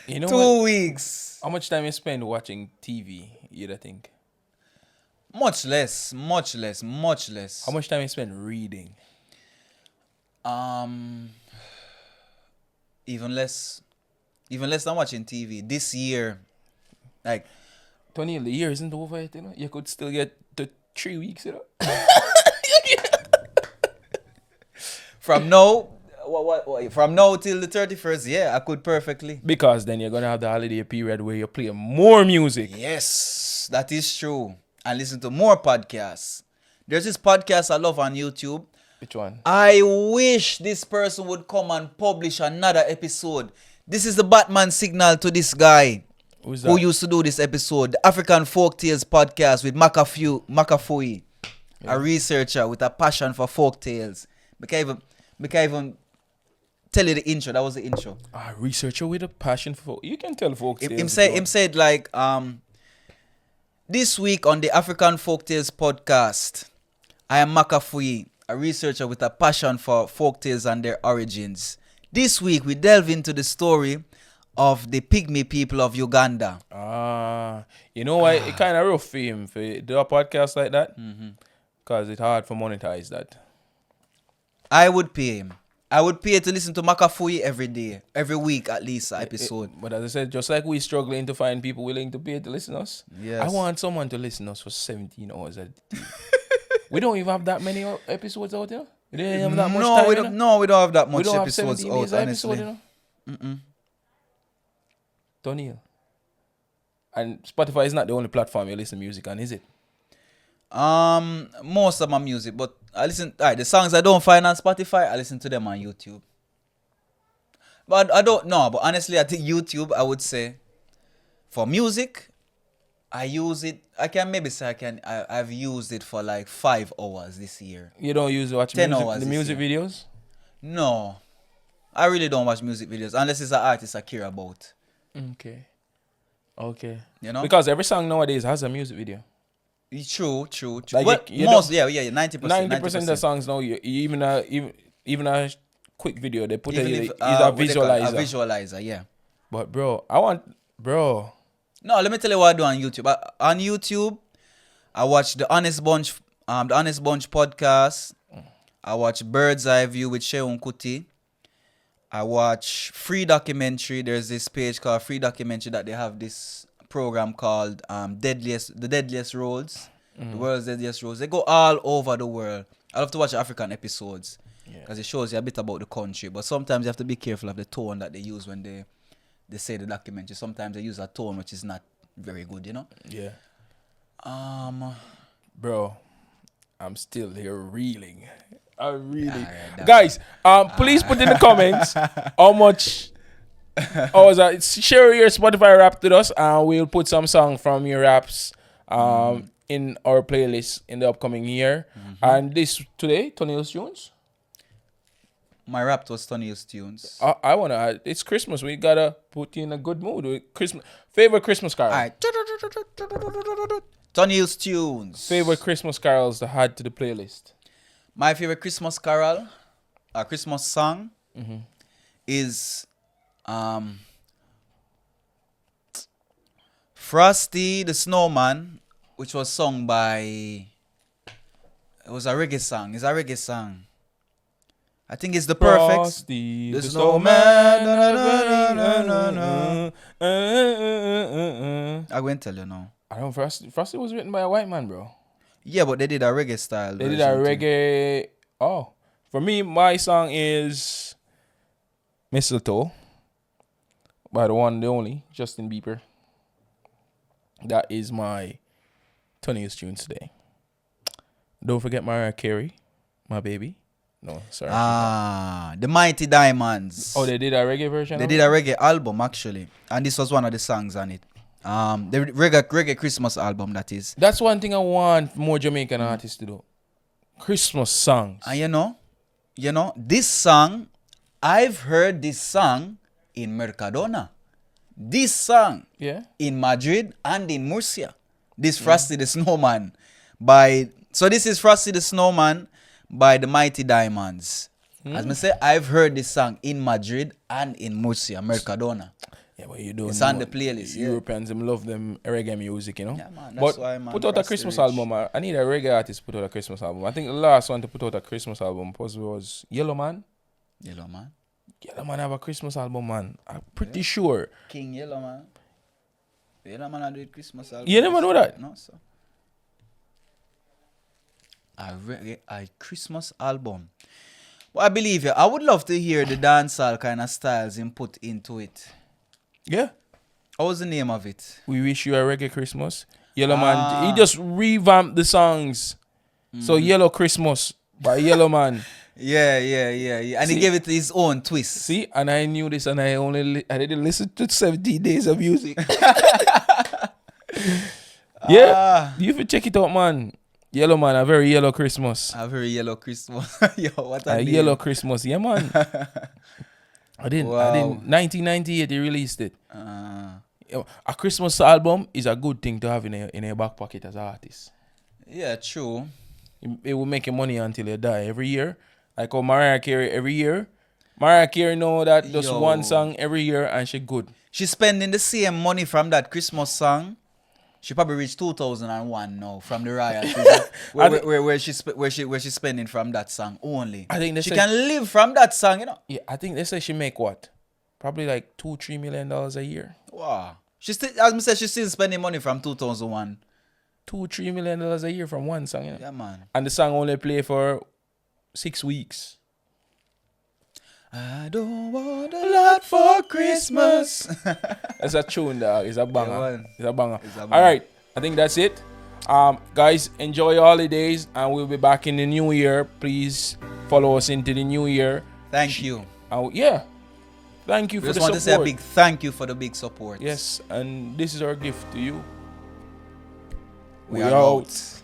You know 2 weeks. How much time you spend watching TV, you'd think? Much less. How much time you spend reading? Even less than watching TV. This year, like, Tony, the year isn't over yet, you know. You could still get to 3 weeks, you know. from now till the 31st, yeah, I could perfectly. Because then you're gonna have the holiday period where you play more music. Yes, that is true. And listen to more podcasts. There's this podcast I love on YouTube. Which one? I wish this person would come and publish another episode. This is the Batman signal to this guy. Who's that? Who used to do this episode, the African Folk Tales podcast with Makafui, a researcher with a passion for folk tales. I can't even tell you the intro. That was the intro. A researcher with a passion for folk. You can tell folk tales. Him said like, this week on the African Folk Tales podcast, I am Makafui, a researcher with a passion for folk tales and their origins. This week we delve into the story of the Pygmy people of Uganda. You know why? It kind of rough for him to do a podcast like that? Because it's hard for monetize that. I would pay him. I would pay to listen to Makafui every day, every week at least, an episode. But as I said, just like we struggling to find people willing to pay to listen to us, Yes. I want someone to listen to us for 17 hours a day. We don't even have that many episodes out there. We don't have that much No, time. we don't. No, we don't have that much don't have episodes 17 out. days of Honestly, episode, you know? Tony. And Spotify is not the only platform you listen to music on, is it? most of my music, but I listen. Alright, the songs I don't find on Spotify, I listen to them on YouTube. But I don't know. But honestly, I think YouTube, I would say, for music, I use it. I can maybe say I've used it for like 5 hours this year. You don't use watch 10 music, hours the this music videos? No, I really don't watch music videos unless it's an artist I care about. Okay. You know, Because every song nowadays has a music video. True. Like Well, you most, don't- yeah, 90%. 90% of the songs now, even a quick video, they put Even a if, a what they call it, visualizer. a visualizer, yeah. But bro, No, let me tell you what I do on YouTube. On YouTube, I watch the Honest Bunch podcast. I watch Bird's Eye View with Sheun Kuti. I watch Free Documentary. There's this page called Free Documentary that they have this program called the Deadliest Roads. The world's Deadliest Roads. They go all over the world. I love to watch African episodes because it shows you a bit about the country. But sometimes you have to be careful of the tone that they use when they say the documentary. Sometimes they use a tone which is not very good, you know? Yeah. Um, Bro, I'm still here reeling. I'm really. Alright, Guys, please put in the comments how much. Share your Spotify rap with us, and we'll put some song from your raps in our playlist in the upcoming year. And this today, Tony's Tunes. my rap was Tony's Tunes. I wanna. It's Christmas. We gotta put you in a good mood. Christmas favorite Christmas carol. Alright. Tony's Tunes. Favorite Christmas carols to add to the playlist. My favorite Christmas carol, a Christmas song, is Frosty the Snowman, which was sung by. It was a reggae song. It's a reggae song. I think it's the perfect. Frosty The the snowman. snowman. I'm going to tell you now. I don't. Frosty was written by a white man, bro. Yeah, but they did a reggae style. They did a version too. reggae. Oh, for me, my song is Mistletoe by the one, the only Justin Bieber. That is my Tony's Tunes today. Don't forget Mariah Carey, my baby. No, sorry. The Mighty Diamonds. Oh, they did a reggae version. They of did it? a reggae album actually, and this was one of the songs on it. The reggae Christmas album, that is. That's one thing I want more Jamaican artists to do. Christmas songs. And you know, this song, I've heard this song in Mercadona. This song Yeah. in Madrid and in Murcia. This Frosty the Snowman this is Frosty the Snowman by the Mighty Diamonds. As I say, I've heard this song in Madrid and in Murcia, Mercadona. Yeah, but you don't It's know. on the playlist, yeah. Europeans, them love them reggae music, you know. Yeah, man, that's but why, man, put out a Frosty Christmas rich. album. I need a reggae artist to put out a Christmas album. I think the last one to put out a Christmas album was Yellow Man. Yellow Man. Yellow Man have a Christmas album, man. I'm pretty sure. King Yellow Man. Yellow Man do Christmas album. You never know that? No, sir. A Christmas album. Well, I believe you. I would love to hear the dancehall kind of styles input into it. Yeah. What was the name of it? We wish you a reggae Christmas. Yellow Man. He just revamped the songs. So Yellow Christmas by Yellow Man. Yeah. And See? he gave it his own twist. See, and I knew this, and I didn't listen to 70 days of music. Yeah, you should check it out, man. Yellow Man, a very yellow Christmas. A very yellow Christmas. Yo, what a A name. yellow Christmas, yeah, man. I didn't. Wow. 1998, they released it. Uh, A Christmas album is a good thing to have in your back pocket as an artist. yeah, true. It will make you money until you die every year. Like how Mariah Carey every year. Mariah Carey know that just one song every year and she good. She's spending the same money from that Christmas song. She probably reached 2001 now from the royalties. where she's spending from that song only. I think she can live from that song, you know. Yeah, I think they say she make what? Probably like $2-3 million a year. Wow. She still, as I said, she's still spending money from 2001. $2-3 million a year from one song, you know? Yeah, man. And the song only play for 6 weeks. I don't want a lot for Christmas. That's a tune, dog. It's a banger. Yeah, It's a banger. All right, I think that's it. Guys, enjoy your holidays, and we'll be back in the new year. Please follow us into the new year. Thank you. Yeah. Thank you for the support. I just want to say a big thank you for the big support. Yes, and this is our gift to you. We are out.